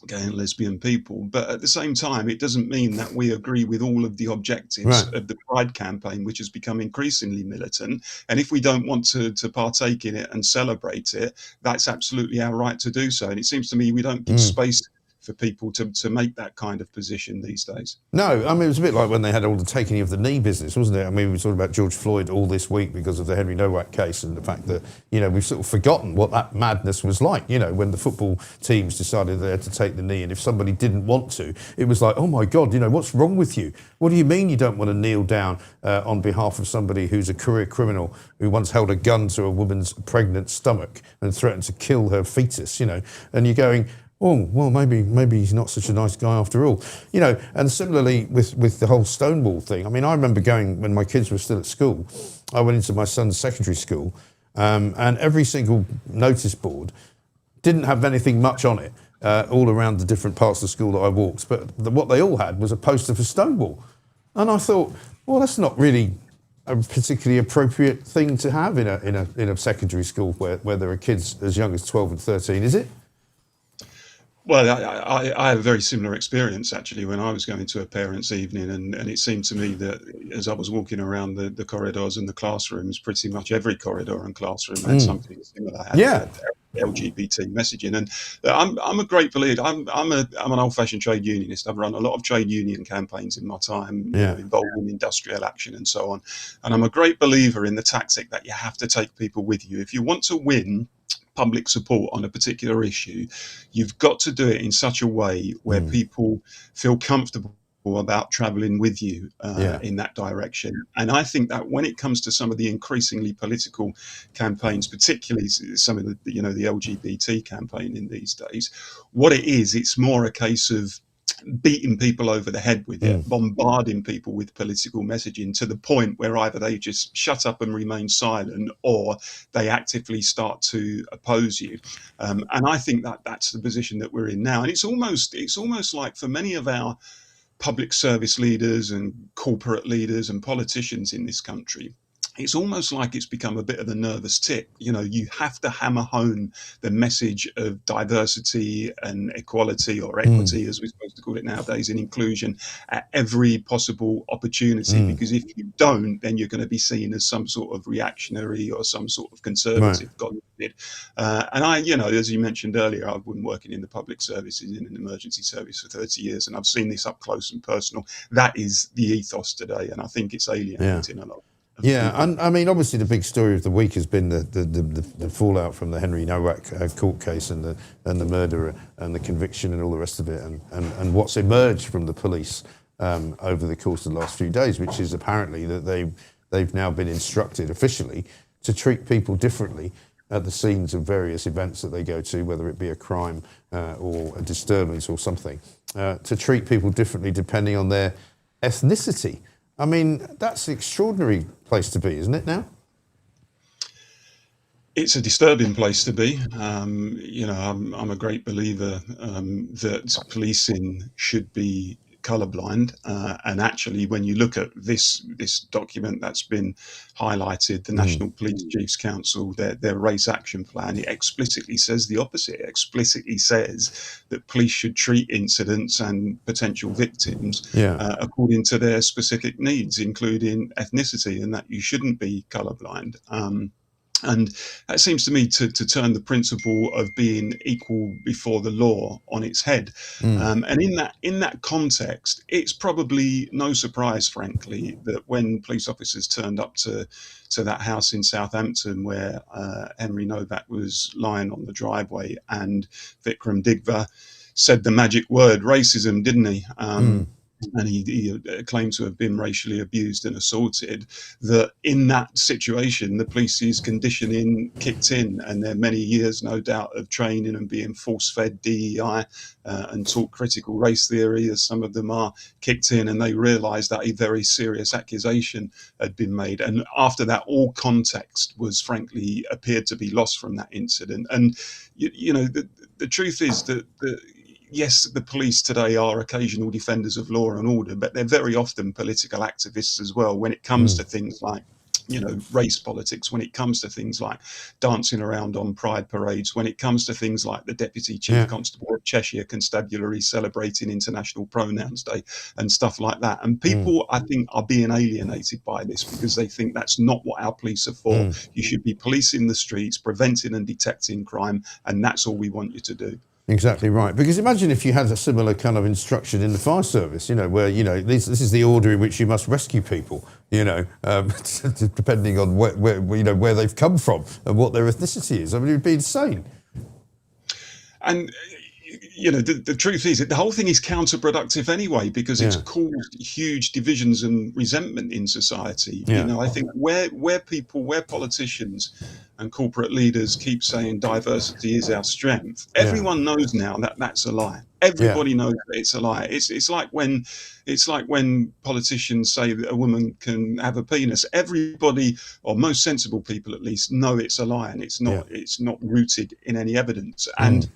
gay and lesbian people, but at the same time it doesn't mean that we agree with all of the objectives of the Pride campaign, which has become increasingly militant. And if we don't want to partake in it and celebrate it, that's absolutely our right to do so. And it seems to me we don't give space for people to make that kind of position these days. No, I mean, it was a bit like when they had all the taking of the knee business, wasn't it? I mean, we were talking about George Floyd all this week because of the Henry Nowak case and the fact that, we've sort of forgotten what that madness was like, when the football teams decided they had to take the knee, and if somebody didn't want to, it was like, oh my God, what's wrong with you? What do you mean you don't want to kneel down on behalf of somebody who's a career criminal who once held a gun to a woman's pregnant stomach and threatened to kill her fetus, And you're going, oh, well, maybe he's not such a nice guy after all. And similarly with the whole Stonewall thing. I mean, I remember going, when my kids were still at school, I went into my son's secondary school, and every single notice board didn't have anything much on it, all around the different parts of the school that I walked. But what they all had was a poster for Stonewall. And I thought, well, that's not really a particularly appropriate thing to have in a secondary school where there are kids as young as 12 and 13, is it? Well, I had a very similar experience actually when I was going to a parents' evening, and it seemed to me that as I was walking around the corridors and the classrooms, pretty much every corridor and classroom had something similar. Had LGBT messaging, and I'm a great believer. I'm an old-fashioned trade unionist. I've run a lot of trade union campaigns in my time, involved in industrial action and so on. And I'm a great believer in the tactic that you have to take people with you if you want to win public support on a particular issue. You've got to do it in such a way where people feel comfortable about traveling with you in that direction. And I think that when it comes to some of the increasingly political campaigns, particularly some of the LGBT campaign in these days, what it is, it's more a case of beating people over the head with it, bombarding people with political messaging to the point where either they just shut up and remain silent, or they actively start to oppose you. And I think that that's the position that we're in now. And it's almost like for many of our public service leaders and corporate leaders and politicians in this country, it's almost like it's become a bit of a nervous tick. You have to hammer home the message of diversity and equality, or equity as we're supposed to call it nowadays, and inclusion at every possible opportunity, because if you don't, then you're going to be seen as some sort of reactionary or some sort of conservative. And I, as you mentioned earlier, I've been working in the public services, in an emergency service for 30 years, and I've seen this up close and personal. That is the ethos today, and I think it's alienating a lot. And I mean, obviously, the big story of the week has been the fallout from the Henry Nowak court case and the murder and the conviction and all the rest of it, and what's emerged from the police over the course of the last few days, which is apparently that they've now been instructed officially to treat people differently at the scenes of various events that they go to, whether it be a crime or a disturbance or something, to treat people differently depending on their ethnicity. I mean, that's an extraordinary place to be, isn't it now? It's a disturbing place to be. I'm a great believer that policing should be colourblind. And actually, when you look at this document that's been highlighted, the National Police Chiefs Council, their race action plan, it explicitly says the opposite. It explicitly says that police should treat incidents and potential victims according to their specific needs, including ethnicity, and that you shouldn't be colourblind. And that seems to me to turn the principle of being equal before the law on its head. And in that context, it's probably no surprise, frankly, that when police officers turned up to that house in Southampton where Henry Nowak was lying on the driveway, and Vikram Digva said the magic word racism, didn't he? And he claimed to have been racially abused and assaulted, that in that situation, the police's conditioning kicked in, and there are many years, no doubt, of training and being force-fed DEI and taught critical race theory, as some of them are, kicked in, and they realised that a very serious accusation had been made. And after that, all context was frankly appeared to be lost from that incident. And, the truth is that yes, the police today are occasional defenders of law and order, but they're very often political activists as well when it comes to things like, race politics, when it comes to things like dancing around on pride parades, when it comes to things like the Deputy Chief Constable of Cheshire Constabulary celebrating International Pronouns Day and stuff like that. And people, I think, are being alienated by this because they think that's not what our police are for. You should be policing the streets, preventing and detecting crime, and that's all we want you to do. Exactly right. Because imagine if you had a similar kind of instruction in the fire service, where, this is the order in which you must rescue people, depending on where they've come from and what their ethnicity is. I mean, it would be insane. And the truth is that the whole thing is counterproductive anyway, because it's caused huge divisions and resentment in society. I think where politicians and corporate leaders keep saying diversity is our strength, everyone knows now that that's a lie. Everybody knows that it's a lie. It's like when politicians say that a woman can have a penis. Everybody, or most sensible people at least, know it's a lie, and it's not rooted in any evidence. And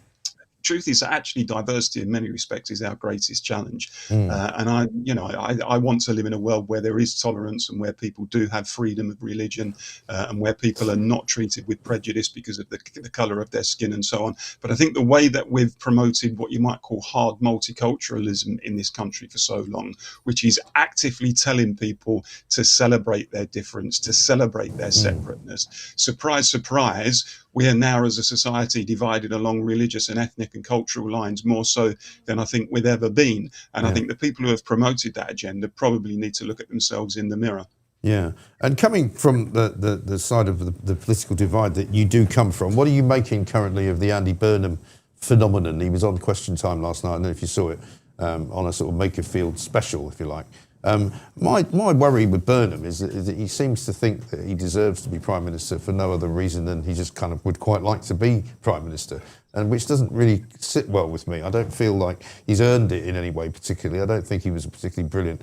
truth is that actually diversity in many respects is our greatest challenge. And I want to live in a world where there is tolerance and where people do have freedom of religion, and where people are not treated with prejudice because of the color of their skin and so on. But I think the way that we've promoted what you might call hard multiculturalism in this country for so long, which is actively telling people to celebrate their difference, to celebrate their separateness. Surprise, surprise, we are now as a society divided along religious and ethnic and cultural lines more so than I think we've ever been. And I think the people who have promoted that agenda probably need to look at themselves in the mirror. Yeah. And coming from the side of the political divide that you do come from, what are you making currently of the Andy Burnham phenomenon? He was on Question Time last night, I don't know if you saw it, on a sort of Makerfield special, if you like. My worry with Burnham is that he seems to think that he deserves to be Prime Minister for no other reason than he just kind of would quite like to be Prime Minister, and which doesn't really sit well with me. I don't feel like he's earned it in any way particularly. I don't think he was a particularly brilliant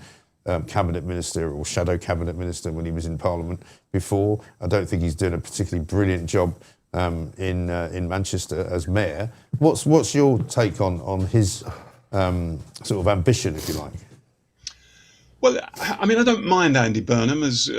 cabinet minister or shadow cabinet minister when he was in Parliament before. I don't think he's doing a particularly brilliant job in Manchester as mayor. What's your take on his sort of ambition, if you like? Well, I mean, I don't mind Andy Burnham as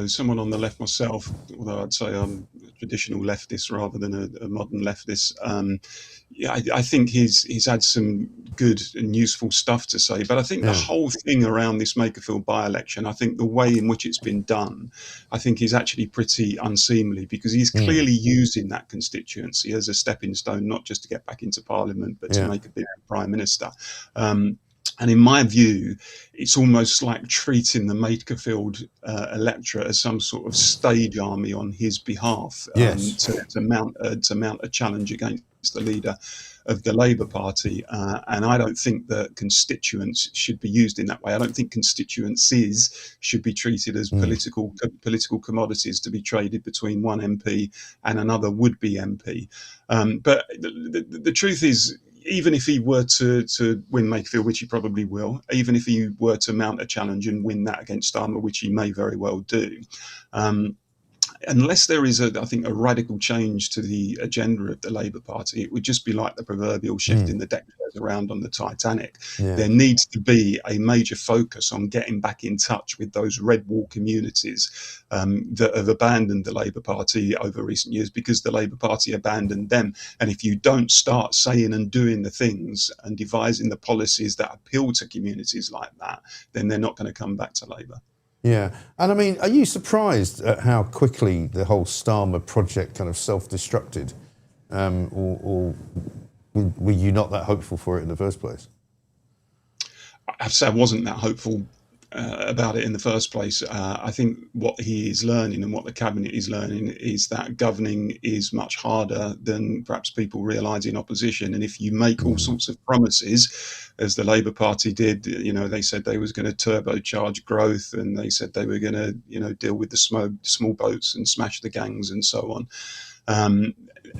someone on the left myself, although I'd say I'm a traditional leftist rather than a modern leftist. I think he's had some good and useful stuff to say, but I think the whole thing around this Makerfield by-election, I think the way in which it's been done, I think is actually pretty unseemly, because he's clearly using that constituency as a stepping stone, not just to get back into Parliament, but to make a big Prime Minister. And in my view, it's almost like treating the Makerfield electorate as some sort of stage army on his behalf, to mount a challenge against the leader of the Labour Party. And I don't think that constituents should be used in that way. I don't think constituencies should be treated as political commodities to be traded between one MP and another would-be MP. But the truth is, even if he were to win Makerfield, which he probably will, even if he were to mount a challenge and win that against Starmer, which he may very well do, unless there is, I think, a radical change to the agenda of the Labour Party, it would just be like the proverbial shift in the deck chairs around on the Titanic. There needs to be a major focus on getting back in touch with those red wall communities that have abandoned the Labour Party over recent years because the Labour Party abandoned them. And if you don't start saying and doing the things and devising the policies that appeal to communities like that, then they're not going to come back to Labour. Yeah, and I mean, are you surprised at how quickly the whole Starmer project kind of self-destructed, or were you not that hopeful for it in the first place? I have to say I wasn't that hopeful about it in the first place. I think what he is learning and what the cabinet is learning is that governing is much harder than perhaps people realise in opposition. And if you make all sorts of promises, as the Labour Party did, they said they was going to turbocharge growth, and they said they were going to, deal with the small boats and smash the gangs and so on.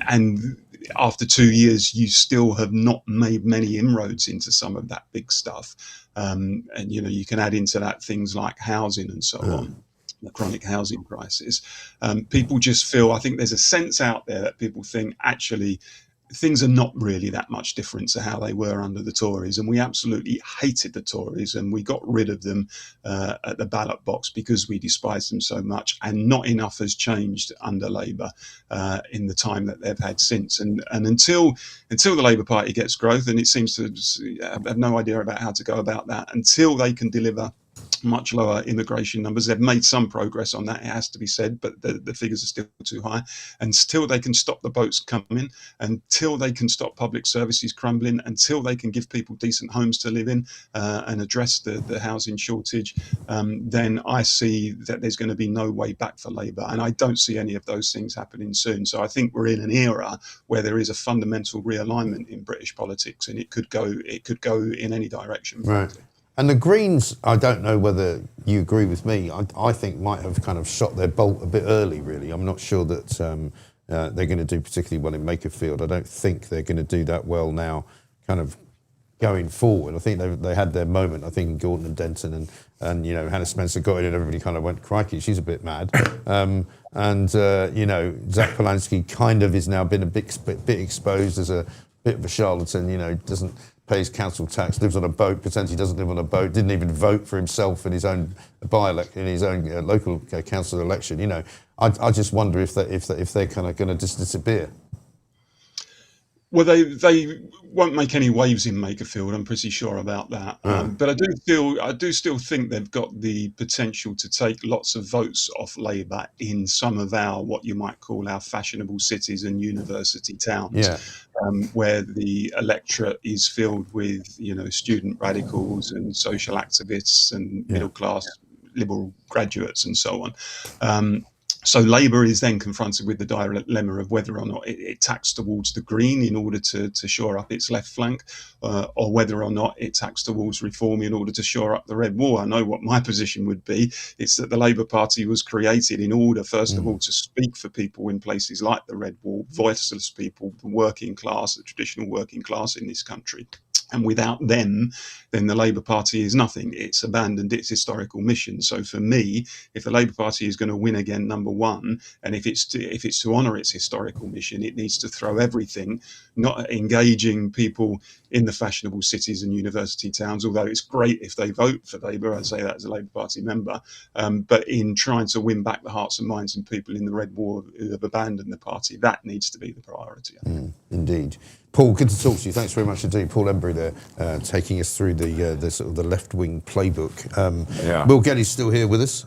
And after 2 years, you still have not made many inroads into some of that big stuff. And, you can add into that things like housing and so on, the chronic housing crisis. People just feel, I think there's a sense out there that people think actually things are not really that much different to how they were under the Tories. And we absolutely hated the Tories, and we got rid of them at the ballot box because we despised them so much, and not enough has changed under Labour in the time that they've had since. And until the Labour Party gets growth, and it seems to have no idea about how to go about that, until they can deliver much lower immigration numbers. They've made some progress on that, it has to be said, but the figures are still too high. Until they can stop the boats coming, until they can stop public services crumbling, until they can give people decent homes to live in and address the housing shortage, then I see that there's going to be no way back for Labour. And I don't see any of those things happening soon. So I think we're in an era where there is a fundamental realignment in British politics, and it could go in any direction. Right. And the Greens, I don't know whether you agree with me, I think might have kind of shot their bolt a bit early, really. I'm not sure that they're going to do particularly well in Makerfield. I don't think they're going to do that well now, kind of going forward. I think they had their moment, I think, in Gordon and Denton, and you know, Hannah Spencer got in and everybody kind of went, crikey, she's a bit mad. You know, Zach Polanski kind of is now been a bit exposed as a bit of a charlatan, you know, doesn't pay his council tax, lives on a boat, pretends he doesn't live on a boat, didn't even vote for himself in his own local council election. You know, I just wonder if they're kind of going to just disappear. Well, they won't make any waves in Makerfield. I'm pretty sure about that. But I do still think they've got the potential to take lots of votes off Labour in some of our, what you might call, our fashionable cities and university towns, where the electorate is filled with, you know, student radicals and social activists and middle class liberal graduates and so on. So Labour is then confronted with the dilemma of whether or not it tacks towards the Green in order to shore up its left flank, or whether or not it tacks towards Reform in order to shore up the Red Wall. I know what my position would be. It's that the Labour Party was created in order, first of all, to speak for people in places like the Red Wall, voiceless people, the working class, the traditional working class in this country. And without them, then the Labour Party is nothing. It's abandoned its historical mission. So for me, if the Labour Party is going to win again, number one, and if it's to honour its historical mission, it needs to throw everything, not engaging people in the fashionable cities and university towns, although it's great if they vote for Labour. I say that as a Labour Party member. But in trying to win back the hearts and minds of people in the Red Wall who have abandoned the party, that needs to be the priority. Indeed. Paul, good to talk to you. Thanks very much indeed. Paul Embry there, taking us through the sort of the left-wing playbook. Will Getty's still here with us.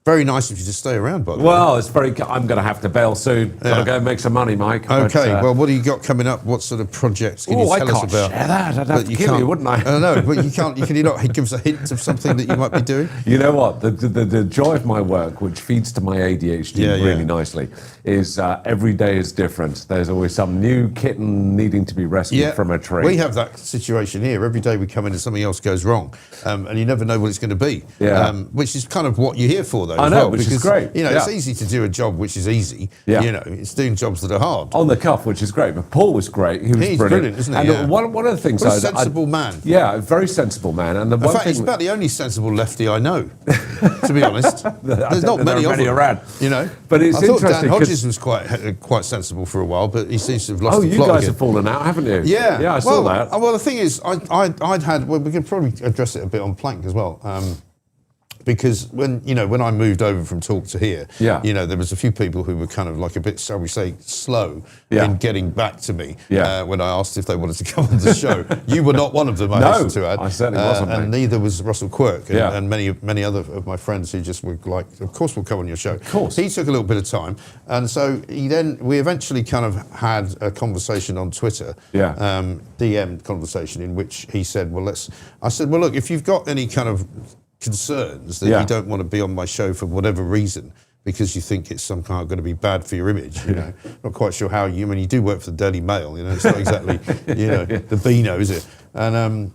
Very nice of you to stay around, by the way. Well, it's very. I'm going to have to bail soon. Got to go and make some money, Mike. Okay. Well, what do you got coming up? What sort of projects can you tell us about? Share that. I'd have to kill you, wouldn't I? I know, but you can't. Can you not give us a hint of something that you might be doing? You know what? The joy of my work, which feeds to my ADHD really nicely, is every day is different. There's always some new kitten needing to be rescued from a tree. We have that situation here. Every day we come in and something else goes wrong, and you never know what it's going to be. Which is kind of what you're here for, though. I know, which is great. You know, it's easy to do a job which is easy. You know, it's doing jobs that are hard. On the cuff, which is great. But Paul was great. He's brilliant, isn't he? And one of the things, a sensible man. Yeah, a very sensible man. And in fact, he's about the only sensible lefty I know. To be honest, there's not many of them around. You know, but it's interesting. interesting. Dan Hodges was quite sensible for a while, but he seems to have lost the plot. Oh, you guys again. have fallen out, haven't you? Yeah, I saw that. Well, the thing is, I'd had. Well, we could probably address it a bit on Plank as well. Because when I moved over from Talk to here, you know, there was a few people who were kind of like a bit, shall we say, slow in getting back to me when I asked if they wanted to come on the show. You were not one of them. I listened to, I certainly wasn't, and neither was Russell Quirk and many other of my friends who just were like, of course we'll come on your show. Of course. He took a little bit of time, and so we eventually kind of had a conversation on Twitter, DM conversation in which he said, I said, look, if you've got any kind of concerns that you don't want to be on my show for whatever reason because you think it's somehow going to be bad for your image, you know. Not quite sure how you do work for the Daily Mail, you know, it's not exactly, you know, the Beano, is it? And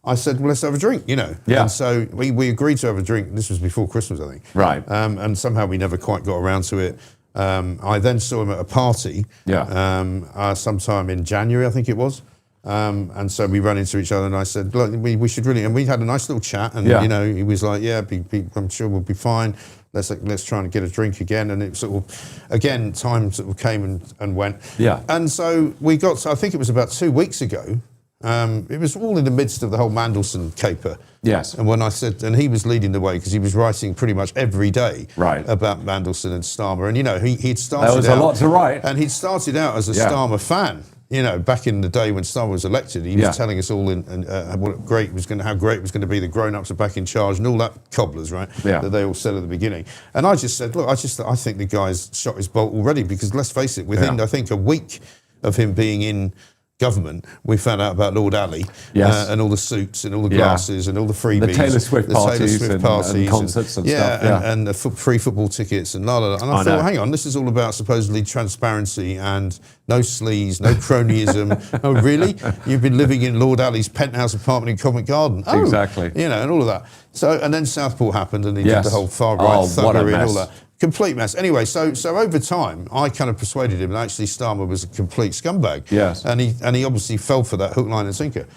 I said, well, let's have a drink, you know. And so we agreed to have a drink. This was before Christmas, I think. Right. And somehow we never quite got around to it. I then saw him at a party sometime in January, I think it was. And so we ran into each other, and I said, look, we should really, and we had a nice little chat, and you know, he was like, I'm sure we'll be fine. Let's try and get a drink again. And it sort of, again, time sort of came and went. And so we got, I think it was about 2 weeks ago. It was all in the midst of the whole Mandelson caper. Yes. And when I said, and he was leading the way because he was writing pretty much every day about Mandelson and Starmer. And, you know, he'd started out. There was a lot to write. And he'd started out as a Starmer fan. You know, back in the day when Starmer was elected, he was telling us all how great it was going to be. The grown-ups are back in charge and all that cobblers, right? That they all said at the beginning. And I just said, look, I think the guy's shot his bolt already, because let's face it, within I think a week of him being in government, we found out about Lord Ali and all the suits and all the glasses and all the freebies, the Taylor Swift parties and concerts and stuff, and the free football tickets and la la la. And I thought, well, hang on, this is all about supposedly transparency and no sleaze, no cronyism. Oh, really? You've been living in Lord Ali's penthouse apartment in Covent Garden? Oh, exactly. You know, and all of that. So, and then Southport happened, and he did the whole far right thuggery and all that. Complete mess. Anyway, so over time, I kind of persuaded him that actually Starmer was a complete scumbag. Yes. And he obviously fell for that hook, line and sinker.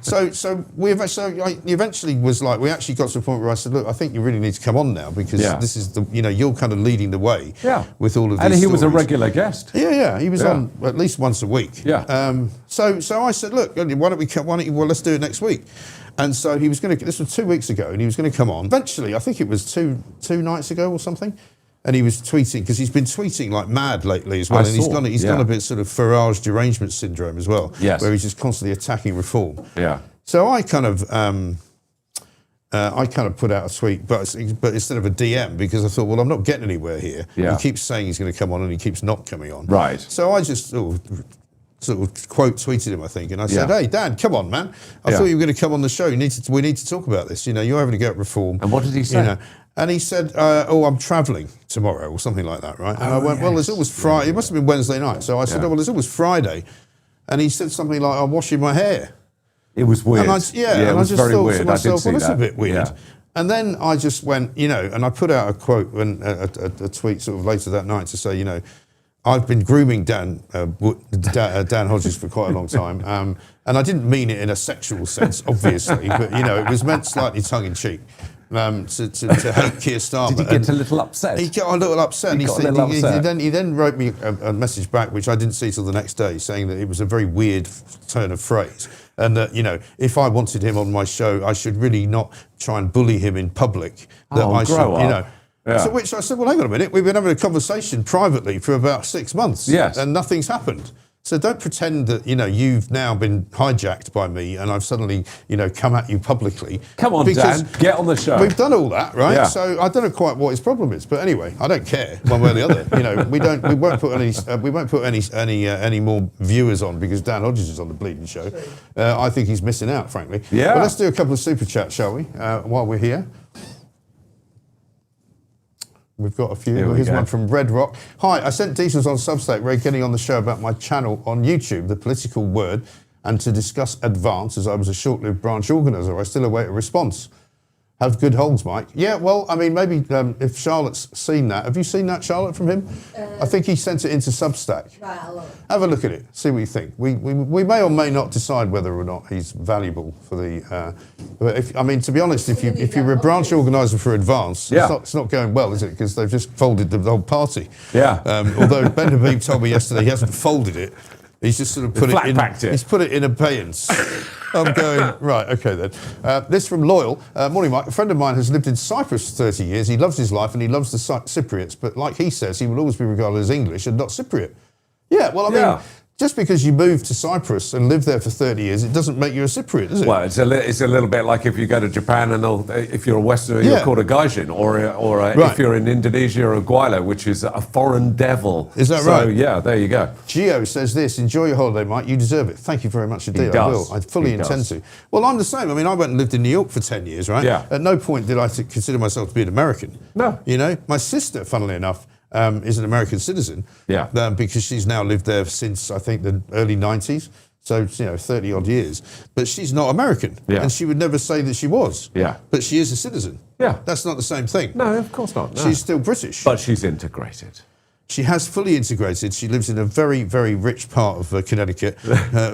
So he eventually was like, we actually got to the point where I said, look, I think you really need to come on now, because this is you're kind of leading the way with all of these And he stories. was a regular guest. Yeah, he was on at least once a week. Yeah. So I said, look, let's do it next week. And so he was going to, this was 2 weeks ago, and he was going to come on. Eventually, I think it was two nights ago or something, and he was tweeting, because he's been tweeting like mad lately as well. He's got a bit sort of Farage derangement syndrome as well, where he's just constantly attacking reform. Yeah. So I kind of put out a tweet, but instead of a DM, because I thought, well, I'm not getting anywhere here. Yeah. He keeps saying he's going to come on, and he keeps not coming on. Right. So I just sort of quote tweeted him, I think, and I said, hey, Dan, come on, man. I thought you were going to come on the show. We need to talk about this. You know, you're having to go at reform. And what did he say? And he said, I'm travelling tomorrow or something like that, right? And I went, well, there's always Friday. It must have been Wednesday night. So I said, well, there's always Friday. And he said something like, I'm washing my hair. It was weird. And I just thought weird. to myself, well, that's a bit weird. Yeah. And then I just went, and I put out a quote and a tweet sort of later that night to say, I've been grooming Dan Hodges for quite a long time, and I didn't mean it in a sexual sense, obviously, but it was meant slightly tongue in cheek to hate Keir Starmer. Did he get a little upset? He got a little upset. He then wrote me a message back, which I didn't see till the next day, saying that it was a very weird turn of phrase, and that if I wanted him on my show, I should really not try and bully him in public. That I should, Yeah. To which I said, well, hang on a minute. We've been having a conversation privately for about 6 months. Yes. And nothing's happened. So don't pretend that, you've now been hijacked by me and I've suddenly, come at you publicly. Come on, Dan, get on the show. We've done all that, right? Yeah. So I don't know quite what his problem is. But anyway, I don't care one way or the other. We won't put any more viewers on because Dan Hodges is on the bleeding show. I think he's missing out, frankly. Yeah. But let's do a couple of super chats, shall we, while we're here. We've got a few. Here's one from Red Rock. Hi, I sent details on Substack, Ray, getting on the show about my channel on YouTube, The Political Word, and to discuss Advance, as I was a short-lived branch organiser. I still await a response. Have good holds, Mike. Yeah, well, I mean, maybe if Charlotte's seen that. Have you seen that, Charlotte, from him? I think he sent it into Substack. Right, I'll look. Have a look at it. See what you think. We may or may not decide whether or not he's valuable for the... to be honest, if you're a branch organiser for Advance, it's not going well, is it? Because they've just folded the whole party. Yeah. Although Ben Habib told me yesterday he hasn't folded it. He's just sort of put it in. He's put it in abeyance. I'm going, right, okay then. This from Loyal. Morning, Mike. A friend of mine has lived in Cyprus for 30 years. He loves his life and he loves the Cypriots, but like he says, he will always be regarded as English and not Cypriot. Yeah, well, I mean, just because you move to Cyprus and live there for 30 years, it doesn't make you a Cypriot, does it? Well, it's a little bit like if you go to Japan and if you're a Westerner, you're called a Gaijin, or if you're in Indonesia or Guyla, which is a foreign devil. Is that right? So, yeah, there you go. Gio says this, enjoy your holiday, Mike, you deserve it. Thank you very much indeed. I will. I fully intend to. Well, I'm the same. I mean, I went and lived in New York for 10 years, right? Yeah. At no point did I consider myself to be an American. No. My sister, funnily enough, is an American citizen. Yeah. Because she's now lived there since, I think, the early 90s. So, 30 odd years. But she's not American. Yeah. And she would never say that she was. Yeah. But she is a citizen. Yeah. That's not the same thing. No, of course not. No. She's still British. But she's integrated. She has fully integrated. She lives in a very, very rich part of Connecticut,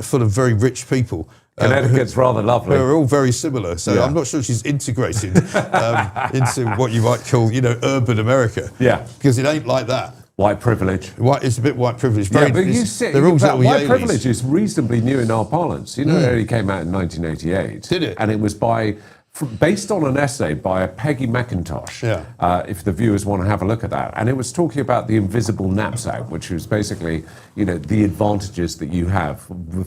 full of very rich people. Connecticut's rather lovely. They're all very similar. So I'm not sure she's integrated into what you might call, urban America. Yeah. Because it ain't like that. White privilege. It's a bit white privilege. But white privilege is reasonably new in our parlance. It only came out in 1988. Did it? And it was by based on an essay by Peggy McIntosh, if the viewers want to have a look at that. And it was talking about the invisible knapsack, which was basically, the advantages that you have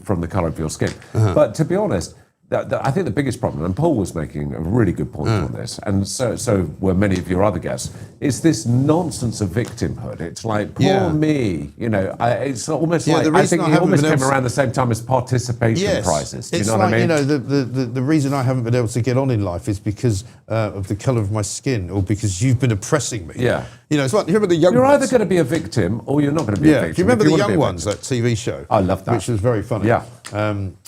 from the colour of your skin. But to be honest, I think the biggest problem, and Paul was making a really good point on this, and so were many of your other guests, is this nonsense of victimhood. It's like, poor me, it's almost like, I think it almost came around the same time as participation prizes. Do you know what I mean? The reason I haven't been able to get on in life is because of the colour of my skin, or because you've been oppressing me. Yeah. It's like, you remember the young You're ones? either going to be a victim or you're not going to be a victim. Do you remember the Young Ones, that TV show? I love that. Which was very funny. Yeah.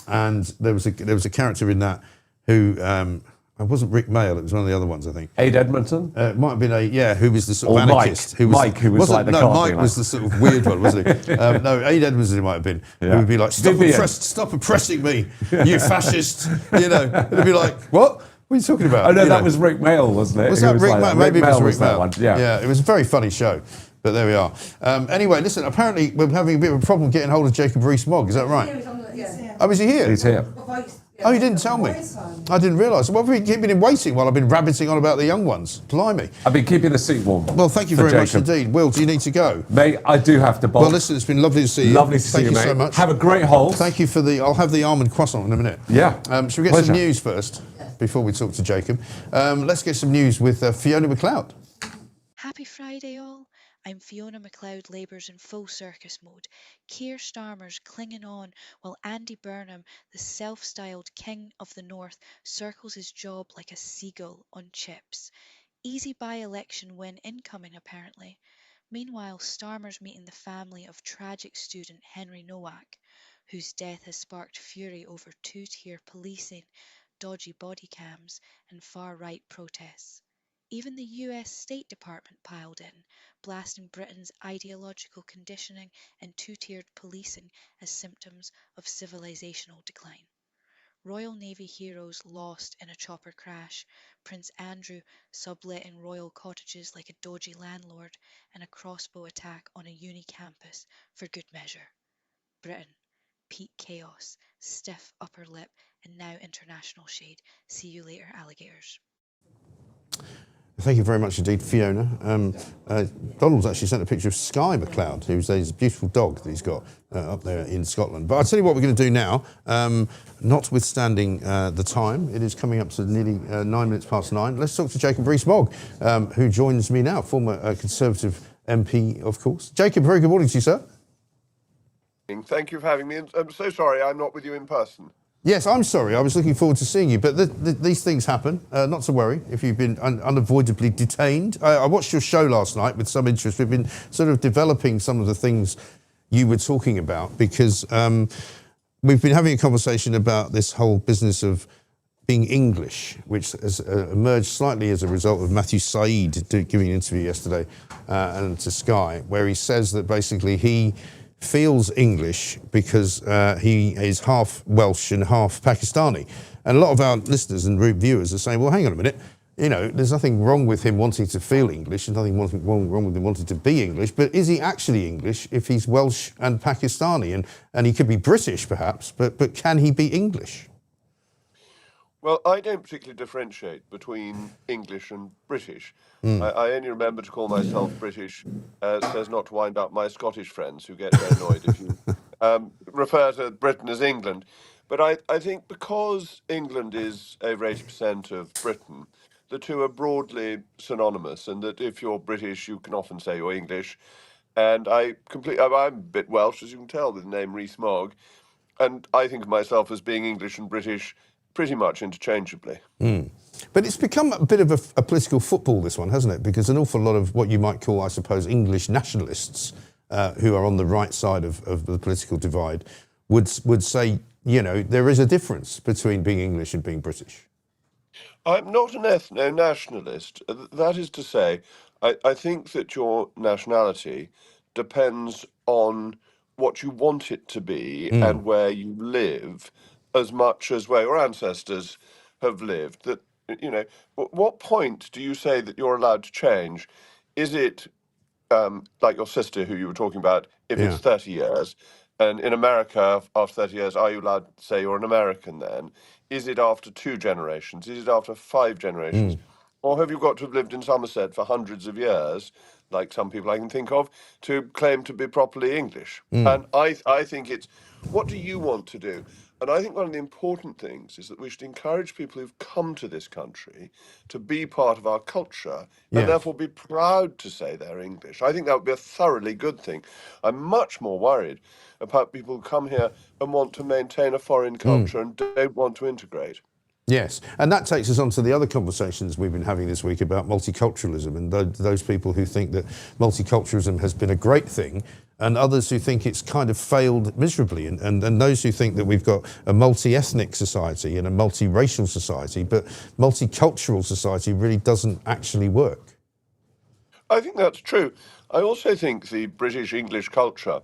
And there was a character in that who it wasn't Rick Mail, it was one of the other ones, I think. Aid Edmonton? It might have been who was the sort of anarchist. Mike, who was like the Mike was the sort of weird one, wasn't he? No, Aid Edmonton it might have been. Who would be like, stop oppressing me, you fascist. It'd be like, what? What are you talking about? Oh no, that was Rick Mail, wasn't it? Was that Rick Mail? Maybe it was Rick Mail. One. Yeah, it was a very funny show. But there we are. Anyway, listen, apparently we're having a bit of a problem getting hold of Jacob Rees-Mogg, is that right? Oh, is he here? He's here. Oh, you didn't tell me. I didn't realise. Well, we've been keeping him waiting while I've been rabbiting on about the young ones. Blimey. I've been keeping the seat warm. Well, thank you very much indeed. Will, do you need to go? Mate, I do have to bolt. Well, listen, it's been lovely to see you. Lovely to see you, mate. Thank you so much. Have a great hold. Thank you for I'll have the almond croissant in a minute. Yeah. Should we get some news first before we talk to Jacob? Let's get some news with Fiona McLeod. Happy Friday, all. I'm Fiona McLeod labours in full circus mode. Keir Starmer's clinging on while Andy Burnham, the self-styled king of the north, circles his job like a seagull on chips. Easy by-election win incoming, apparently. Meanwhile, Starmer's meeting the family of tragic student Henry Nowak, whose death has sparked fury over two-tier policing, dodgy body cams, and far-right protests. Even the US State Department piled in, blasting Britain's ideological conditioning and two-tiered policing as symptoms of civilizational decline. Royal Navy heroes lost in a chopper crash, Prince Andrew subletting royal cottages like a dodgy landlord, and a crossbow attack on a uni campus for good measure. Britain, peak chaos, stiff upper lip, and now international shade. See you later, alligators. Thank you very much indeed, Fiona. Donald's actually sent a picture of Sky McLeod, who's a beautiful dog that he's got up there in Scotland. But I'll tell you what we're going to do now, notwithstanding the time. It is coming up to nearly 9 minutes past 9. Let's talk to Jacob Rees-Mogg, who joins me now, former Conservative MP, of course. Jacob, very good morning to you, sir. Thank you for having me. I'm so sorry I'm not with you in person. Yes, I'm sorry. I was looking forward to seeing you, but these things happen. Not to worry if you've been unavoidably detained. I watched your show last night with some interest. We've been sort of developing some of the things you were talking about because we've been having a conversation about this whole business of being English, which has emerged slightly as a result of Matthew Said giving an interview yesterday and to Sky, where he says that basically he feels English because he is half Welsh and half Pakistani. And a lot of our listeners and viewers are saying, well, hang on a minute, there's nothing wrong with him wanting to feel English, there's nothing wrong with him wanting to be English, but is he actually English if he's Welsh and Pakistani? And he could be British, perhaps, but can he be English? Well, I don't particularly differentiate between English and British. I only remember to call myself British so as not to wind up my Scottish friends who get very annoyed if you refer to Britain as England. But I think because England is over 80% of Britain, the two are broadly synonymous, and that if you're British, you can often say you're English. And I'm a bit Welsh, as you can tell, with the name Rees-Mogg, and I think of myself as being English and British pretty much interchangeably. But it's become a bit of a political football, this one, hasn't it? Because an awful lot of what you might call, I suppose, English nationalists who are on the right side of the political divide would say, there is a difference between being English and being British. I'm not an ethno-nationalist. That is to say, I think that your nationality depends on what you want it to be and where you live, as much as where your ancestors have lived. That, what point do you say that you're allowed to change? Is it like your sister who you were talking about, if it's 30 years? And in America, after 30 years, are you allowed to say you're an American then? Is it after 2 generations? Is it after 5 generations? Or have you got to have lived in Somerset for hundreds of years, like some people I can think of, to claim to be properly English? And I think it's, what do you want to do? And I think one of the important things is that we should encourage people who've come to this country to be part of our culture and therefore be proud to say they're English. I think that would be a thoroughly good thing. I'm much more worried about people who come here and want to maintain a foreign culture and don't want to integrate. Yes, and that takes us on to the other conversations we've been having this week about multiculturalism and those people who think that multiculturalism has been a great thing and others who think it's kind of failed miserably and those who think that we've got a multi-ethnic society and a multiracial society, but multicultural society really doesn't actually work. I think that's true. I also think the British English culture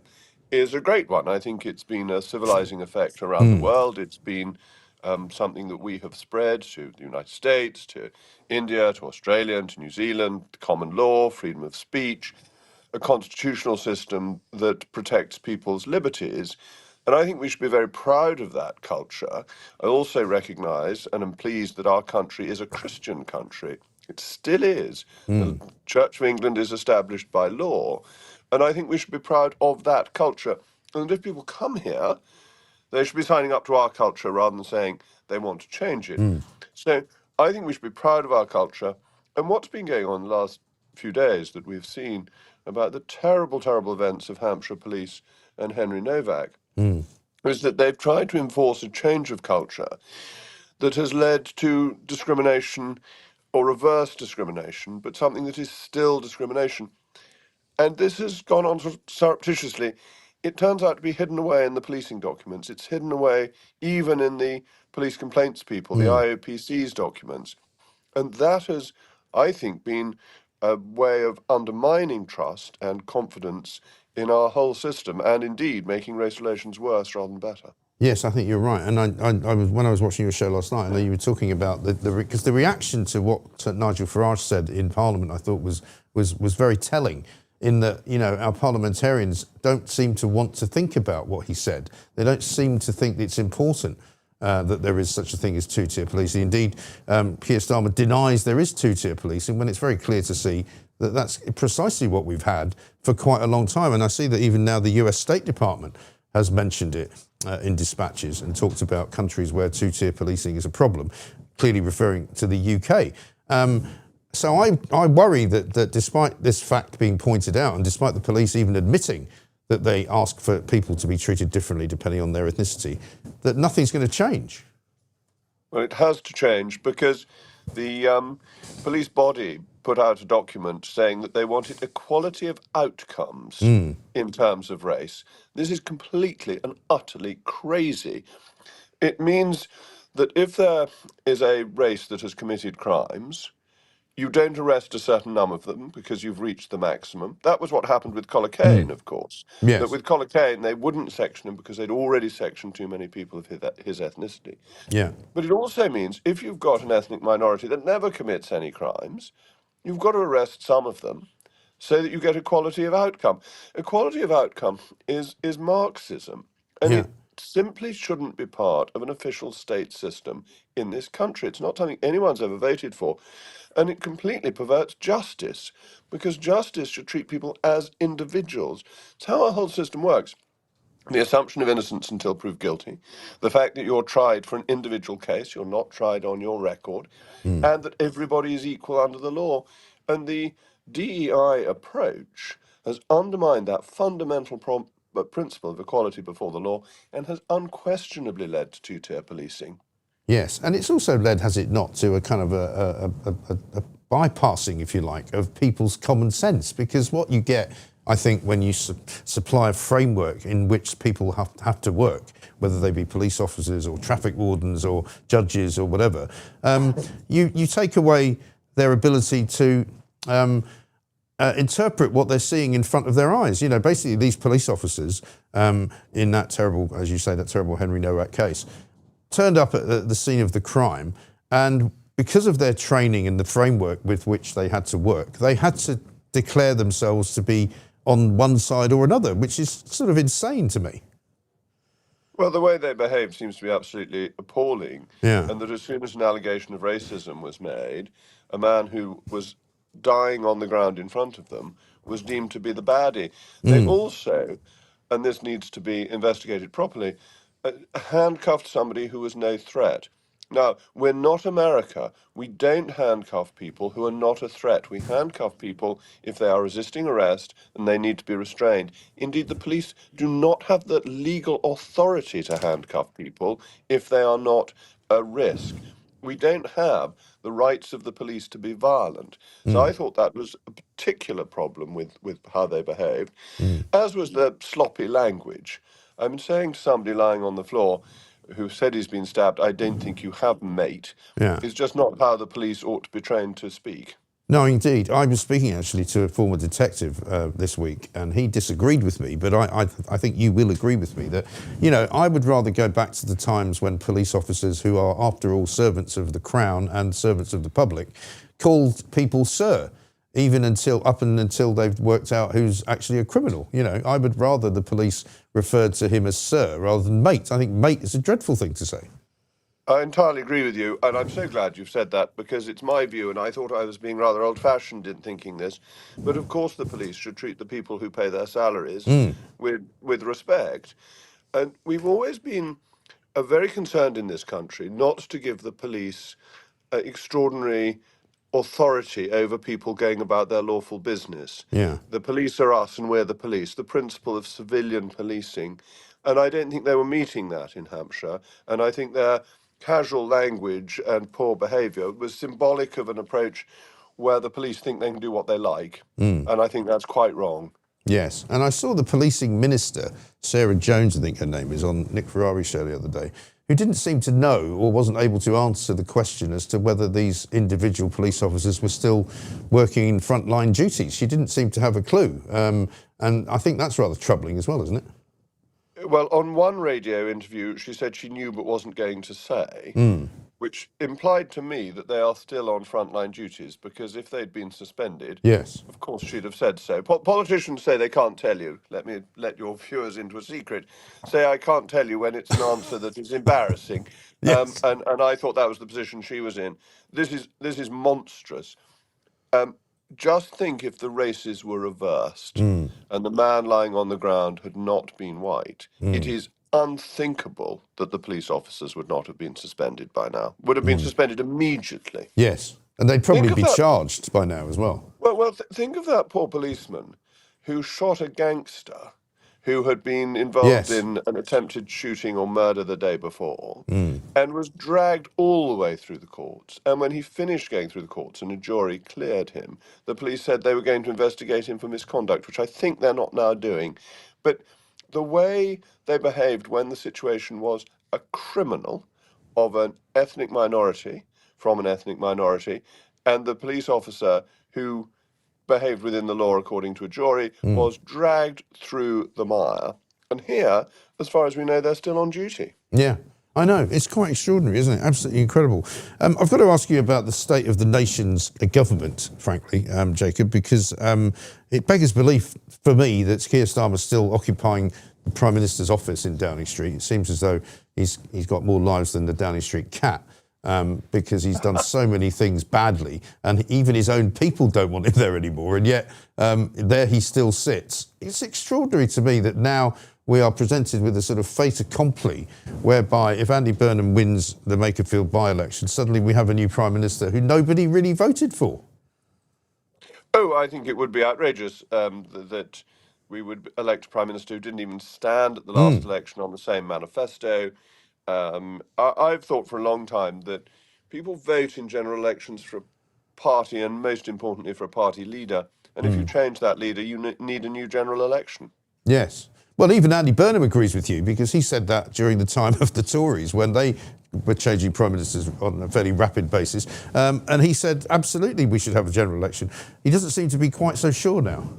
is a great one. I think it's been a civilizing effect around the world. It's been something that we have spread to the United States, to India, to Australia, and to New Zealand, common law, freedom of speech, a constitutional system that protects people's liberties. And I think we should be very proud of that culture. I also recognise and am pleased that our country is a Christian country. It still is. The Church of England is established by law. And I think we should be proud of that culture. And if people come here, they should be signing up to our culture rather than saying they want to change it. So I think we should be proud of our culture. And what's been going on the last few days that we've seen about the terrible, terrible events of Hampshire Police and Henry Novak is that they've tried to enforce a change of culture that has led to discrimination or reverse discrimination, but something that is still discrimination. And this has gone on surreptitiously. It turns out to be hidden away in the policing documents. It's hidden away even in the police complaints people, the IOPC's documents. And that has, I think, been a way of undermining trust and confidence in our whole system and indeed making race relations worse rather than better. Yes, I think you're right. And I was, when I was watching your show last night, I know you were talking about because the reaction to what Nigel Farage said in Parliament, I thought was very telling. In that, you know, our parliamentarians don't seem to want to think about what he said. They don't seem to think it's important that there is such a thing as two-tier policing. Indeed, Keir Starmer denies there is two-tier policing when it's very clear to see that that's precisely what we've had for quite a long time. And I see that even now the US State Department has mentioned it in dispatches and talked about countries where two-tier policing is a problem, clearly referring to the UK. So I worry that despite this fact being pointed out and despite the police even admitting that they ask for people to be treated differently depending on their ethnicity, that nothing's going to change. Well, it has to change because the police body put out a document saying that they wanted equality of outcomes in terms of race. This is completely and utterly crazy. It means that if there is a race that has committed crimes, you don't arrest a certain number of them because you've reached the maximum. That was what happened with Collar Kane, of course. Yes. That with Collar Kane, they wouldn't section him because they'd already sectioned too many people of his ethnicity. Yeah. But it also means if you've got an ethnic minority that never commits any crimes, you've got to arrest some of them so that you get equality of outcome. Equality of outcome is Marxism. And it simply shouldn't be part of an official state system in this country. It's not something anyone's ever voted for. And it completely perverts justice, because justice should treat people as individuals. It's how our whole system works. The assumption of innocence until proved guilty, the fact that you're tried for an individual case, you're not tried on your record, and that everybody is equal under the law. And the DEI approach has undermined that fundamental principle of equality before the law and has unquestionably led to two-tier policing. Yes, and it's also led, has it not, to a kind of a bypassing, if you like, of people's common sense. Because what you get, I think, when you supply a framework in which people have to work, whether they be police officers or traffic wardens or judges or whatever, you take away their ability to interpret what they're seeing in front of their eyes. You know, basically these police officers in that terrible, as you say, that terrible Henry Novak case, turned up at the scene of the crime, and because of their training and the framework with which they had to work, they had to declare themselves to be on one side or another, which is sort of insane to me. Well, the way they behave seems to be absolutely appalling. Yeah. And that as soon as an allegation of racism was made, a man who was dying on the ground in front of them was deemed to be the baddie. They also, and this needs to be investigated properly, handcuffed somebody who was no threat. Now, we're not America. We don't handcuff people who are not a threat. We handcuff people if they are resisting arrest and they need to be restrained. Indeed, the police do not have the legal authority to handcuff people if they are not a risk. We don't have the rights of the police to be violent. So I thought that was a particular problem with how they behaved, as was the sloppy language. I'm saying to somebody lying on the floor who said he's been stabbed, I don't think you have, mate, is just not how the police ought to be trained to speak. No, indeed. I was speaking actually to a former detective this week, and he disagreed with me, but I think you will agree with me that, you know, I would rather go back to the times when police officers, who are after all servants of the Crown and servants of the public, called people sir, even until they've worked out who's actually a criminal. You know, I would rather the police referred to him as sir rather than mate. I think mate is a dreadful thing to say. I entirely agree with you, and I'm so glad you've said that, because it's my view, and I thought I was being rather old-fashioned in thinking this, but of course the police should treat the people who pay their salaries with respect. And we've always been very concerned in this country not to give the police extraordinary authority over people going about their lawful business. Yeah. The police are us and we're the police, the principle of civilian policing. And I don't think they were meeting that in Hampshire, and I think their casual language and poor behaviour was symbolic of an approach where the police think they can do what they like. And I think that's quite wrong. Yes, and I saw the policing minister, Sarah Jones, I think her name is, on Nick Ferrari's show the other day, who didn't seem to know or wasn't able to answer the question as to whether these individual police officers were still working in frontline duties. She didn't seem to have a clue. And I think that's rather troubling as well, isn't it? Well, on one radio interview, she said she knew but wasn't going to say, which implied to me that they are still on frontline duties, because if they'd been suspended, yes, of course she'd have said so. Politicians say they can't tell you. Let me let your viewers into a secret. Say I can't tell you when it's an answer that is embarrassing. Yes. And I thought that was the position she was in. This is monstrous. Just think if the races were reversed and the man lying on the ground had not been white, it is unthinkable that the police officers would not have been suspended by now. Would have been suspended immediately. Yes, and they'd probably be charged by now as well. Well, think of that poor policeman who shot a gangster who had been involved in an attempted shooting or murder the day before and was dragged all the way through the courts. And when he finished going through the courts and a jury cleared him, the police said they were going to investigate him for misconduct, which I think they're not now doing. But the way they behaved when the situation was a criminal of an ethnic minority, from an ethnic minority, and the police officer who behaved within the law according to a jury, was dragged through the mire. And here, as far as we know, they're still on duty. Yeah, I know. It's quite extraordinary, isn't it? Absolutely incredible. I've got to ask you about the state of the nation's government, frankly, Jacob, because it beggars belief for me that Keir Starmer's still occupying the Prime Minister's office in Downing Street. It seems as though he's got more lives than the Downing Street cat. Because he's done so many things badly, and even his own people don't want him there anymore, and yet there he still sits. It's extraordinary to me that now we are presented with a sort of fait accompli, whereby if Andy Burnham wins the Makerfield by-election, suddenly we have a new Prime Minister who nobody really voted for. Oh, I think it would be outrageous that we would elect a Prime Minister who didn't even stand at the last election on the same manifesto. I've thought for a long time that people vote in general elections for a party, and most importantly for a party leader. And if you change that leader, you need a new general election. Yes. Well, even Andy Burnham agrees with you, because he said that during the time of the Tories when they were changing Prime Ministers on a fairly rapid basis. And he said, absolutely, we should have a general election. He doesn't seem to be quite so sure now.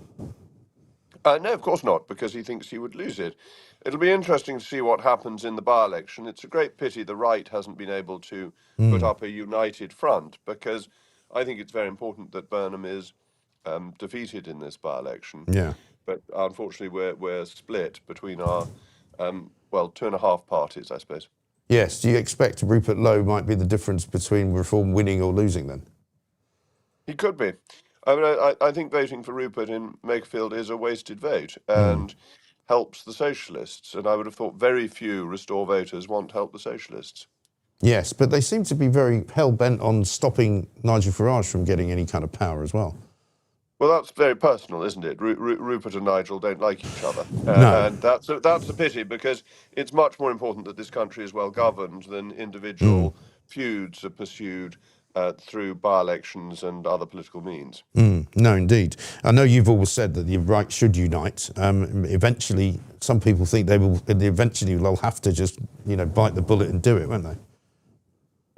No, of course not, because he thinks he would lose it. It'll be interesting to see what happens in the by-election. It's a great pity the right hasn't been able to put up a united front, because I think it's very important that Burnham is defeated in this by-election. Yeah. But unfortunately, we're split between our well, 2.5 parties, I suppose. Yes. Do you expect Rupert Lowe might be the difference between Reform winning or losing then? He could be. I mean, I think voting for Rupert in Makerfield is a wasted vote and helps the socialists. And I would have thought very few Restore voters want to help the socialists. Yes, but they seem to be very hell-bent on stopping Nigel Farage from getting any kind of power as well. Well, that's very personal, isn't it? Rupert and Nigel don't like each other. No. And that's a pity, because it's much more important that this country is well governed than individual feuds are pursued through by-elections and other political means. No, indeed. I know you've always said that the right should unite. Eventually, some people think they'll have to just, bite the bullet and do it, won't they?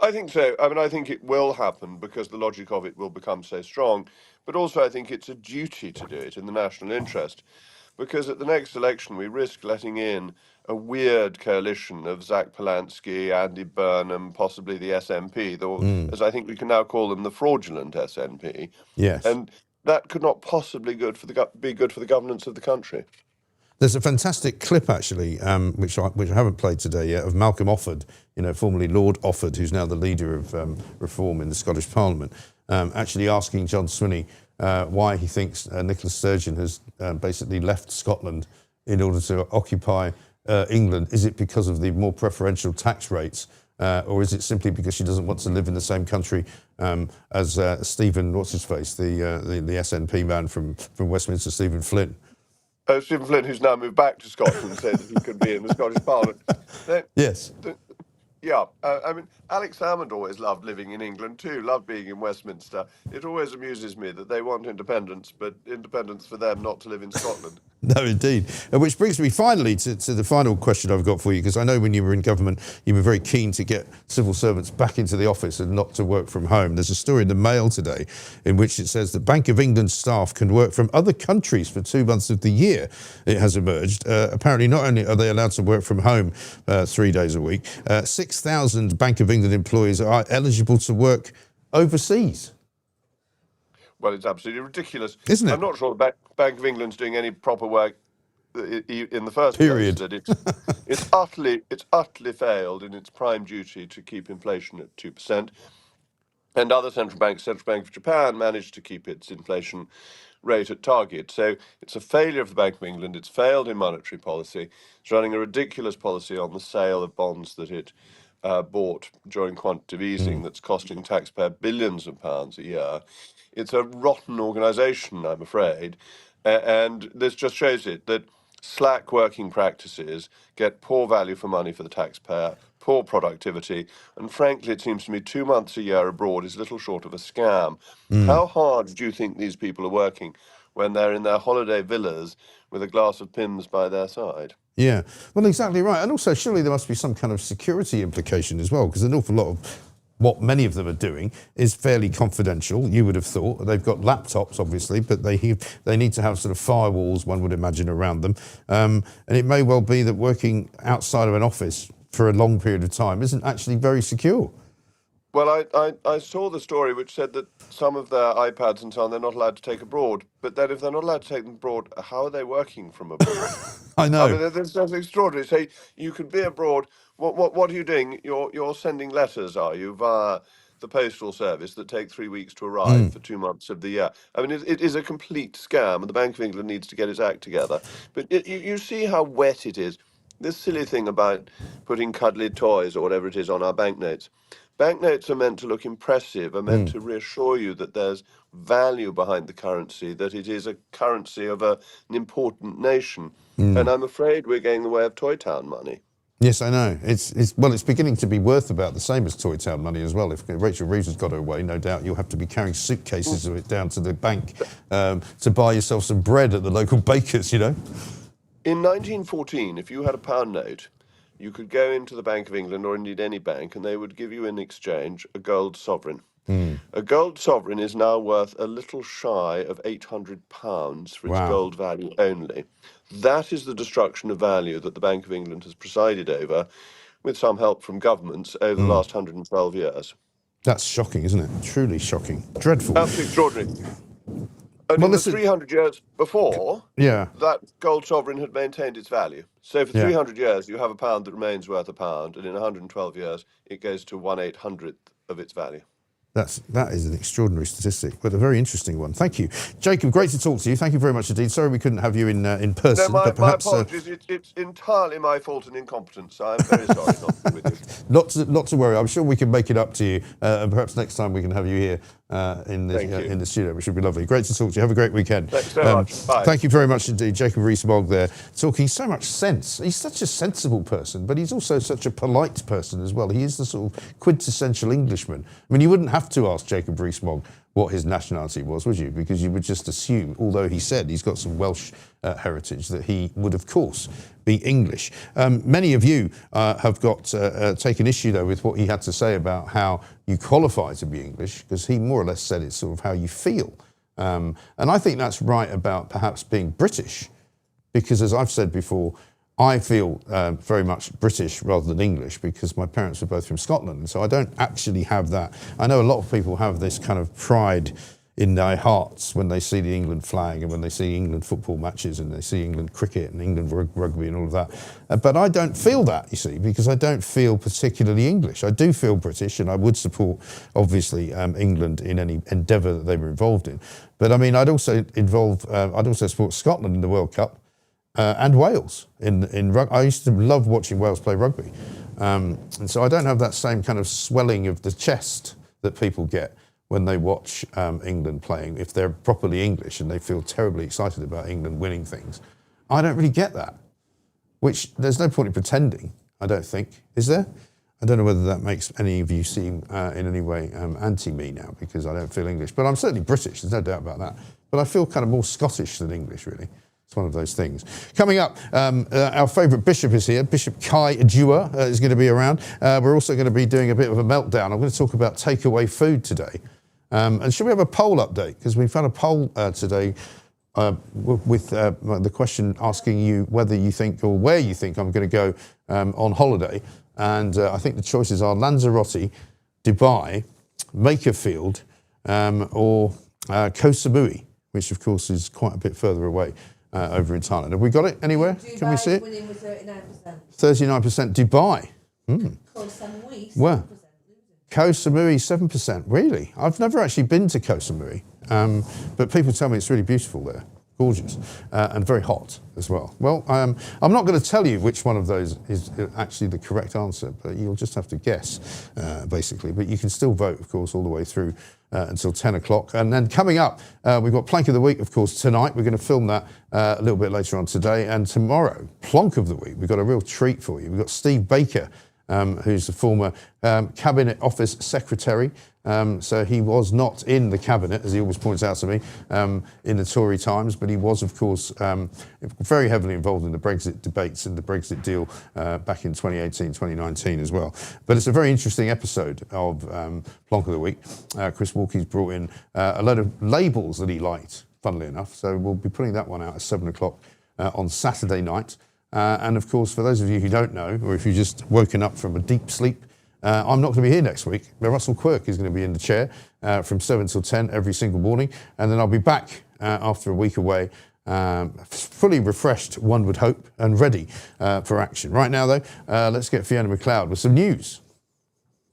I think so. I mean, I think it will happen because the logic of it will become so strong. But also I think it's a duty to do it in the national interest, because at the next election we risk letting in a weird coalition of Zach Polansky, Andy Burnham, possibly the SNP, though, as I think we can now call them, the fraudulent SNP. Yes. And that could not possibly be good for the governance of the country. There's a fantastic clip, actually, which I haven't played today yet, of Malcolm Offord, formerly Lord Offord, who's now the leader of Reform in the Scottish Parliament, actually asking John Swinney why he thinks Nicola Sturgeon has basically left Scotland in order to occupy England. Is it because of the more preferential tax rates, or is it simply because she doesn't want to live in the same country as Stephen, what's his face, the SNP man from Westminster, Stephen Flynn? Stephen Flynn, who's now moved back to Scotland, said that he could be in the Scottish Parliament. Yes. Yeah, I mean, Alex Salmond always loved living in England too, loved being in Westminster. It always amuses me that they want independence, but independence for them not to live in Scotland. No, indeed. Which brings me finally to the final question I've got for you, because I know when you were in government, you were very keen to get civil servants back into the office and not to work from home. There's a story in the Mail today in which it says the Bank of England staff can work from other countries for 2 months of the year, it has emerged. Apparently, not only are they allowed to work from home 3 days a week, 6,000 Bank of England employees are eligible to work overseas. Well, it's absolutely ridiculous. Isn't it? I'm not sure the Bank of England's doing any proper work in the first Period. place. That it's utterly failed in its prime duty to keep inflation at 2%. And other central banks, Central Bank of Japan, managed to keep its inflation rate at target. So it's a failure of the Bank of England. It's failed in monetary policy. It's running a ridiculous policy on the sale of bonds that it bought during quantitative easing that's costing taxpayer billions of pounds a year. It's a rotten organisation, I'm afraid, and this just shows it that slack working practices get poor value for money for the taxpayer, poor productivity, and frankly, it seems to me 2 months a year abroad is little short of a scam. How hard do you think these people are working when they're in their holiday villas with a glass of Pimm's by their side? Yeah, well, exactly right. And also, surely there must be some kind of security implication as well, because an awful lot of what many of them are doing is fairly confidential, you would have thought. They've got laptops, obviously, but they need to have sort of firewalls, one would imagine, around them. And it may well be that working outside of an office for a long period of time isn't actually very secure. Well, I saw the story which said that some of their iPads and so on, they're not allowed to take abroad. But then if they're not allowed to take them abroad, how are they working from abroad? I know. I mean, that's extraordinary. Say, you could be abroad. What are you doing? You're sending letters, are you, via the postal service that take 3 weeks to arrive for 2 months of the year? I mean, it is a complete scam, and the Bank of England needs to get its act together. But you see how wet it is. This silly thing about putting cuddly toys or whatever it is on our banknotes. Banknotes are meant to look impressive, are meant to reassure you that there's value behind the currency, that it is a currency of an important nation. And I'm afraid we're going the way of Toy Town money. Yes, I know. It's beginning to be worth about the same as Toy Town money as well. If Rachel Reeves has got her way, no doubt you'll have to be carrying suitcases of it down to the bank to buy yourself some bread at the local baker's, In 1914, if you had a pound note, you could go into the Bank of England, or indeed any bank, and they would give you in exchange a gold sovereign. A gold sovereign is now worth a little shy of £800 for its gold value only. That is the destruction of value that the Bank of England has presided over, with some help from governments, over the last 112 years. That's shocking, isn't it? Truly shocking. Dreadful. Absolutely extraordinary. And in the 300 years before, yeah, that gold sovereign had maintained its value. So for 300 years, you have a pound that remains worth a pound, and in 112 years, it goes to 1/800th of its value. That is an extraordinary statistic, but a very interesting one. Thank you, Jacob. Great to talk to you. Thank you very much indeed. Sorry we couldn't have you in person, No, but my perhaps apologies. It's entirely my fault and incompetence. I'm very sorry not to be with you. not to worry. I'm sure we can make it up to you, and perhaps next time we can have you here in the studio, which would be lovely. Great to talk to you. Have a great weekend. Thanks so much. Bye. Thank you very much indeed, Jacob Rees-Mogg there, talking so much sense. He's such a sensible person, but he's also such a polite person as well. He is the sort of quintessential Englishman. I mean, you wouldn't have to ask Jacob Rees-Mogg what his nationality was, would you? Because you would just assume, although he said he's got some Welsh heritage, that he would, of course, be English. Many of you have got taken issue, though, with what he had to say about how you qualify to be English, because he more or less said it's sort of how you feel. And I think that's right about perhaps being British, because as I've said before, I feel very much British rather than English because my parents were both from Scotland. So I don't actually have that. I know a lot of people have this kind of pride in their hearts when they see the England flag and when they see England football matches and they see England cricket and England rugby and all of that. But I don't feel that, you see, because I don't feel particularly English. I do feel British and I would support, obviously, England in any endeavour that they were involved in. But I mean, I'd also support Scotland in the World Cup. And Wales in rugby. I used to love watching Wales play rugby. And so I don't have that same kind of swelling of the chest that people get when they watch England playing, if they're properly English and they feel terribly excited about England winning things. I don't really get that, which there's no point in pretending, I don't think. Is there? I don't know whether that makes any of you seem in any way anti-me now because I don't feel English. But I'm certainly British, there's no doubt about that. But I feel kind of more Scottish than English, really. It's one of those things. Coming up, our favourite bishop is here. Bishop Kai Ajua is going to be around. We're also going to be doing a bit of a meltdown. I'm going to talk about takeaway food today. And should we have a poll update? Because we've had a poll today with the question asking you whether you think or where you think I'm going to go on holiday. And I think the choices are Lanzarote, Dubai, Makerfield, or Koh Samui, which of course is quite a bit further away. Over in Thailand. Have we got it anywhere? Can we see it? Winning with 39%. 39% Dubai. Koh Samui, 7%. Well, Koh Samui, 7%. Really? I've never actually been to Koh Samui, but people tell me it's really beautiful there. Gorgeous. And very hot as well. Well, I'm not going to tell you which one of those is actually the correct answer, but you'll just have to guess, basically. But you can still vote, of course, all the way through until 10 o'clock. And then coming up, we've got Plank of the Week, of course, tonight. We're going to film that a little bit later on today. And tomorrow, Plonk of the Week, we've got a real treat for you. We've got Steve Baker, who's the former Cabinet Office Secretary. So he was not in the cabinet, as he always points out to me, in the Tory times, but he was, of course, very heavily involved in the Brexit debates and the Brexit deal back in 2018, 2019 as well. But it's a very interesting episode of Plonk of the Week. Chris Walkey's brought in a load of labels that he liked, funnily enough. So we'll be putting that one out at 7 o'clock on Saturday night. And of course, for those of you who don't know, or if you've just woken up from a deep sleep, I'm not going to be here next week. Russell Quirk is going to be in the chair from 7 till 10 every single morning. And then I'll be back after a week away, fully refreshed, one would hope, and ready for action. Right now, though, let's get Fiona McLeod with some news.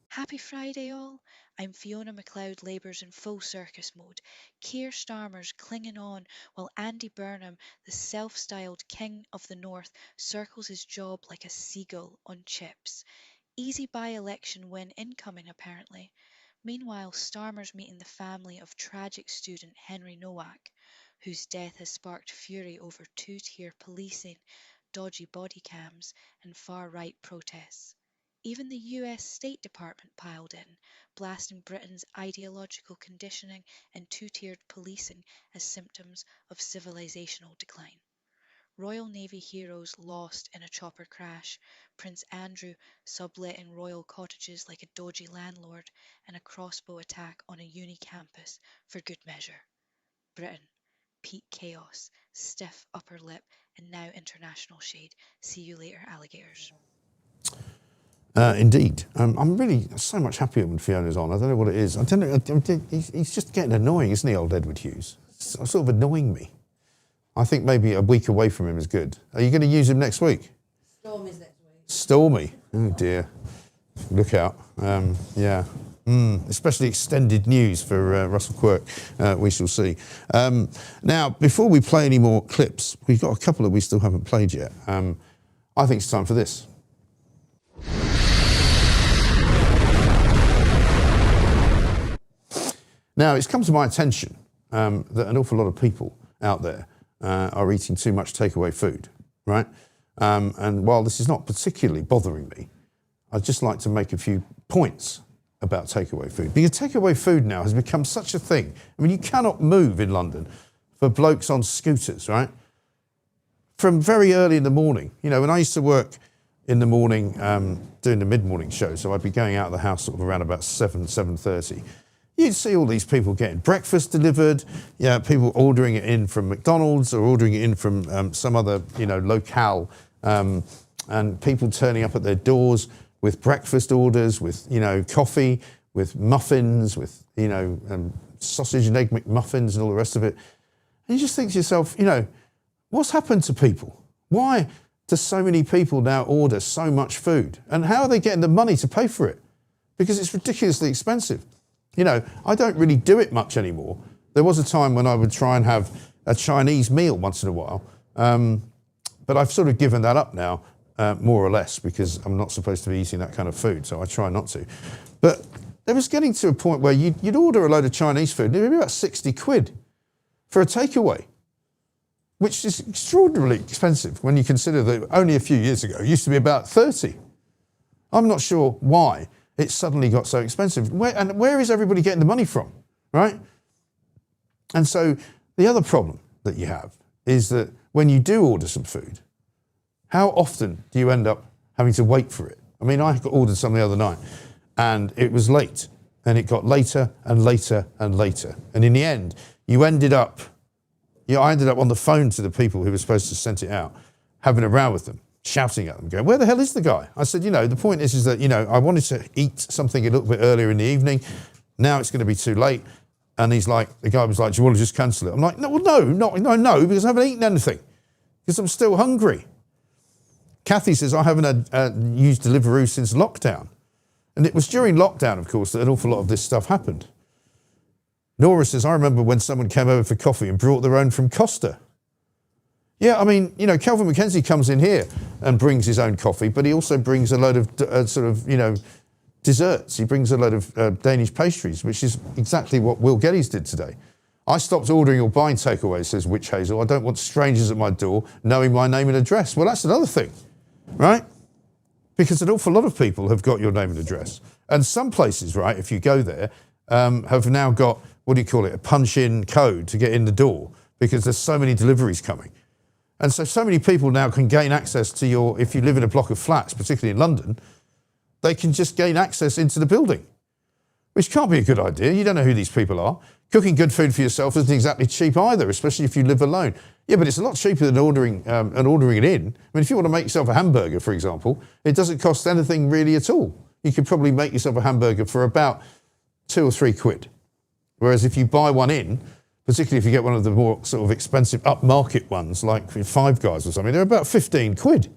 Happy Friday, all. I'm Fiona McLeod labours in full circus mode. Keir Starmer's clinging on while Andy Burnham, the self-styled king of the north, circles his job like a seagull on chips. Easy by-election win incoming, apparently. Meanwhile, Starmer's meeting the family of tragic student Henry Nowak, whose death has sparked fury over two-tier policing, dodgy body cams, and far-right protests. Even the US State Department piled in, blasting Britain's ideological conditioning and two-tiered policing as symptoms of civilizational decline. Royal Navy heroes lost in a chopper crash, Prince Andrew subletting royal cottages like a dodgy landlord, and a crossbow attack on a uni campus for good measure. Britain, peak chaos, stiff upper lip, and now international shade. See you later, alligators. Indeed. I'm really so much happier when Fiona's on. I don't know what it is. I don't know. He's just getting annoying, isn't he, old Edward Hughes? sort of annoying me. I think maybe a week away from him is good. Are you going to use him next week? Stormy's next week. Stormy. Oh dear. Look out. Yeah. Especially extended news for Russell Quirk. We shall see. Now, before we play any more clips, we've got a couple that we still haven't played yet. I think it's time for this. Now, it's come to my attention that an awful lot of people out there are eating too much takeaway food, right? And while this is not particularly bothering me, I'd just like to make a few points about takeaway food. Because takeaway food now has become such a thing. I mean, you cannot move in London for blokes on scooters, right? From very early in the morning. You know, when I used to work in the morning doing the mid-morning show, so I'd be going out of the house sort of around about 7:30. You'd see all these people getting breakfast delivered, people ordering it in from McDonald's or ordering it in from some other, locale, and people turning up at their doors with breakfast orders, with, coffee, with muffins, with, sausage and egg McMuffins and all the rest of it. And you just think to yourself, what's happened to people? Why do so many people now order so much food? And how are they getting the money to pay for it? Because it's ridiculously expensive. I don't really do it much anymore. There was a time when I would try and have a Chinese meal once in a while, but I've sort of given that up now, more or less, because I'm not supposed to be eating that kind of food, so I try not to. But there was getting to a point where you'd order a load of Chinese food, and it would be about 60 quid for a takeaway, which is extraordinarily expensive when you consider that only a few years ago it used to be about 30. I'm not sure why it suddenly got so expensive. Where is everybody getting the money from, right? And so the other problem that you have is that when you do order some food, how often do you end up having to wait for it? I mean, I ordered something the other night and it was late and it got later and later and later. And in the end, I ended up on the phone to the people who were supposed to send it out, having a row with them, shouting at them, going, where the hell is the guy? I said, the point is that, I wanted to eat something a little bit earlier in the evening. Now it's going to be too late. And the guy was like, do you want to just cancel it? I'm like, no, because I haven't eaten anything. Because I'm still hungry. Kathy says, I haven't used Deliveroo since lockdown. And it was during lockdown, of course, that an awful lot of this stuff happened. Nora says, I remember when someone came over for coffee and brought their own from Costa. Yeah, I mean, Kelvin McKenzie comes in here and brings his own coffee, but he also brings a load of desserts. He brings a load of Danish pastries, which is exactly what Will Geddes did today. I stopped ordering or buying takeaways, says Witch Hazel. I don't want strangers at my door knowing my name and address. Well, that's another thing, right? Because an awful lot of people have got your name and address. And some places, right, if you go there, have now got, a punch-in code to get in the door because there's so many deliveries coming. And so many people now can gain access to if you live in a block of flats, particularly in London, they can just gain access into the building, which can't be a good idea. You don't know who these people are. Cooking good food for yourself isn't exactly cheap either, especially if you live alone. Yeah, but it's a lot cheaper than ordering it in. I mean, if you want to make yourself a hamburger, for example, it doesn't cost anything really at all. You could probably make yourself a hamburger for about 2 or 3 quid. Whereas if you buy one in, particularly if you get one of the more sort of expensive upmarket ones, like Five Guys or something, they're about 15 quid.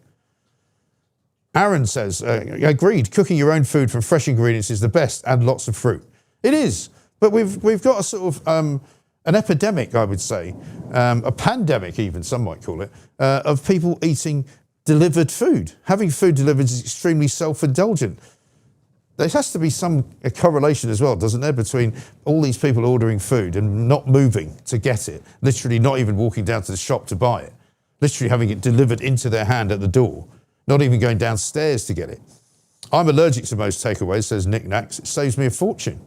Aaron says, agreed, cooking your own food from fresh ingredients is the best and lots of fruit. It is, but we've got a sort of an epidemic, I would say, a pandemic even, some might call it, of people eating delivered food. Having food delivered is extremely self-indulgent. There has to be some correlation as well, doesn't there, between all these people ordering food and not moving to get it, literally not even walking down to the shop to buy it, literally having it delivered into their hand at the door, not even going downstairs to get it. I'm allergic to most takeaways, says Nick Nax. It saves me a fortune.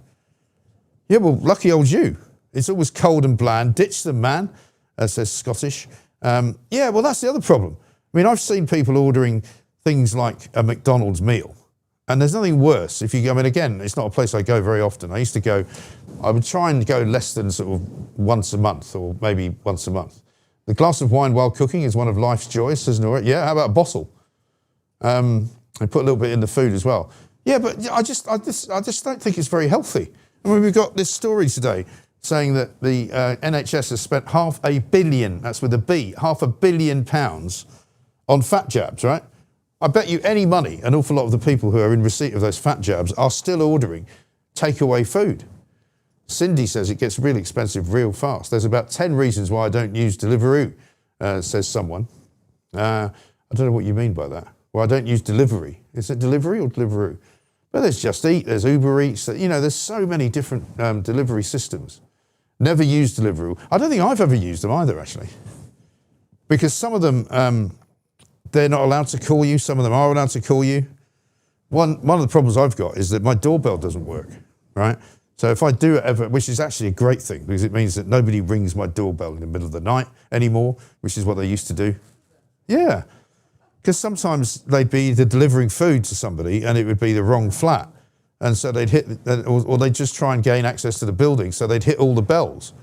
Yeah, well, lucky old you. It's always cold and bland. Ditch them, man, says Scottish. Yeah, well, that's the other problem. I mean, I've seen people ordering things like a McDonald's meal. And there's nothing worse if you go, I mean, again, it's not a place I go very often. I would try and go less than sort of once a month or maybe once a month. The glass of wine while cooking is one of life's joys, says Nora. Yeah, how about a bottle? And put a little bit in the food as well. Yeah, but I just don't think it's very healthy. I mean, we've got this story today saying that the NHS has spent £500 million, that's with a B, £500 million on fat jabs, right? I bet you any money, an awful lot of the people who are in receipt of those fat jabs are still ordering takeaway food. Cindy says it gets really expensive real fast. There's about 10 reasons why I don't use Deliveroo, says someone. I don't know what you mean by that. Well, I don't use delivery. Is it delivery or Deliveroo? But there's Just Eat, there's Uber Eats, there's so many different delivery systems. Never used Deliveroo. I don't think I've ever used them either, actually. Because some of them, they're not allowed to call you, some of them are allowed to call you. One of the problems I've got is that my doorbell doesn't work, right? So if I do it ever, which is actually a great thing, because it means that nobody rings my doorbell in the middle of the night anymore, which is what they used to do. Yeah. Because sometimes they'd be either delivering food to somebody and it would be the wrong flat. And so they'd hit, or they'd just try and gain access to the building, so they'd hit all the bells.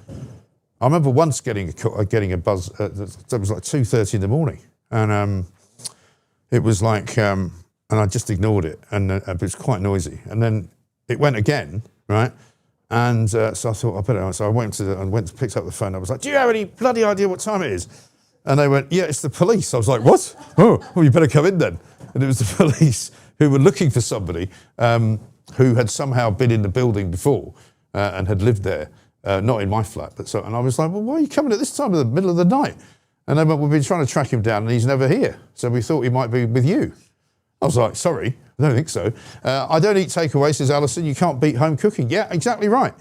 I remember once getting a buzz, it was like 2:30 in the morning. And it was like, and I just ignored it, and it was quite noisy. And then it went again, right? And so I thought, I better. So I went to pick up the phone. I was like, "Do you have any bloody idea what time it is?" And they went, "Yeah, it's the police." I was like, "What? Oh, well, you better come in then." And it was the police who were looking for somebody who had somehow been in the building before and had lived there, not in my flat, but so. And I was like, "Well, why are you coming at this time in the middle of the night?" And they went, "We've been trying to track him down, and he's never here. So we thought he might be with you." I was like, "Sorry, I don't think so." "I don't eat takeaways," says Alison. "You can't beat home cooking." Yeah, exactly right.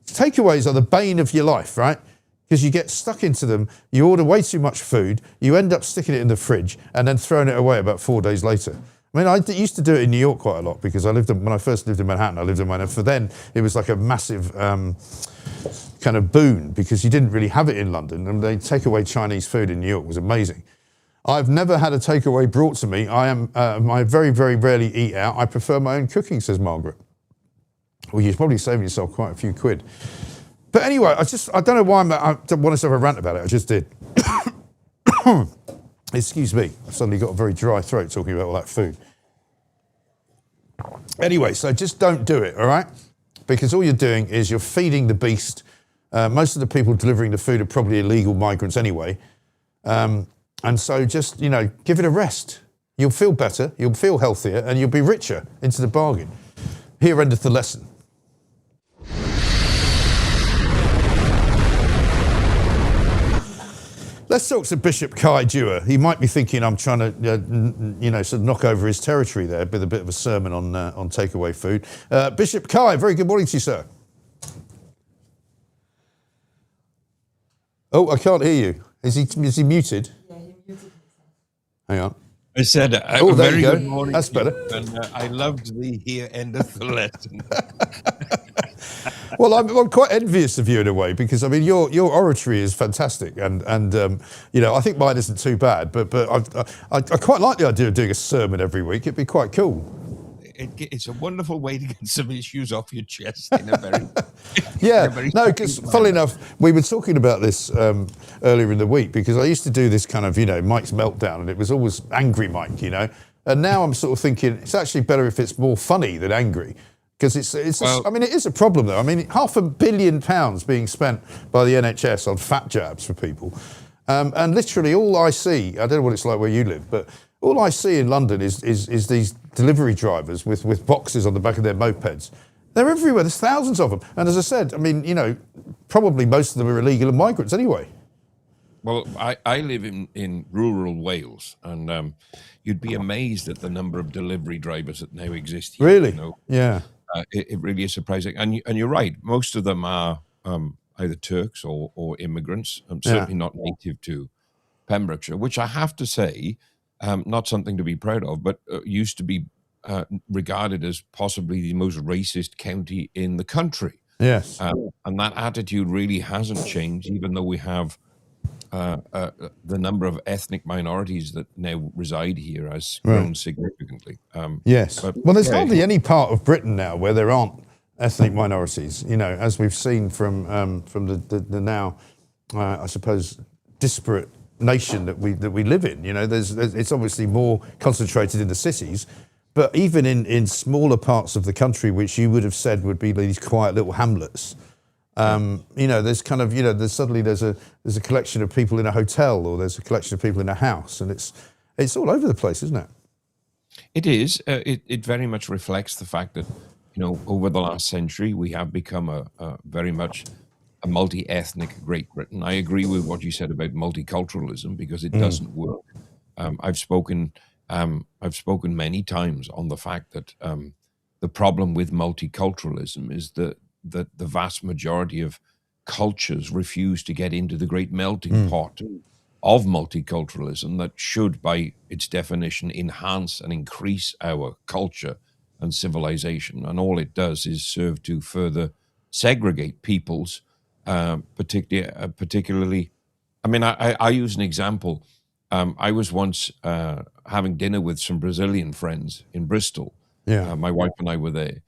Takeaways are the bane of your life, right? Because you get stuck into them, you order way too much food, you end up sticking it in the fridge and then throwing it away about 4 days later. I mean, I used to do it in New York quite a lot because when I first lived in Manhattan, I lived in Manhattan. For then, it was like a massive kind of boon because you didn't really have it in London, and they take away Chinese food in New York was amazing. I've never had a takeaway brought to me. I very, very rarely eat out. I prefer my own cooking, says Margaret. Well, you're probably saving yourself quite a few quid. But anyway, I don't know why I don't want to have a rant about it. I just did. Excuse me. I've suddenly got a very dry throat talking about all that food. Anyway, so just don't do it, all right? Because all you're doing is you're feeding the beast. Most of the people delivering the food are probably illegal migrants anyway. And so just, give it a rest. You'll feel better, you'll feel healthier, and you'll be richer into the bargain. Here endeth the lesson. Let's talk to Bishop Kai Dewar. He might be thinking I'm trying to, sort of knock over his territory there with a bit of a sermon on takeaway food. Bishop Kai, very good morning to you, sir. Oh, I can't hear you. Is he muted? Yeah, he muted himself. Hang on. I said, oh, there very you go. Good morning. That's better. And I loved the here end of the lesson. Well, I'm quite envious of you in a way because I mean your oratory is fantastic, and I think mine isn't too bad, but I quite like the idea of doing a sermon every week. It'd be quite cool. It's a wonderful way to get some issues off your chest in a very no, because funnily enough, we were talking about this earlier in the week because I used to do this kind of Mike's meltdown, and it was always angry Mike, and now I'm sort of thinking it's actually better if it's more funny than angry. Because I mean, it is a problem, though. I mean, £500 million being spent by the NHS on fat jabs for people. And literally all I see, I don't know what it's like where you live, but all I see in London is these delivery drivers with boxes on the back of their mopeds. They're everywhere. There's thousands of them. And as I said, I mean, probably most of them are illegal and migrants anyway. Well, I live in rural Wales, and you'd be amazed at the number of delivery drivers that now exist here. Really? Yeah. It really is surprising. And you're right, most of them are either Turks or immigrants, certainly not native to Pembrokeshire, which I have to say, not something to be proud of, but used to be regarded as possibly the most racist county in the country. Yes. And that attitude really hasn't changed, even though we have the number of ethnic minorities that now reside here has grown significantly. Yes. Well, there's hardly any part of Britain now where there aren't ethnic minorities, as we've seen from the now, I suppose, disparate nation that we live in. It's obviously more concentrated in the cities, but even in smaller parts of the country, which you would have said would be these quiet little hamlets, There's kind of, there's suddenly there's a collection of people in a hotel, or there's a collection of people in a house, and it's all over the place, isn't it? It is. It very much reflects the fact that, over the last century, we have become a very much a multi-ethnic Great Britain. I agree with what you said about multiculturalism, because it doesn't work. I've spoken many times on the fact that the problem with multiculturalism is that the vast majority of cultures refuse to get into the great melting pot of multiculturalism that should, by its definition, enhance and increase our culture and civilization. And all it does is serve to further segregate peoples, particularly. I mean, I use an example. I was once having dinner with some Brazilian friends in Bristol. Yeah. My wife and I were there.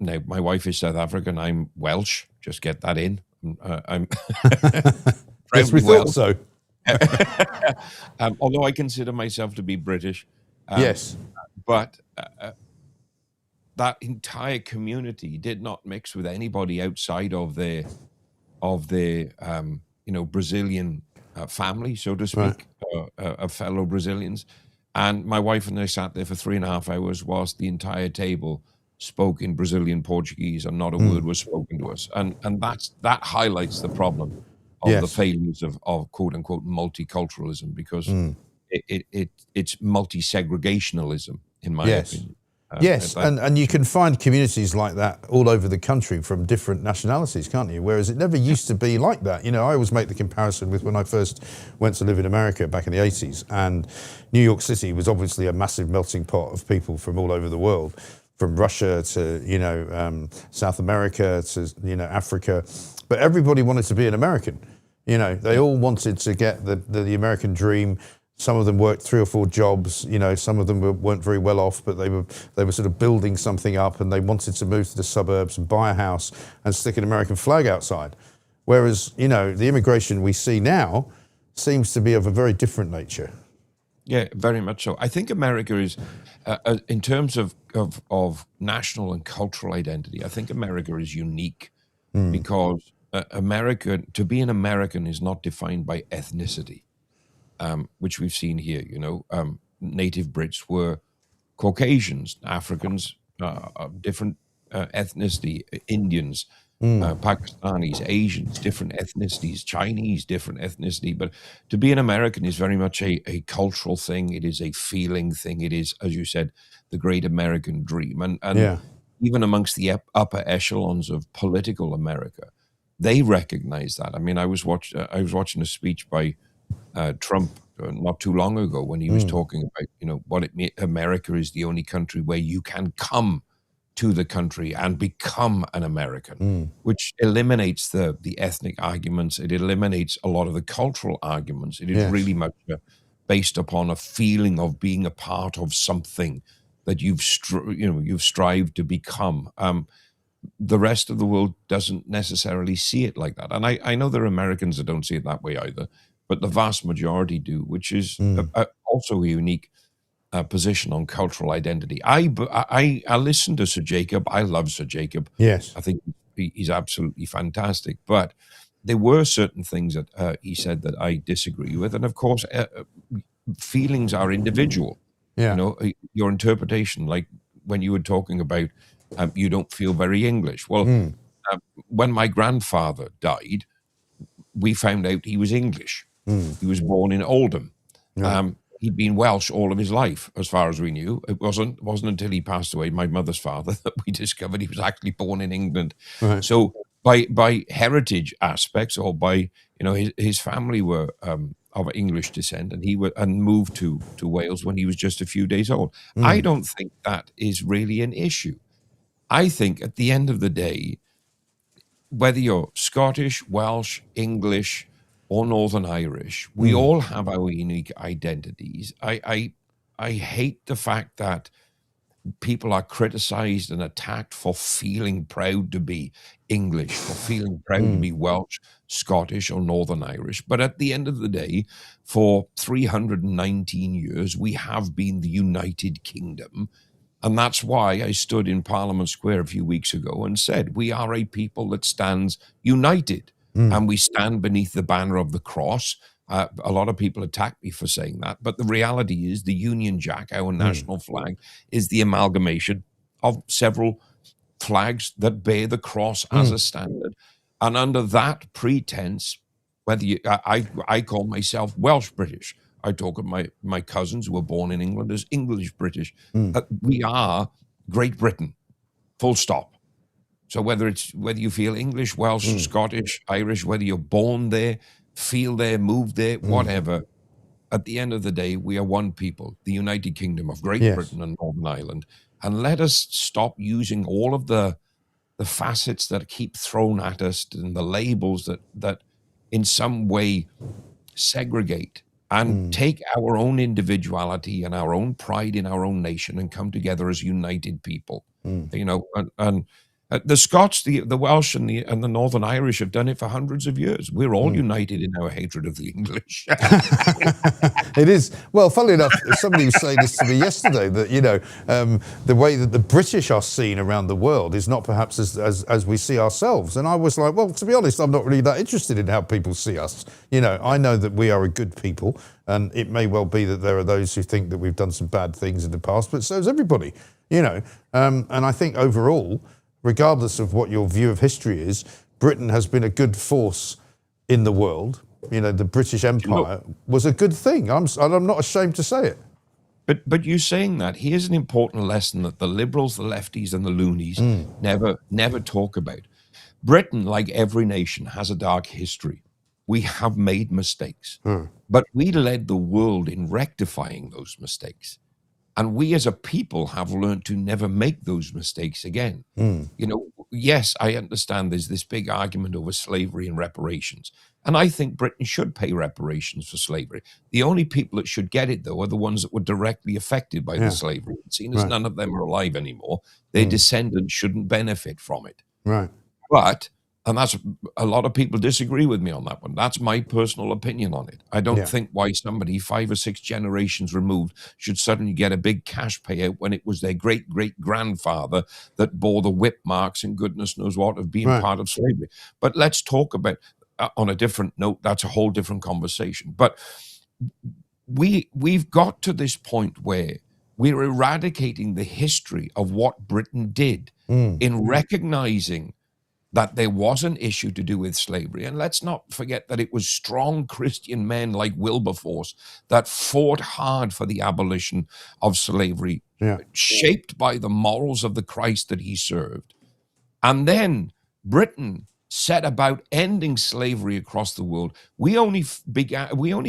Now, my wife is South African. I'm Welsh. Just get that in. I'm Yes, we thought so. Although I consider myself to be British. Yes. But that entire community did not mix with anybody outside of their Brazilian family, so to speak, of fellow Brazilians. And my wife and I sat there for 3.5 hours whilst the entire table spoke in Brazilian Portuguese, and not a word was spoken to us. And that highlights the problem of the failures of quote unquote multiculturalism, because it's multi-segregationalism, in my opinion. Yes, and you can find communities like that all over the country from different nationalities, can't you? Whereas it never used to be like that. I always make the comparison with when I first went to live in America back in the 80s, and New York City was obviously a massive melting pot of people from all over the world, from Russia to, South America to, Africa. But everybody wanted to be an American. They all wanted to get the American dream. Some of them worked 3 or 4 jobs. Some of them weren't very well off, but they were sort of building something up, and they wanted to move to the suburbs and buy a house and stick an American flag outside. Whereas, the immigration we see now seems to be of a very different nature. Yeah, very much so. I think America is, in terms of national and cultural identity, I think America is unique because to be an American is not defined by ethnicity. Which we've seen here, native Brits were Caucasians, Africans, different ethnicity, Indians, Pakistanis, Asians, different ethnicities, Chinese, different ethnicity. But to be an American is very much a cultural thing. It is a feeling thing. It is, as you said, the great American dream. And even amongst the upper echelons of political America, they recognize that. I mean, I was watching a speech by Trump not too long ago, when he was talking about, America is the only country where you can come to the country and become an American, which eliminates the ethnic arguments. It eliminates a lot of the cultural arguments. It is really much based upon a feeling of being a part of something that you've strived to become. The rest of the world doesn't necessarily see it like that. And I know there are Americans that don't see it that way either, but the vast majority do, which is also a unique position on cultural identity. I listen to Sir Jacob. I love Sir Jacob. Yes. I think he's absolutely fantastic. But there were certain things that he said that I disagree with. And of course, feelings are individual. Yeah. Your interpretation, like when you were talking about you don't feel very English. Well, when my grandfather died, we found out he was English. He was born in Oldham. He'd been Welsh all of his life, as far as we knew. It wasn't until he passed away, my mother's father, that we discovered he was actually born in England. Right. So by heritage aspects, or by his family were of English descent, and moved to Wales when he was just a few days old. I don't think that is really an issue. I think at the end of the day, whether you're Scottish, Welsh, English, or Northern Irish, we all have our unique identities. I hate the fact that people are criticized and attacked for feeling proud to be English, for feeling proud to be Welsh, Scottish, or Northern Irish. But at the end of the day, for 319 years, we have been the United Kingdom. And that's why I stood in Parliament Square a few weeks ago and said, we are a people that stands united, and we stand beneath the banner of the cross. A lot of people attack me for saying that, but the reality is the Union Jack, our national flag, is the amalgamation of several flags that bear the cross as a standard. And under that pretense, whether I call myself Welsh British, I talk of my cousins who were born in England as English British. We are Great Britain, full stop. So whether you feel English, Welsh, Scottish, Irish, whether you're born there, feel there, move there, whatever, at the end of the day, we are one people, the United Kingdom of Great Britain and Northern Ireland. And let us stop using all of the facets that keep thrown at us and the labels that in some way segregate, and take our own individuality and our own pride in our own nation and come together as united people. You know, and the Scots, the Welsh, and the Northern Irish have done it for hundreds of years. We're all united in our hatred of the English. It is. Well, funnily enough, somebody was saying this to me yesterday, that, you know, the way that the British are seen around the world is not perhaps as we see ourselves. And I was like, well, to be honest, I'm not really that interested in how people see us. You know, I know that we are a good people, and it may well be that there are those who think that we've done some bad things in the past, but so is everybody, you know. And I think overall, regardless of what your view of history is, Britain has been a good force in the world. You know, the British Empire was a good thing. I'm not ashamed to say it. But you saying that, here's an important lesson that the liberals, the lefties, and the loonies never talk about. Britain, like every nation, has a dark history. We have made mistakes, but we led the world in rectifying those mistakes. And we as a people have learned to never make those mistakes again. You know, yes, I understand there's this big argument over slavery and reparations. And I think Britain should pay reparations for slavery. The only people that should get it, though, are the ones that were directly affected by the slavery. Seeing as none of them are alive anymore, their descendants shouldn't benefit from it. Right. But, and that's, a lot of people disagree with me on that one. That's my personal opinion on it. I don't think why somebody 5 or 6 generations removed should suddenly get a big cash payout when it was their great-great-grandfather that bore the whip marks and goodness knows what of being part of slavery. But let's talk about, on a different note, that's a whole different conversation. But we've got to this point where we're eradicating the history of what Britain did in recognizing that there was an issue to do with slavery. And let's not forget that it was strong Christian men like Wilberforce that fought hard for the abolition of slavery, shaped by the morals of the Christ that he served. And then Britain set about ending slavery across the world. We only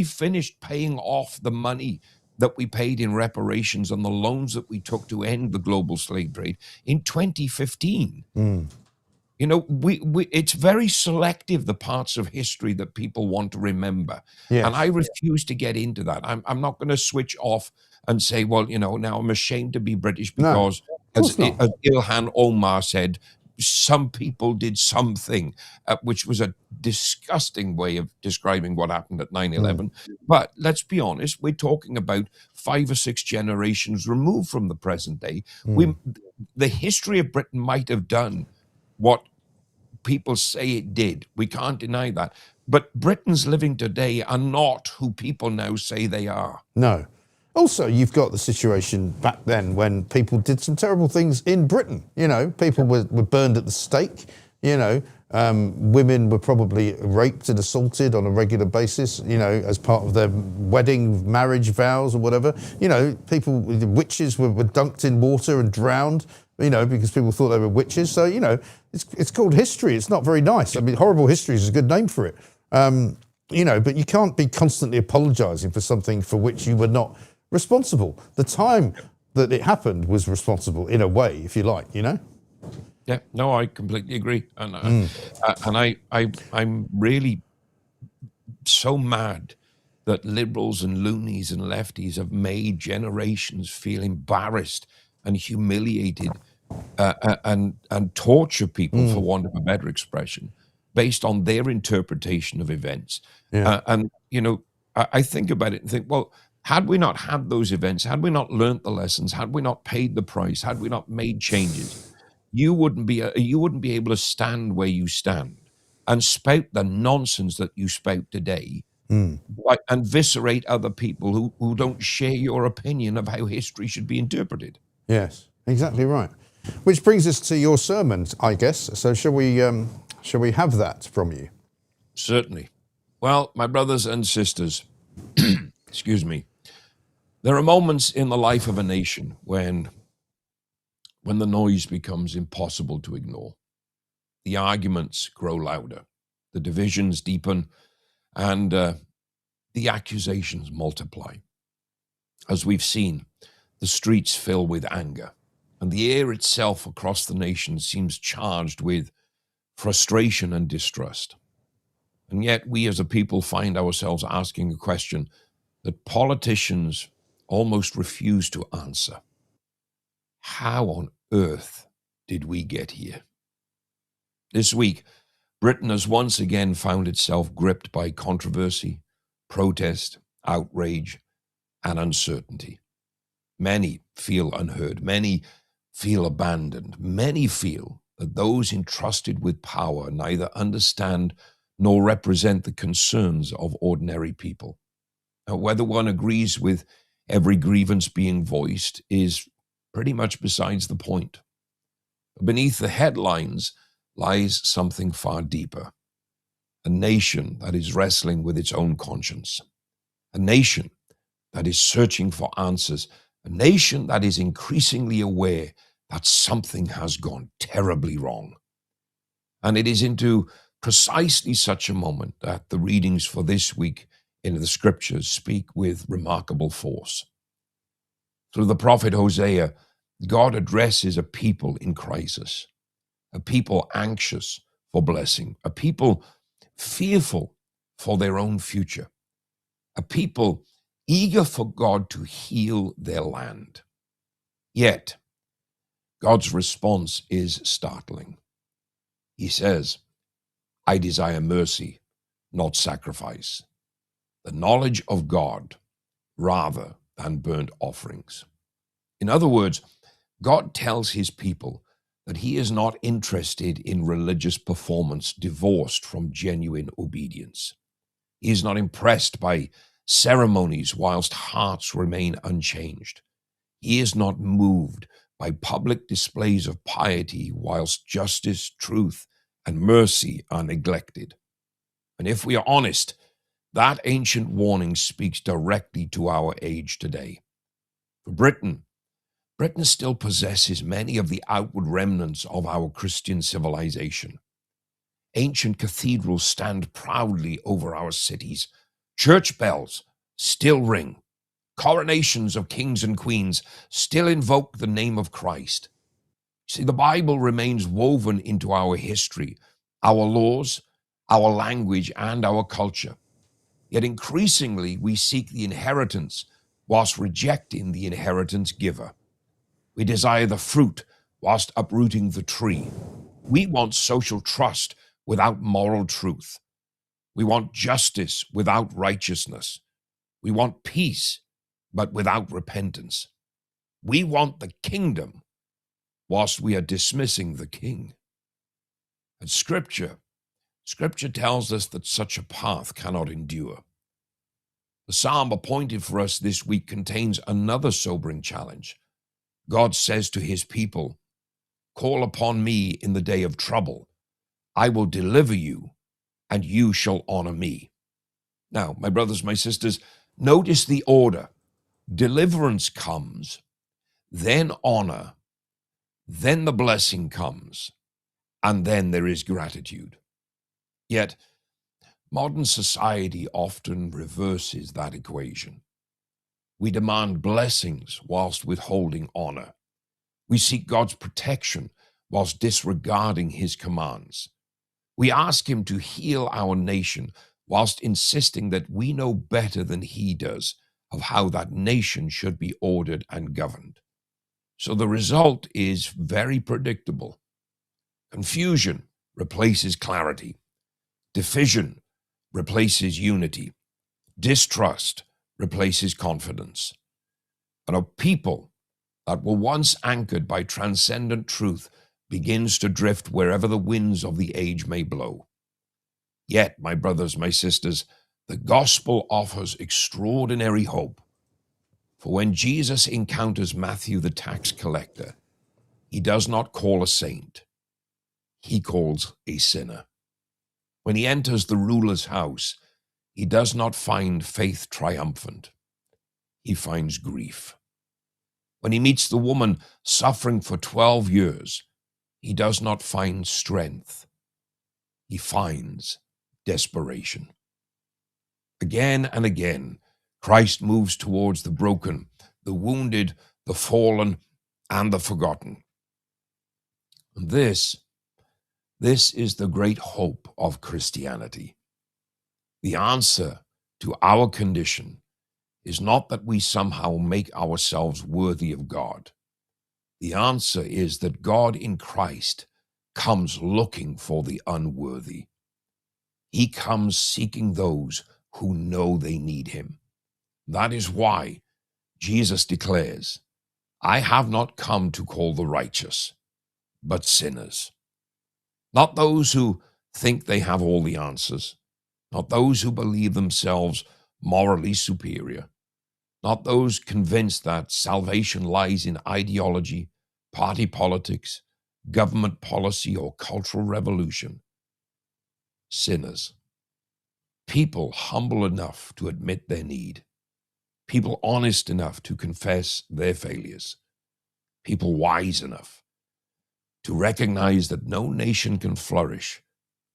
finished paying off the money that we paid in reparations and the loans that we took to end the global slave trade in 2015. You know, it's very selective, the parts of history that people want to remember. Yes. And I refuse to get into that. I'm not going to switch off and say, well, you know, now I'm ashamed to be British because, as Ilhan Omar said, some people did something, which was a disgusting way of describing what happened at 9/11. But let's be honest, we're talking about 5 or 6 generations removed from the present day. The history of Britain might have done what people say it did. We can't deny that. But Britons living today are not who people now say they are. No. Also, you've got the situation back then when people did some terrible things in Britain. You know, people were burned at the stake. You know, women were probably raped and assaulted on a regular basis, you know, as part of their wedding, marriage vows or whatever. You know, the witches were dunked in water and drowned, you know, because people thought they were witches. So, you know, it's called history. It's not very nice. I mean, horrible history is a good name for it. You know, but you can't be constantly apologising for something for which you were not responsible. The time that it happened was responsible in a way, if you like, you know? Yeah, no, I completely agree. And I'm really so mad that liberals and loonies and lefties have made generations feel embarrassed and humiliated and torture people, for want of a better expression, based on their interpretation of events. And, you know, I think about it and think, well, Had we not had those events, had we not learnt the lessons, had we not paid the price, had we not made changes, you wouldn't be able to stand where you stand and spout the nonsense that you spout today, like, and viscerate other people who don't share your opinion of how history should be interpreted. Yes, exactly right. Which brings us to your sermon, I guess. So shall we have that from you? Certainly. Well, my brothers and sisters, excuse me, there are moments in the life of a nation when the noise becomes impossible to ignore. The arguments grow louder, the divisions deepen, and the accusations multiply. As we've seen, the streets fill with anger, and the air itself across the nation seems charged with frustration and distrust. And yet we as a people find ourselves asking a question that politicians almost refuse to answer. How on earth did we get here? This week, Britain has once again found itself gripped by controversy, protest, outrage, and uncertainty. Many feel unheard. Many feel abandoned. Many feel that those entrusted with power neither understand nor represent the concerns of ordinary people. Now, whether one agrees with every grievance being voiced is pretty much besides the point. Beneath the headlines lies something far deeper. A nation that is wrestling with its own conscience. A nation that is searching for answers. A nation that is increasingly aware that something has gone terribly wrong. And it is into precisely such a moment that the readings for this week in the scriptures speak with remarkable force. Through the prophet Hosea, God addresses a people in crisis, a people anxious for blessing, a people fearful for their own future, a people eager for God to heal their land. Yet, God's response is startling. He says, I desire mercy, not sacrifice, the knowledge of God rather than burnt offerings. In other words, God tells his people that he is not interested in religious performance divorced from genuine obedience. He is not impressed by ceremonies whilst hearts remain unchanged. He is not moved by public displays of piety whilst justice, truth, and mercy are neglected. And if we are honest, that ancient warning speaks directly to our age today. For Britain still possesses many of the outward remnants of our Christian civilization. Ancient cathedrals stand proudly over our cities. Church bells still ring. Coronations of kings and queens still invoke the name of Christ. See, the Bible remains woven into our history, our laws, our language, and our culture. Yet increasingly, we seek the inheritance whilst rejecting the inheritance giver. We desire the fruit whilst uprooting the tree. We want social trust without moral truth. We want justice without righteousness. We want peace, but without repentance. We want the kingdom whilst we are dismissing the king. And Scripture tells us that such a path cannot endure. The psalm appointed for us this week contains another sobering challenge. God says to his people, call upon me in the day of trouble. I will deliver you, and you shall honor me. Now, my brothers, my sisters, notice the order. Deliverance comes, then honor, then the blessing comes, and then there is gratitude. Yet, modern society often reverses that equation. We demand blessings whilst withholding honor. We seek God's protection whilst disregarding his commands. We ask him to heal our nation whilst insisting that we know better than he does of how that nation should be ordered and governed. So the result is very predictable. Confusion replaces clarity. Division replaces unity. Distrust replaces confidence. And a people that were once anchored by transcendent truth begins to drift wherever the winds of the age may blow. Yet, my brothers, my sisters, the gospel offers extraordinary hope. For when Jesus encounters Matthew the tax collector, he does not call a saint, he calls a sinner. When he enters the ruler's house, he does not find faith triumphant, he finds grief. When he meets the woman suffering for 12 years, he does not find strength, he finds desperation. Again and again, Christ moves towards the broken, the wounded, the fallen, and the forgotten. And this is the great hope of Christianity. The answer to our condition is not that we somehow make ourselves worthy of God. The answer is that God in Christ comes looking for the unworthy. He comes seeking those who know they need him. That is why Jesus declares, I have not come to call the righteous, but sinners. Not those who think they have all the answers, not those who believe themselves morally superior, not those convinced that salvation lies in ideology, party politics, government policy, or cultural revolution. Sinners. People humble enough to admit their need. People honest enough to confess their failures. People wise enough to recognize that no nation can flourish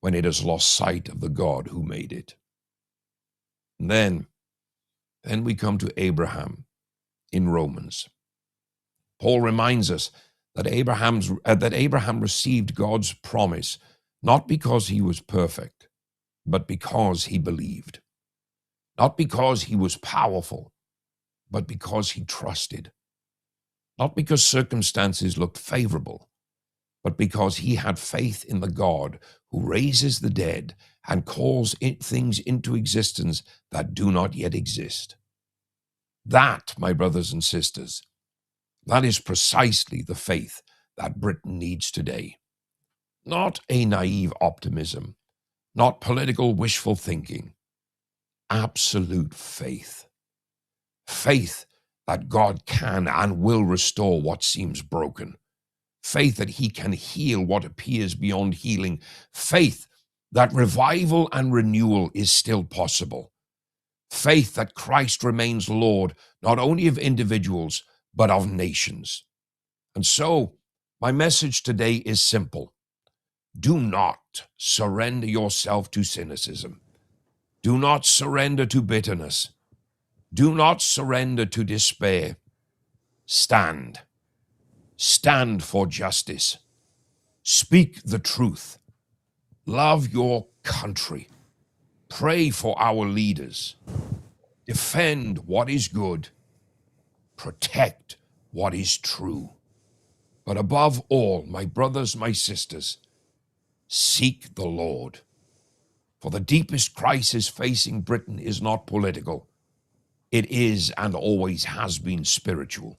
when it has lost sight of the God who made it. And then we come to Abraham in Romans. Paul reminds us that Abraham received God's promise not because he was perfect, but because he believed. Not because he was powerful, but because he trusted. Not because circumstances looked favorable, but because he had faith in the God who raises the dead and calls things into existence that do not yet exist. That, my brothers and sisters, that is precisely the faith that Britain needs today. Not a naive optimism, not political wishful thinking, absolute faith. Faith that God can and will restore what seems broken. Faith that he can heal what appears beyond healing. Faith that revival and renewal is still possible. Faith that Christ remains Lord, not only of individuals, but of nations. And so, my message today is simple. Do not surrender yourself to cynicism. Do not surrender to bitterness. Do not surrender to despair. Stand. Stand for justice. Speak the truth. Love your country. Pray for our leaders. Defend what is good. Protect what is true. But above all, my brothers, my sisters, seek the Lord. For the deepest crisis facing Britain is not political. It is and always has been spiritual.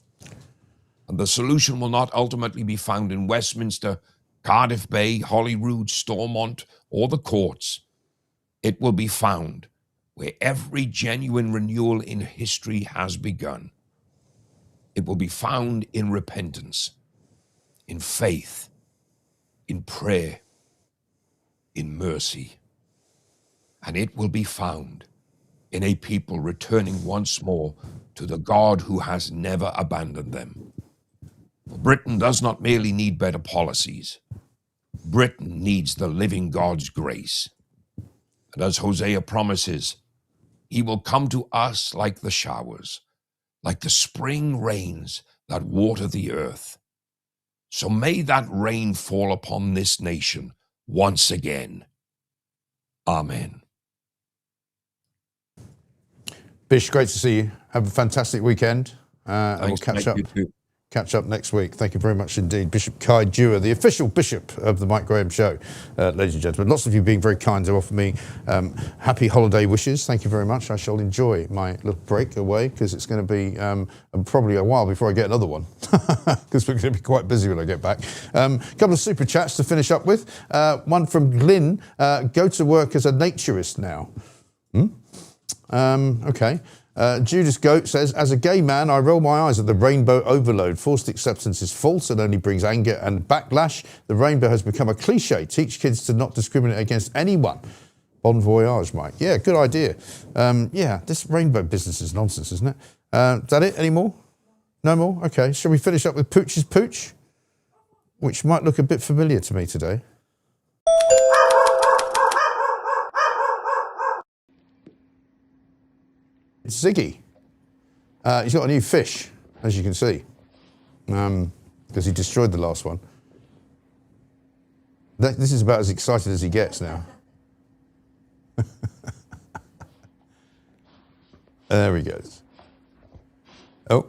And the solution will not ultimately be found in Westminster, Cardiff Bay, Holyrood, Stormont, or the courts. It will be found where every genuine renewal in history has begun. It will be found in repentance, in faith, in prayer, in mercy. And it will be found in a people returning once more to the God who has never abandoned them. Britain does not merely need better policies. Britain needs the living God's grace. And as Hosea promises, he will come to us like the showers, like the spring rains that water the earth. So may that rain fall upon this nation once again. Amen. Bish, great to see you. Have a fantastic weekend. And we'll catch Catch up next week. Thank you very much indeed. Bishop Kai Dewar, the official bishop of the Mike Graham Show, ladies and gentlemen. Lots of you being very kind to offer me happy holiday wishes. Thank you very much. I shall enjoy my little break away because it's going to be probably a while before I get another one because we're going to be quite busy when I get back. A couple of super chats to finish up with. One from Glyn. Go to work as a naturist now. Okay. Judas Goat says, as a gay man, I roll my eyes at the rainbow overload. Forced acceptance is false and only brings anger and backlash. The rainbow has become a cliche. Teach kids to not discriminate against anyone. Bon voyage, Mike. Yeah, good idea. Yeah, this rainbow business is nonsense, isn't it? Is that it? Any more? No more? Okay. Shall we finish up with Pooch's Pooch? Which might look a bit familiar to me today. It's Ziggy. He's got a new fish, as you can see, because he destroyed the last one. This is about as excited as he gets now. There he goes. Oh.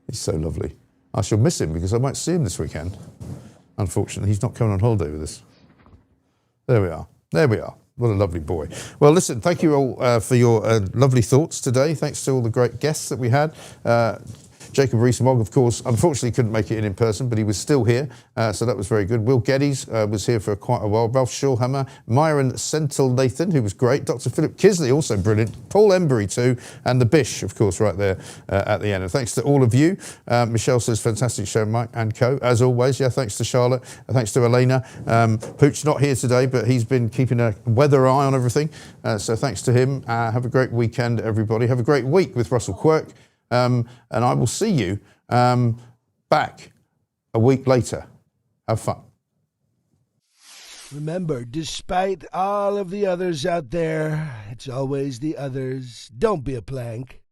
He's so lovely. I shall miss him because I won't see him this weekend. Unfortunately, he's not coming on holiday with us. There we are. There we are. What a lovely boy. Well, listen, thank you all for your lovely thoughts today. Thanks to all the great guests that we had. Jacob Rees-Mogg, of course, unfortunately couldn't make it in person, but he was still here, so that was very good. Will Geddes was here for quite a while. Ralph Shawhammer, Myron Sentil-Nathan, who was great. Dr. Philip Kisley, also brilliant. Paul Embury too, and the Bish, of course, right there at the end. And thanks to all of you. Michelle says, fantastic show, Mike and co. As always, yeah, thanks to Charlotte. Thanks to Elena. Pooch not here today, but he's been keeping a weather eye on everything. So thanks to him. Have a great weekend, everybody. Have a great week with Russell Quirk. And I will see you back a week later. Have fun. Remember, despite all of the others out there, it's always the others. Don't be a plank.